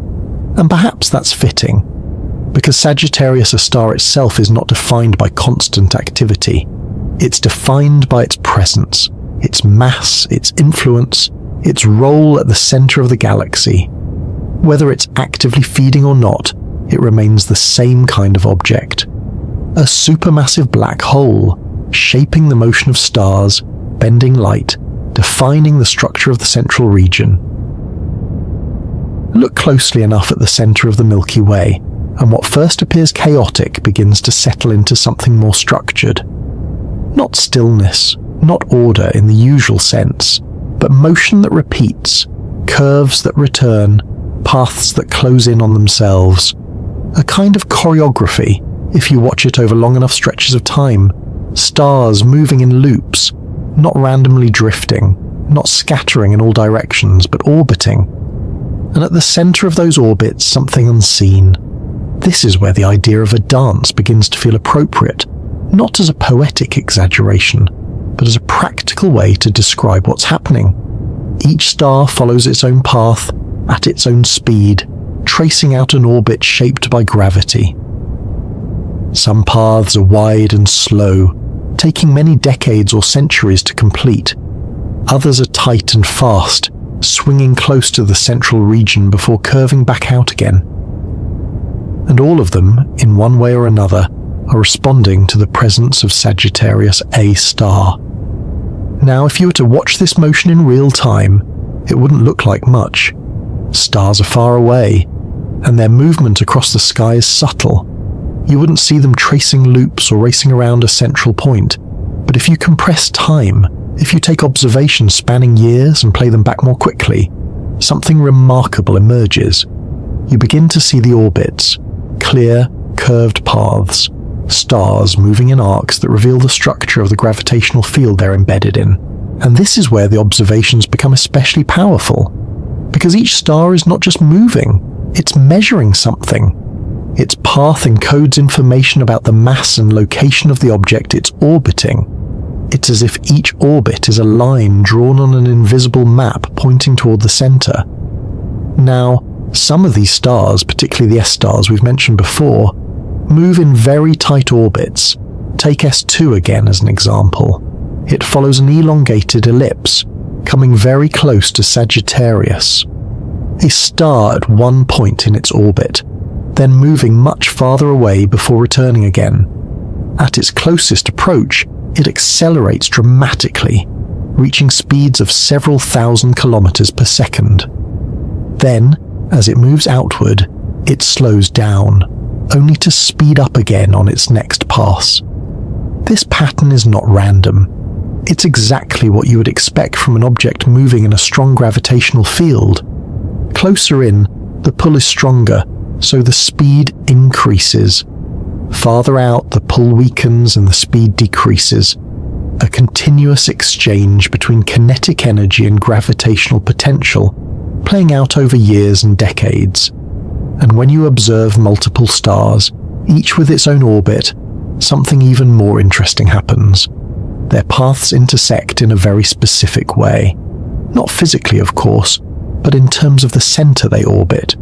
B: And perhaps that's fitting, because Sagittarius A star itself is not defined by constant activity. It's defined by its presence, its mass, its influence, its role at the center of the galaxy. Whether it's actively feeding or not, it remains the same kind of object. A supermassive black hole, shaping the motion of stars, bending light, defining the structure of the central region. Look closely enough at the center of the Milky Way, and what first appears chaotic begins to settle into something more structured. Not stillness, not order in the usual sense, but motion that repeats, curves that return, paths that close in on themselves. A kind of choreography, if you watch it over long enough stretches of time. Stars moving in loops, not randomly drifting, not scattering in all directions, but orbiting. And at the center of those orbits, something unseen. This is where the idea of a dance begins to feel appropriate, not as a poetic exaggeration, but as a practical way to describe what's happening. Each star follows its own path, at its own speed, tracing out an orbit shaped by gravity. Some paths are wide and slow, taking many decades or centuries to complete. Others are tight and fast, swinging close to the central region before curving back out again. And all of them, in one way or another, are responding to the presence of Sagittarius A star. Now, if you were to watch this motion in real time, it wouldn't look like much. Stars are far away, and their movement across the sky is subtle. You wouldn't see them tracing loops or racing around a central point. But if you compress time, if you take observations spanning years and play them back more quickly, something remarkable emerges. You begin to see the orbits, clear, curved paths, stars moving in arcs that reveal the structure of the gravitational field they're embedded in. And this is where the observations become especially powerful, because each star is not just moving, it's measuring something. Its path encodes information about the mass and location of the object it's orbiting. It's as if each orbit is a line drawn on an invisible map pointing toward the center. Now, some of these stars, particularly the S stars we've mentioned before, move in very tight orbits. Take S2 again as an example. It follows an elongated ellipse, coming very close to Sagittarius, a star at one point in its orbit, then moving much farther away before returning again. At its closest approach, it accelerates dramatically, reaching speeds of several thousand kilometers per second. Then, as it moves outward, it slows down, only to speed up again on its next pass. This pattern is not random. It's exactly what you would expect from an object moving in a strong gravitational field. Closer in, the pull is stronger, so the speed increases. Farther out, the pull weakens and the speed decreases. A continuous exchange between kinetic energy and gravitational potential, playing out over years and decades. And when you observe multiple stars, each with its own orbit, something even more interesting happens. Their paths intersect in a very specific way. Not physically, of course, but in terms of the center they orbit.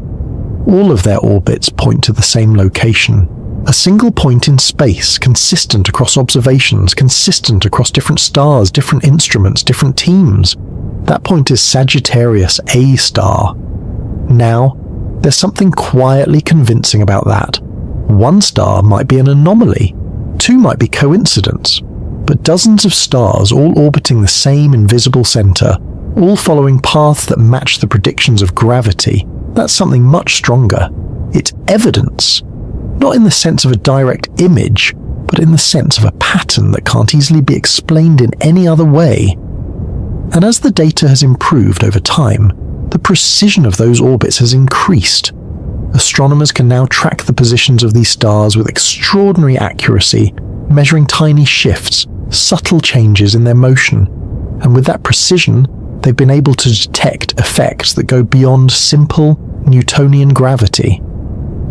B: All of their orbits point to the same location. A single point in space, consistent across observations, consistent across different stars, different instruments, different teams. That point is Sagittarius A star. Now, there's something quietly convincing about that. One star might be an anomaly, two might be coincidence, but dozens of stars all orbiting the same invisible center, all following paths that match the predictions of gravity, that's something much stronger. It's evidence, not in the sense of a direct image, but in the sense of a pattern that can't easily be explained in any other way. And as the data has improved over time, the precision of those orbits has increased. Astronomers can now track the positions of these stars with extraordinary accuracy, measuring tiny shifts, subtle changes in their motion. And with that precision, they've been able to detect effects that go beyond simple Newtonian gravity.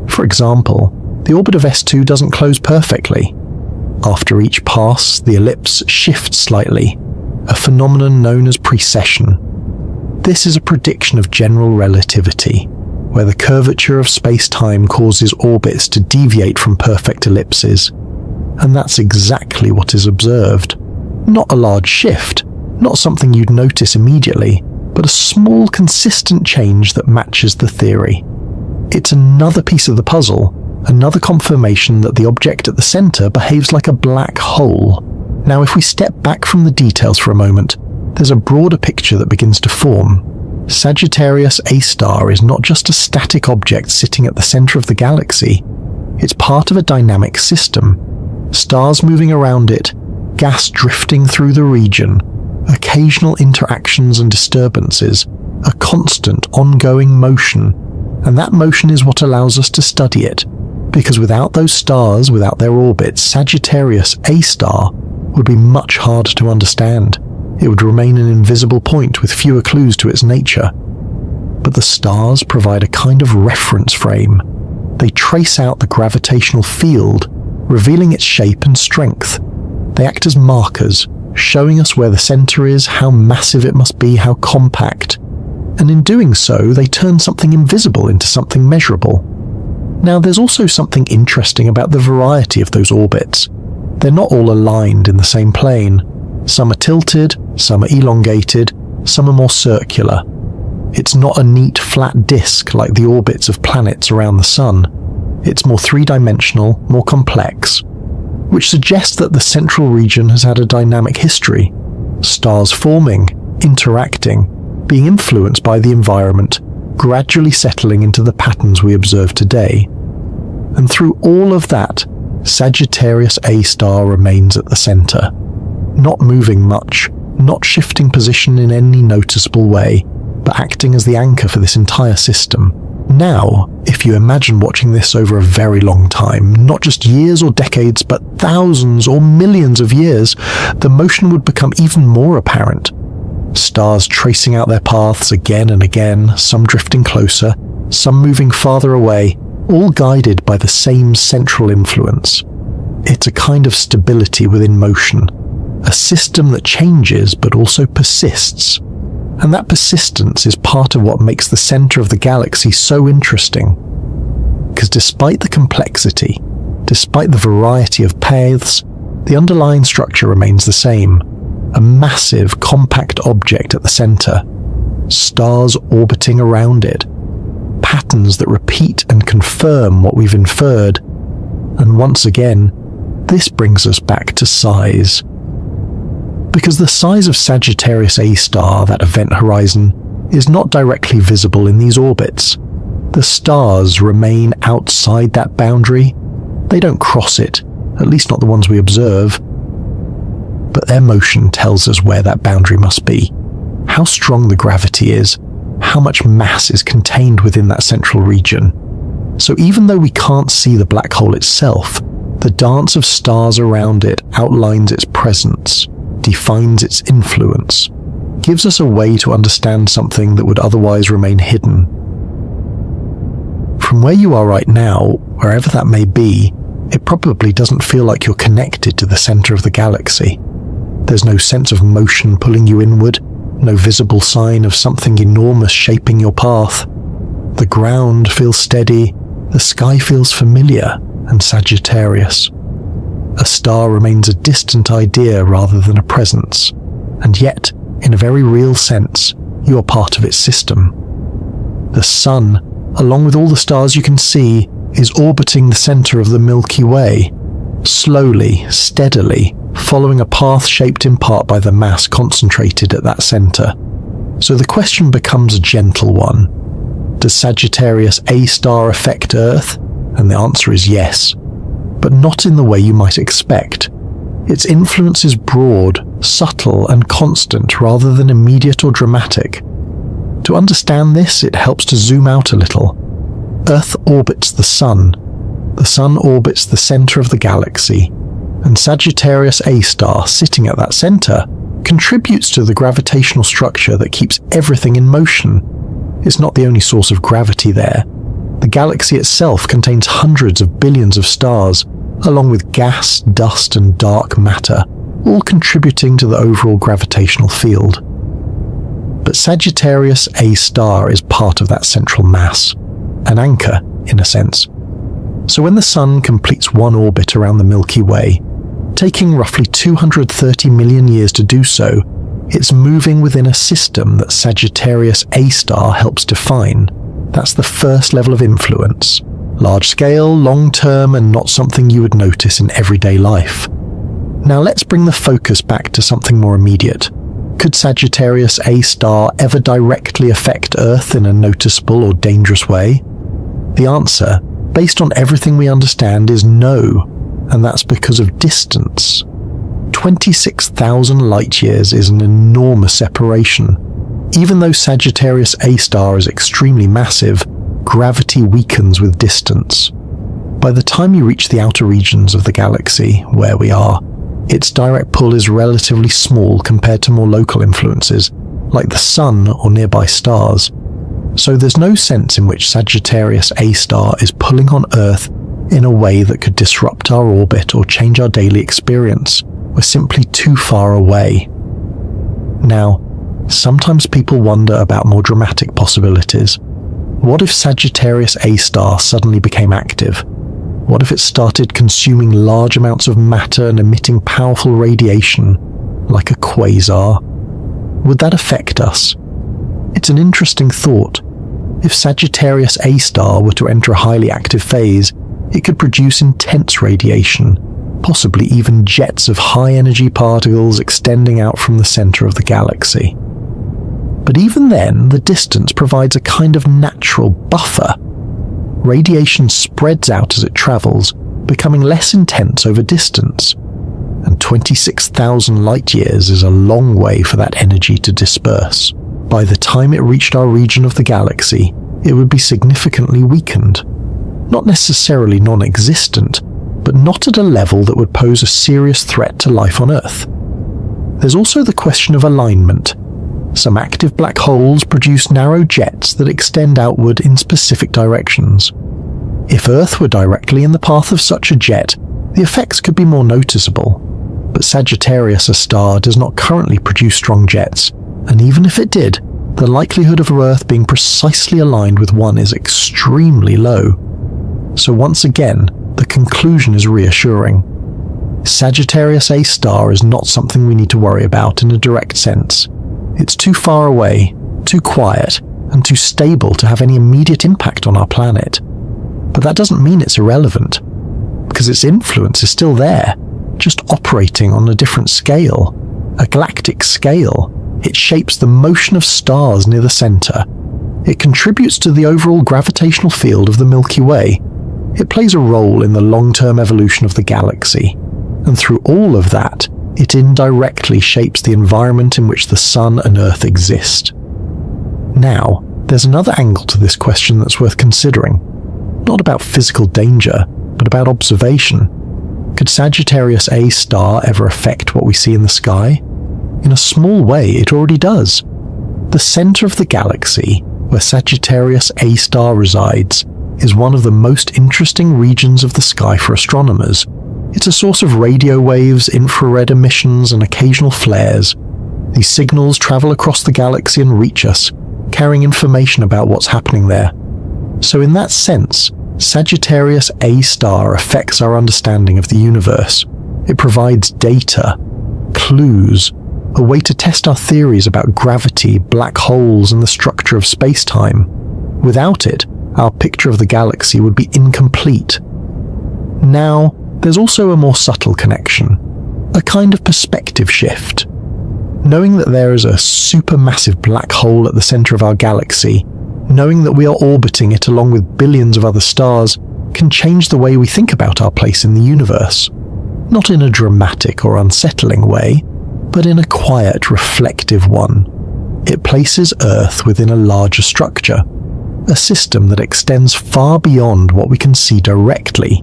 B: For example, the orbit of S2 doesn't close perfectly. After each pass, the ellipse shifts slightly, a phenomenon known as precession. This is a prediction of general relativity, where the curvature of space-time causes orbits to deviate from perfect ellipses. And that's exactly what is observed. Not a large shift, not something you'd notice immediately, but a small, consistent change that matches the theory. It's another piece of the puzzle, another confirmation that the object at the center behaves like a black hole. Now, if we step back from the details for a moment, there's a broader picture that begins to form. Sagittarius A star is not just a static object sitting at the center of the galaxy. It's part of a dynamic system. Stars moving around it, gas drifting through the region, occasional interactions and disturbances, a constant, ongoing motion. And that motion is what allows us to study it. Because without those stars, without their orbits, Sagittarius A star would be much harder to understand. It would remain an invisible point with fewer clues to its nature. But the stars provide a kind of reference frame. They trace out the gravitational field, revealing its shape and strength. They act as markers, showing us where the center is, how massive it must be, how compact. and in doing so, they turn something invisible into something measurable. Now, there's also something interesting about the variety of those orbits. They're not all aligned in the same plane. Some are tilted, some are elongated, some are more circular. It's not a neat flat disk like the orbits of planets around the Sun. It's more three-dimensional, more complex, which suggests that the central region has had a dynamic history. Stars forming, interacting, being influenced by the environment, gradually settling into the patterns we observe today. And through all of that, Sagittarius A star remains at the center, not moving much, not shifting position in any noticeable way, but acting as the anchor for this entire system. Now, if you imagine watching this over a very long time, not just years or decades, but thousands or millions of years, the motion would become even more apparent. Stars tracing out their paths again and again, some drifting closer, some moving farther away, all guided by the same central influence. It's a kind of stability within motion, a system that changes but also persists. And that persistence is part of what makes the center of the galaxy so interesting. Because despite the complexity, despite the variety of paths, the underlying structure remains the same. A massive, compact object at the center. Stars orbiting around it. Patterns that repeat and confirm what we've inferred. And once again, this brings us back to size. Because the size of Sagittarius A star, that event horizon, is not directly visible in these orbits. The stars remain outside that boundary. They don't cross it, at least not the ones we observe. But their motion tells us where that boundary must be, how strong the gravity is, how much mass is contained within that central region. So even though we can't see the black hole itself, the dance of stars around it outlines its presence, defines its influence, gives us a way to understand something that would otherwise remain hidden. From where you are right now, wherever that may be, it probably doesn't feel like you're connected to the center of the galaxy. There's no sense of motion pulling you inward, no visible sign of something enormous shaping your path. The ground feels steady, the sky feels familiar and Sagittarius. A star remains a distant idea rather than a presence, and yet, in a very real sense, you are part of its system. The Sun, along with all the stars you can see, is orbiting the center of the Milky Way, slowly, steadily, following a path shaped in part by the mass concentrated at that center. So the question becomes a gentle one. Does Sagittarius A star affect Earth? And the answer is yes, but not in the way you might expect. Its influence is broad, subtle, and constant rather than immediate or dramatic. To understand this, it helps to zoom out a little. Earth orbits the Sun. The Sun orbits the center of the galaxy, and Sagittarius A star, sitting at that center, contributes to the gravitational structure that keeps everything in motion. It's not the only source of gravity there. The galaxy itself contains hundreds of billions of stars, along with gas, dust, and dark matter, all contributing to the overall gravitational field. But Sagittarius A star is part of that central mass, an anchor, in a sense. So when the Sun completes one orbit around the Milky Way, taking roughly 230 million years to do so, it's moving within a system that Sagittarius A star helps define. That's the first level of influence. Large scale, long term, and not something you would notice in everyday life. Now let's bring the focus back to something more immediate. Could Sagittarius A star ever directly affect Earth in a noticeable or dangerous way? The answer, based on everything we understand, is no, and that's because of distance. 26,000 light-years is an enormous separation. Even though Sagittarius A star is extremely massive, gravity weakens with distance. By the time you reach the outer regions of the galaxy, where we are, its direct pull is relatively small compared to more local influences, like the Sun or nearby stars. So there's no sense in which Sagittarius A star is pulling on Earth in a way that could disrupt our orbit or change our daily experience. We're simply too far away. Now, sometimes people wonder about more dramatic possibilities. What if Sagittarius A star suddenly became active? What if it started consuming large amounts of matter and emitting powerful radiation, like a quasar? Would that affect us? It's an interesting thought. If Sagittarius A star were to enter a highly active phase, it could produce intense radiation, possibly even jets of high-energy particles extending out from the center of the galaxy. But even then, the distance provides a kind of natural buffer. Radiation spreads out as it travels, becoming less intense over distance. And 26,000 light-years is a long way for that energy to disperse. By the time it reached our region of the galaxy, it would be significantly weakened. Not necessarily non-existent, but not at a level that would pose a serious threat to life on Earth. There's also the question of alignment. Some active black holes produce narrow jets that extend outward in specific directions. If Earth were directly in the path of such a jet, the effects could be more noticeable. But Sagittarius A star does not currently produce strong jets, and even if it did, the likelihood of Earth being precisely aligned with one is extremely low. So once again, the conclusion is reassuring. Sagittarius A star is not something we need to worry about in a direct sense. It's too far away, too quiet, and too stable to have any immediate impact on our planet. But that doesn't mean it's irrelevant, because its influence is still there, just operating on a different scale, a galactic scale. It shapes the motion of stars near the center. It contributes to the overall gravitational field of the Milky Way. It plays a role in the long-term evolution of the galaxy. And through all of that, it indirectly shapes the environment in which the Sun and Earth exist. Now, there's another angle to this question that's worth considering. Not about physical danger, but about observation. Could Sagittarius A star ever affect what we see in the sky? In a small way, it already does. The center of the galaxy, where Sagittarius A star resides, is one of the most interesting regions of the sky for astronomers. It's a source of radio waves, infrared emissions, and occasional flares. These signals travel across the galaxy and reach us, carrying information about what's happening there. So in that sense, Sagittarius A star affects our understanding of the universe. It provides data, clues, a way to test our theories about gravity, black holes, and the structure of space-time. Without it, our picture of the galaxy would be incomplete. Now, there's also a more subtle connection, a kind of perspective shift. Knowing that there is a supermassive black hole at the center of our galaxy, knowing that we are orbiting it along with billions of other stars, can change the way we think about our place in the universe. Not in a dramatic or unsettling way, but in a quiet, reflective one. It places Earth within a larger structure, a system that extends far beyond what we can see directly,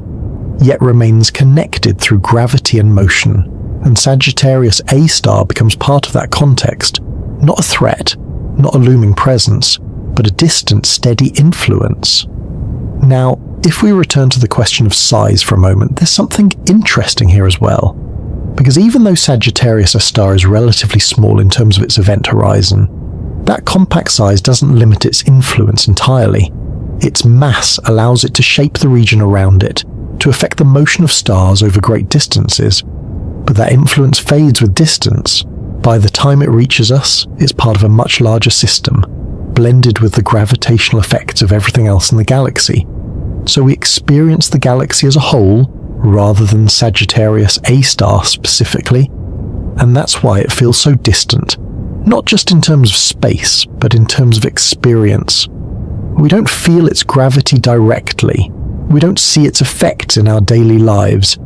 B: yet remains connected through gravity and motion, and Sagittarius A star becomes part of that context, not a threat, not a looming presence, but a distant, steady influence. Now, if we return to the question of size for a moment, there's something interesting here as well. Because even though Sagittarius A star is relatively small in terms of its event horizon, that compact size doesn't limit its influence entirely. Its mass allows it to shape the region around it, to affect the motion of stars over great distances. But that influence fades with distance. By the time it reaches us, it's part of a much larger system, blended with the gravitational effects of everything else in the galaxy. So we experience the galaxy as a whole, rather than Sagittarius A star specifically, and that's why it feels so distant, not just in terms of space, but in terms of experience. We don't feel its gravity directly. We don't see its effects in our daily lives.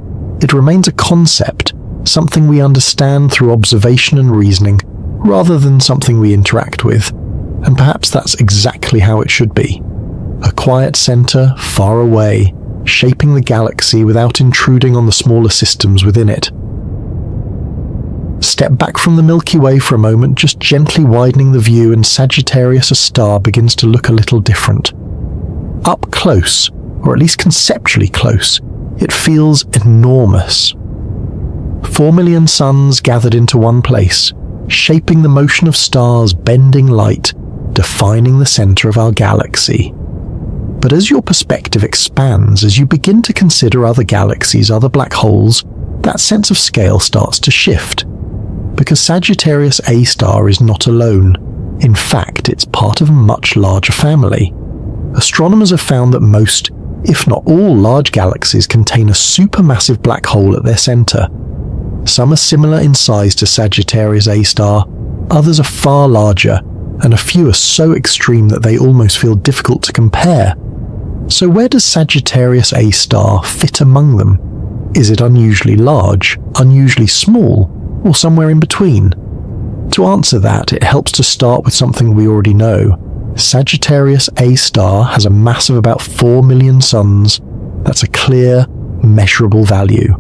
B: It remains a concept, something we understand through observation and reasoning, rather than something we interact with. And perhaps that's exactly how it should be. A quiet center, far away, shaping the galaxy without intruding on the smaller systems within it. Step back from the Milky Way for a moment, just gently widening the view, and Sagittarius A star begins to look a little different. Up close, or at least conceptually close, it feels enormous. 4 million suns gathered into one place, shaping the motion of stars, bending light, defining the center of our galaxy. But as your perspective expands, as you begin to consider other galaxies, other black holes, that sense of scale starts to shift. Because Sagittarius A star is not alone. In fact, it's part of a much larger family. Astronomers have found that most, if not all, large galaxies contain a supermassive black hole at their center. Some are similar in size to Sagittarius A star, others are far larger, and a few are so extreme that they almost feel difficult to compare. So where does Sagittarius A star fit among them? Is it unusually large, unusually small, or somewhere in between? To answer that, it helps to start with something we already know. Sagittarius A star has a mass of about 4 million suns. That's a clear, measurable value.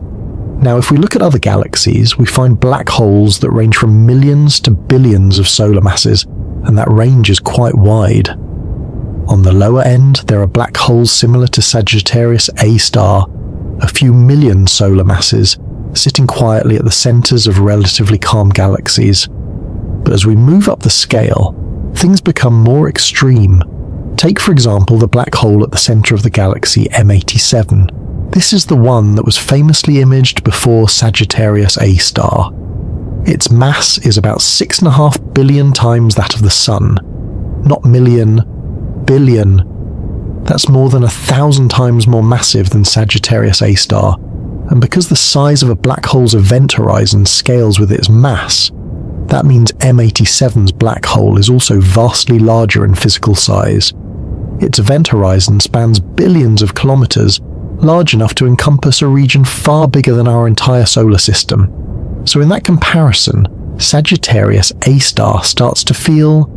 B: Now, if we look at other galaxies, we find black holes that range from millions to billions of solar masses, and that range is quite wide. On the lower end, there are black holes similar to Sagittarius A star, a few million solar masses, sitting quietly at the centers of relatively calm galaxies. But as we move up the scale, things become more extreme. Take, for example, the black hole at the center of the galaxy M87. This is the one that was famously imaged before Sagittarius A star. Its mass is about 6.5 billion times that of the Sun. Not million, billion. That's more than 1,000 times more massive than Sagittarius A star. And because the size of a black hole's event horizon scales with its mass, that means M87's black hole is also vastly larger in physical size. Its event horizon spans billions of kilometers, large enough to encompass a region far bigger than our entire solar system. So in that comparison, Sagittarius A star starts to feel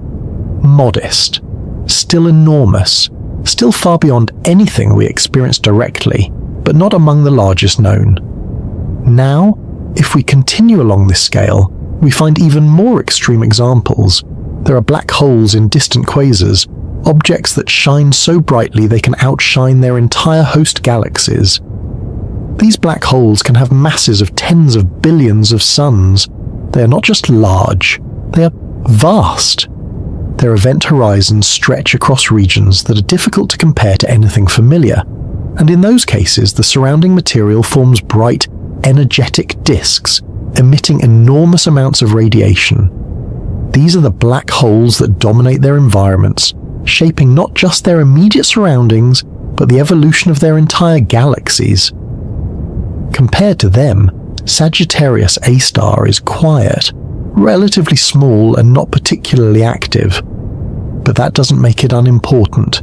B: modest, still enormous, still far beyond anything we experience directly, but not among the largest known. Now, if we continue along this scale, we find even more extreme examples. There are black holes in distant quasars, objects that shine so brightly they can outshine their entire host galaxies. These black holes can have masses of tens of billions of suns. They are not just large, they are vast. Their event horizons stretch across regions that are difficult to compare to anything familiar, and in those cases the surrounding material forms bright, energetic disks, emitting enormous amounts of radiation. These are the black holes that dominate their environments, shaping not just their immediate surroundings, but the evolution of their entire galaxies. Compared to them, Sagittarius A star is quiet, relatively small and not particularly active. But that doesn't make it unimportant.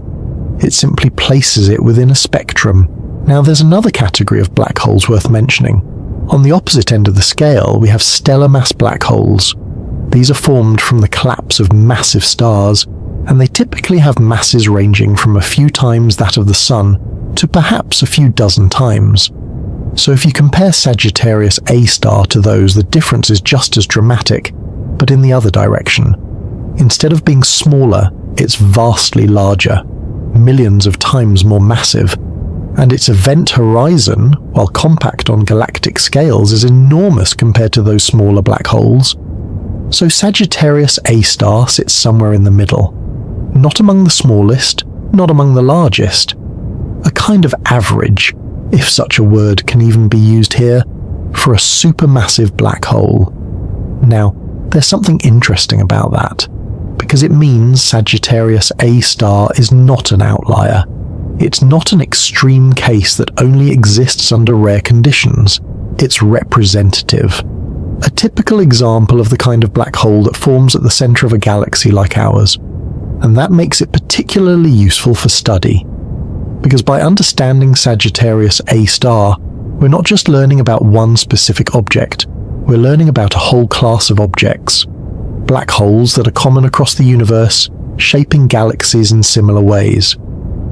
B: It simply places it within a spectrum. Now there's another category of black holes worth mentioning. On the opposite end of the scale, we have stellar mass black holes. These are formed from the collapse of massive stars, and they typically have masses ranging from a few times that of the Sun to perhaps a few dozen times. So if you compare Sagittarius A star to those, the difference is just as dramatic, but in the other direction. Instead of being smaller, it's vastly larger, millions of times more massive, and its event horizon, while compact on galactic scales, is enormous compared to those smaller black holes. So Sagittarius A star sits somewhere in the middle, not among the smallest, not among the largest, a kind of average, if such a word can even be used here, for a supermassive black hole. Now, there's something interesting about that, because it means Sagittarius A star is not an outlier. It's not an extreme case that only exists under rare conditions. It's representative. A typical example of the kind of black hole that forms at the center of a galaxy like ours. And that makes it particularly useful for study. Because by understanding Sagittarius A star, we're not just learning about one specific object, we're learning about a whole class of objects. Black holes that are common across the universe, shaping galaxies in similar ways.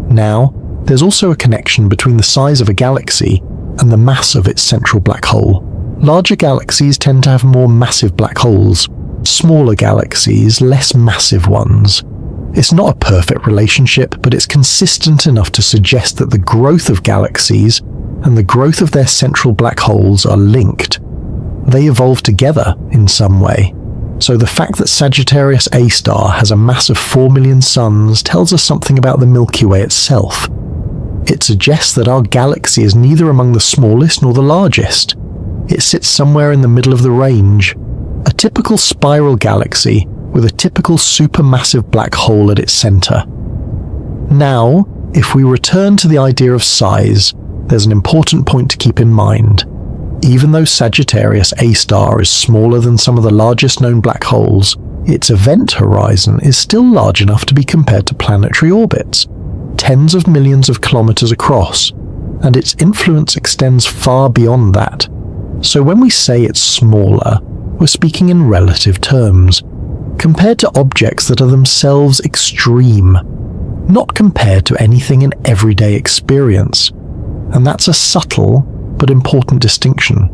B: Now, there's also a connection between the size of a galaxy and the mass of its central black hole. Larger galaxies tend to have more massive black holes, smaller galaxies less massive ones. It's not a perfect relationship, but it's consistent enough to suggest that the growth of galaxies and the growth of their central black holes are linked. They evolve together in some way. So the fact that Sagittarius A star has a mass of 4 million suns tells us something about the Milky Way itself. It suggests that our galaxy is neither among the smallest nor the largest. It sits somewhere in the middle of the range, a typical spiral galaxy with a typical supermassive black hole at its center. Now, if we return to the idea of size, there's an important point to keep in mind. Even though Sagittarius A star is smaller than some of the largest known black holes, its event horizon is still large enough to be compared to planetary orbits, tens of millions of kilometers across, and its influence extends far beyond that. So when we say it's smaller, we're speaking in relative terms, compared to objects that are themselves extreme, not compared to anything in everyday experience. And that's a subtle but important distinction,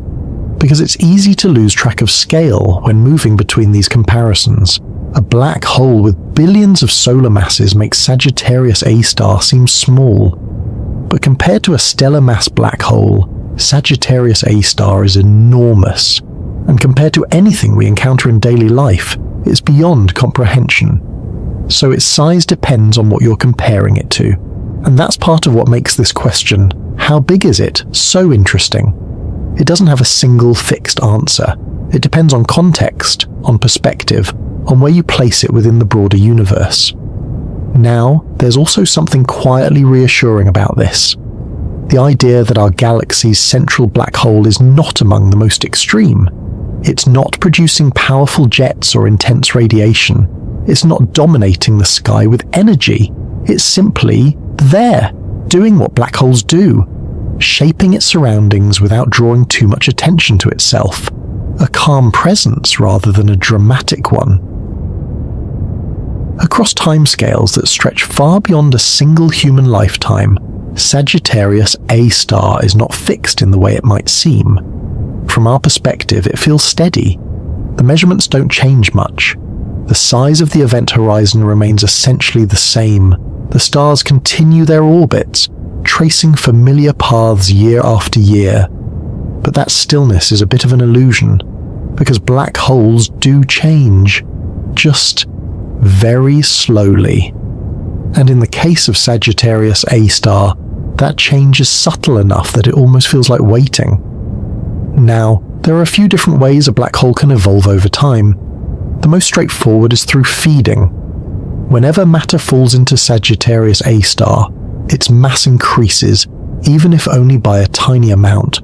B: because it's easy to lose track of scale when moving between these comparisons. A black hole with billions of solar masses makes Sagittarius A star seem small, but compared to a stellar mass black hole, Sagittarius A star is enormous, and compared to anything we encounter in daily life, it's beyond comprehension. So its size depends on what you're comparing it to, and that's part of what makes this question, how big is it, so interesting. It doesn't have a single fixed answer. It depends on context, on perspective, on where you place it within the broader universe. Now, there's also something quietly reassuring about this. The idea that our galaxy's central black hole is not among the most extreme. It's not producing powerful jets or intense radiation. It's not dominating the sky with energy. It's simply there, doing what black holes do, shaping its surroundings without drawing too much attention to itself. A calm presence rather than a dramatic one. Across timescales that stretch far beyond a single human lifetime, Sagittarius A star is not fixed in the way it might seem. From our perspective, it feels steady. The measurements don't change much. The size of the event horizon remains essentially the same. The stars continue their orbits, tracing familiar paths year after year. But that stillness is a bit of an illusion, because black holes do change, just very slowly. And in the case of Sagittarius A star, that change is subtle enough that it almost feels like waiting. Now, there are a few different ways a black hole can evolve over time. The most straightforward is through feeding. Whenever matter falls into Sagittarius A star, its mass increases, even if only by a tiny amount.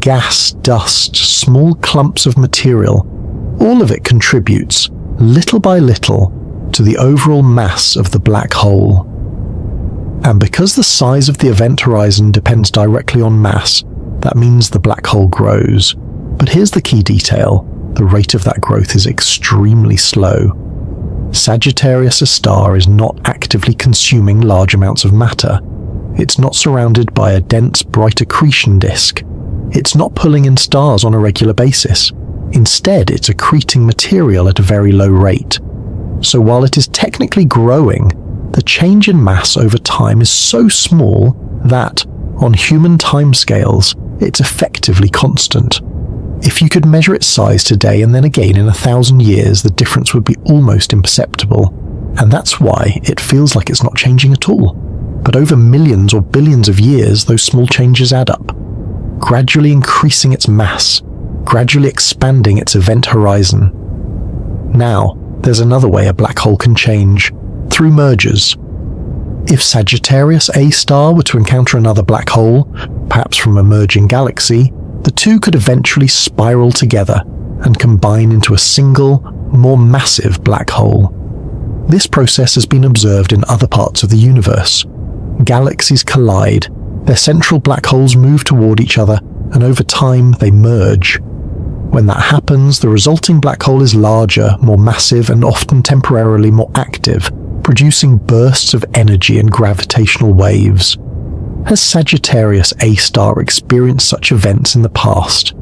B: Gas, dust, small clumps of material, all of it contributes, little by little, to the overall mass of the black hole. And because the size of the event horizon depends directly on mass, that means the black hole grows. But here's the key detail. The rate of that growth is extremely slow. Sagittarius A star is not actively consuming large amounts of matter. It's not surrounded by a dense, bright accretion disk. It's not pulling in stars on a regular basis. Instead, it's accreting material at a very low rate. So while it is technically growing, the change in mass over time is so small that, on human timescales, it's effectively constant. If you could measure its size today and then again in 1,000 years, the difference would be almost imperceptible. And that's why it feels like it's not changing at all. But over millions or billions of years, those small changes add up, gradually increasing its mass, gradually expanding its event horizon. Now, there's another way a black hole can change, through mergers. If Sagittarius A star were to encounter another black hole, perhaps from a merging galaxy, the two could eventually spiral together and combine into a single, more massive black hole. This process has been observed in other parts of the universe. Galaxies collide, their central black holes move toward each other, and over time they merge. When that happens, the resulting black hole is larger, more massive, and often temporarily more active, producing bursts of energy and gravitational waves. Has Sagittarius A star experienced such events in the past?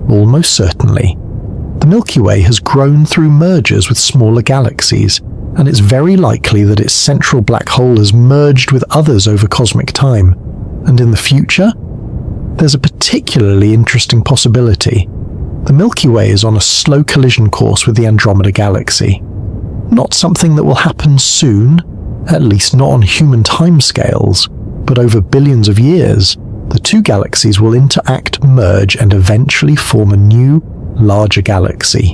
B: Almost certainly. The Milky Way has grown through mergers with smaller galaxies, and it's very likely that its central black hole has merged with others over cosmic time. And in the future, there's a particularly interesting possibility. The Milky Way is on a slow collision course with the Andromeda Galaxy. Not something that will happen soon, at least not on human timescales, but over billions of years, the two galaxies will interact, merge, and eventually form a new, larger galaxy.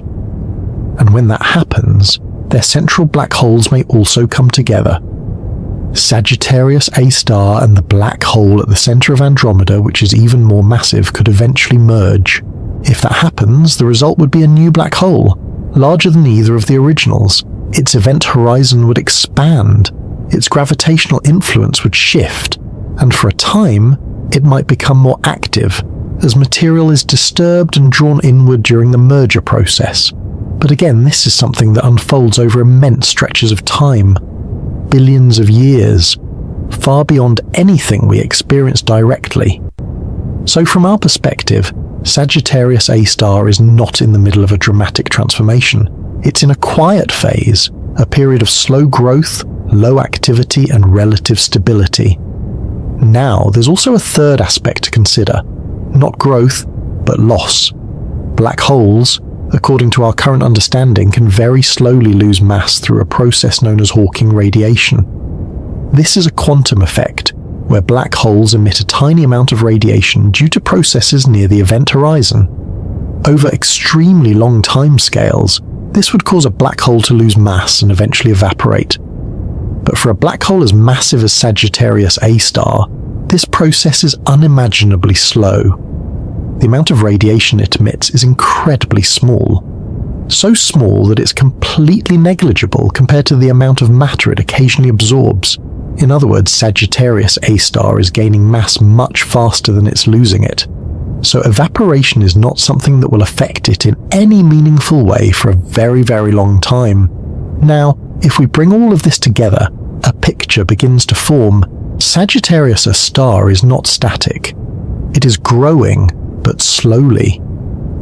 B: And when that happens, their central black holes may also come together. Sagittarius A star and the black hole at the center of Andromeda, which is even more massive, could eventually merge. If that happens, the result would be a new black hole, larger than either of the originals. Its event horizon would expand, its gravitational influence would shift, and for a time, it might become more active, as material is disturbed and drawn inward during the merger process. But again, this is something that unfolds over immense stretches of time, billions of years, far beyond anything we experience directly. So from our perspective, Sagittarius A star is not in the middle of a dramatic transformation. It's in a quiet phase, a period of slow growth, low activity, and relative stability. Now, there's also a third aspect to consider. Not growth, but loss. Black holes, according to our current understanding, can very slowly lose mass through a process known as Hawking radiation. This is a quantum effect, where black holes emit a tiny amount of radiation due to processes near the event horizon. Over extremely long timescales, this would cause a black hole to lose mass and eventually evaporate. But for a black hole as massive as Sagittarius A star, this process is unimaginably slow. The amount of radiation it emits is incredibly small. So small that it's completely negligible compared to the amount of matter it occasionally absorbs. In other words, Sagittarius A star is gaining mass much faster than it's losing it. So evaporation is not something that will affect it in any meaningful way for a very, very long time. Now, if we bring all of this together, a picture begins to form. Sagittarius A star is not static. It is growing, but slowly.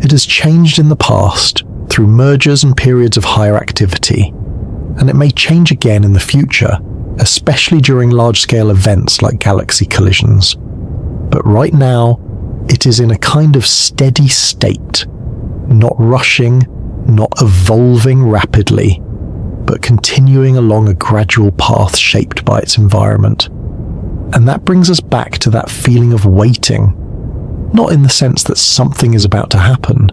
B: It has changed in the past, through mergers and periods of higher activity, and it may change again in the future, especially during large-scale events like galaxy collisions. But right now, it is in a kind of steady state, not rushing, not evolving rapidly, but continuing along a gradual path shaped by its environment. And that brings us back to that feeling of waiting, not in the sense that something is about to happen,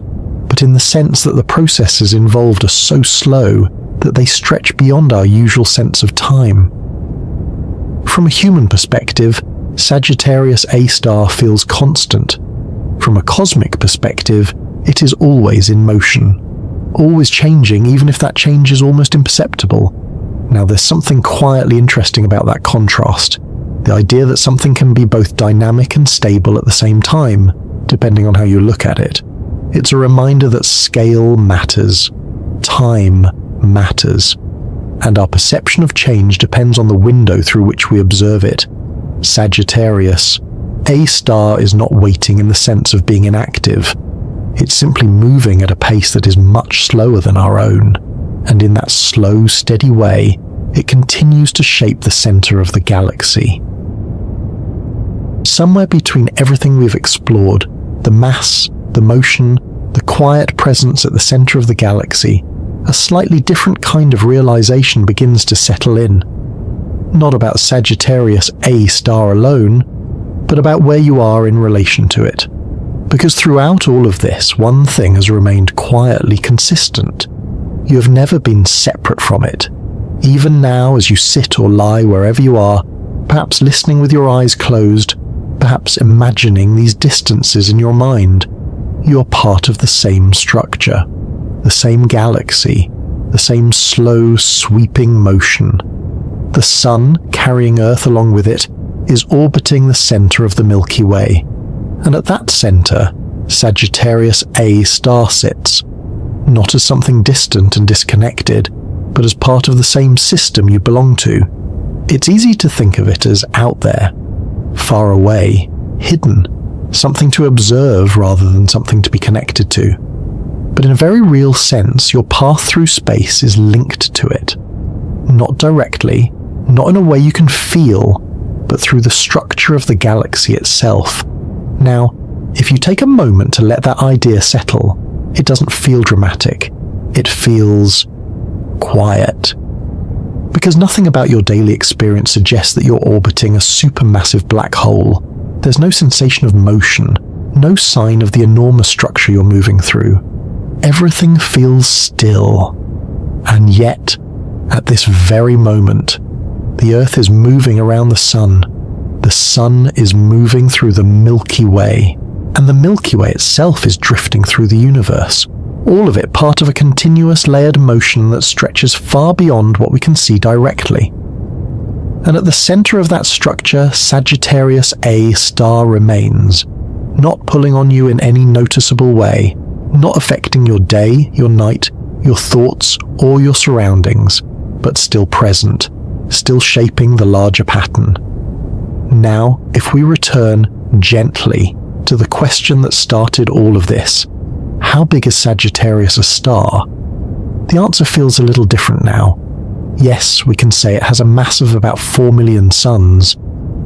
B: but in the sense that the processes involved are so slow that they stretch beyond our usual sense of time. From a human perspective, Sagittarius A star feels constant. From a cosmic perspective, it is always in motion, always changing, even if that change is almost imperceptible. Now, there's something quietly interesting about that contrast. The idea that something can be both dynamic and stable at the same time, depending on how you look at it. It's a reminder that scale matters, time matters, and our perception of change depends on the window through which we observe it. Sagittarius A star is not waiting in the sense of being inactive. It's simply moving at a pace that is much slower than our own, and in that slow, steady way, it continues to shape the center of the galaxy. Somewhere between everything we've explored, the mass, the motion, the quiet presence at the center of the galaxy, a slightly different kind of realization begins to settle in. Not about Sagittarius A star alone, but about where you are in relation to it. Because throughout all of this, one thing has remained quietly consistent. You have never been separate from it. Even now, as you sit or lie wherever you are, perhaps listening with your eyes closed, perhaps imagining these distances in your mind, you are part of the same structure, the same galaxy, the same slow, sweeping motion. The Sun, carrying Earth along with it, is orbiting the center of the Milky Way, and at that center, Sagittarius A star sits, not as something distant and disconnected, but as part of the same system you belong to. It's easy to think of it as out there, far away, hidden, something to observe rather than something to be connected to. But in a very real sense, your path through space is linked to it. Not directly, not in a way you can feel, but through the structure of the galaxy itself. Now, if you take a moment to let that idea settle, it doesn't feel dramatic. It feels quiet. Because nothing about your daily experience suggests that you're orbiting a supermassive black hole. There's no sensation of motion, no sign of the enormous structure you're moving through. Everything feels still. And yet, at this very moment, the Earth is moving around the Sun. The Sun is moving through the Milky Way, and the Milky Way itself is drifting through the universe. All of it part of a continuous layered motion that stretches far beyond what we can see directly. And at the center of that structure, Sagittarius A star remains, not pulling on you in any noticeable way, not affecting your day, your night, your thoughts, or your surroundings, but still present, still shaping the larger pattern. Now, if we return gently to the question that started all of this, how big is Sagittarius a star? The answer feels a little different now. Yes, we can say it has a mass of about 4 million suns.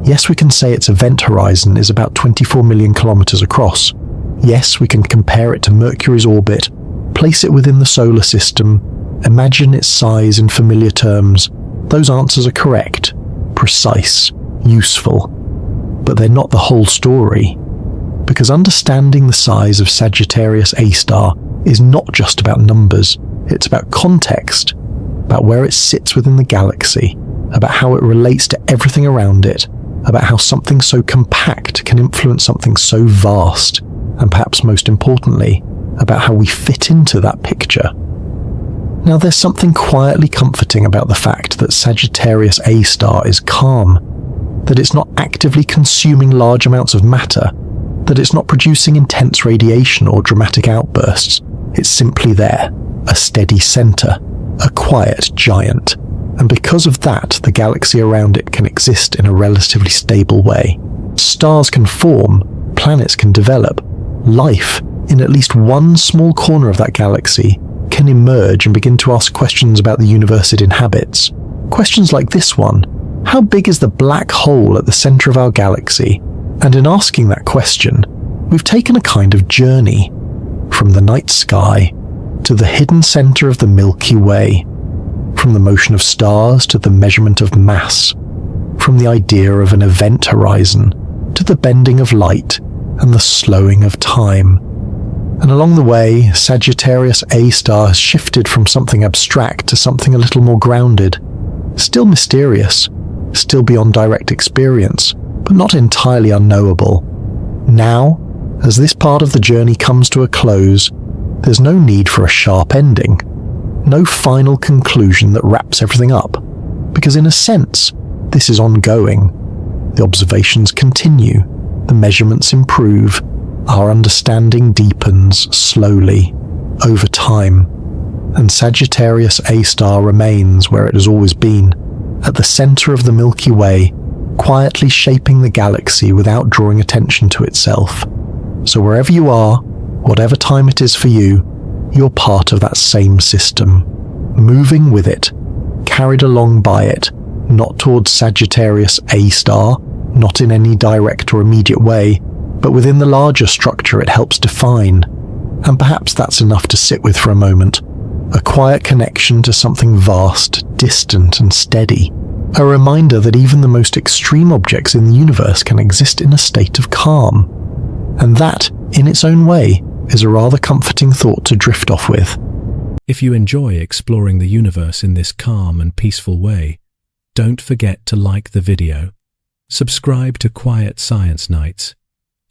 B: Yes, we can say its event horizon is about 24 million kilometers across. Yes, we can compare it to Mercury's orbit, place it within the solar system, imagine its size in familiar terms. Those answers are correct, precise, useful. But they're not the whole story. Because understanding the size of Sagittarius A star is not just about numbers, it's about context, about where it sits within the galaxy, about how it relates to everything around it, about how something so compact can influence something so vast, and perhaps most importantly, about how we fit into that picture. Now, there's something quietly comforting about the fact that Sagittarius A star is calm, that it's not actively consuming large amounts of matter, that it's not producing intense radiation or dramatic outbursts. It's simply there, a steady center, a quiet giant. And because of that, the galaxy around it can exist in a relatively stable way. Stars can form, planets can develop, life, in at least one small corner of that galaxy, can emerge and begin to ask questions about the universe it inhabits. Questions like this one: how big is the black hole at the center of our galaxy? And in asking that question, we've taken a kind of journey from the night sky to the hidden center of the Milky Way, from the motion of stars to the measurement of mass, from the idea of an event horizon to the bending of light and the slowing of time. And along the way, Sagittarius A star has shifted from something abstract to something a little more grounded, still mysterious, still beyond direct experience, but not entirely unknowable. Now, as this part of the journey comes to a close, there's no need for a sharp ending, no final conclusion that wraps everything up, because in a sense, this is ongoing. The observations continue, the measurements improve, our understanding deepens slowly, over time, and Sagittarius A star remains where it has always been, at the center of the Milky Way, quietly shaping the galaxy without drawing attention to itself. So wherever you are, whatever time it is for you, you're part of that same system, moving with it, carried along by it, not towards Sagittarius A star, not in any direct or immediate way, but within the larger structure it helps define. And perhaps that's enough to sit with for a moment, a quiet connection to something vast, distant and steady. A reminder that even the most extreme objects in the universe can exist in a state of calm. And that, in its own way, is a rather comforting thought to drift off with.
A: If you enjoy exploring the universe in this calm and peaceful way, don't forget to like the video, subscribe to Quiet Science Nights,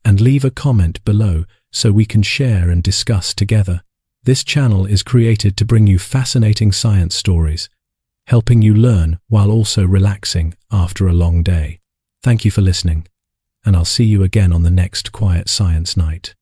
A: and leave a comment below so we can share and discuss together. This channel is created to bring you fascinating science stories, helping you learn while also relaxing after a long day. Thank you for listening, and I'll see you again on the next Quiet Science Night.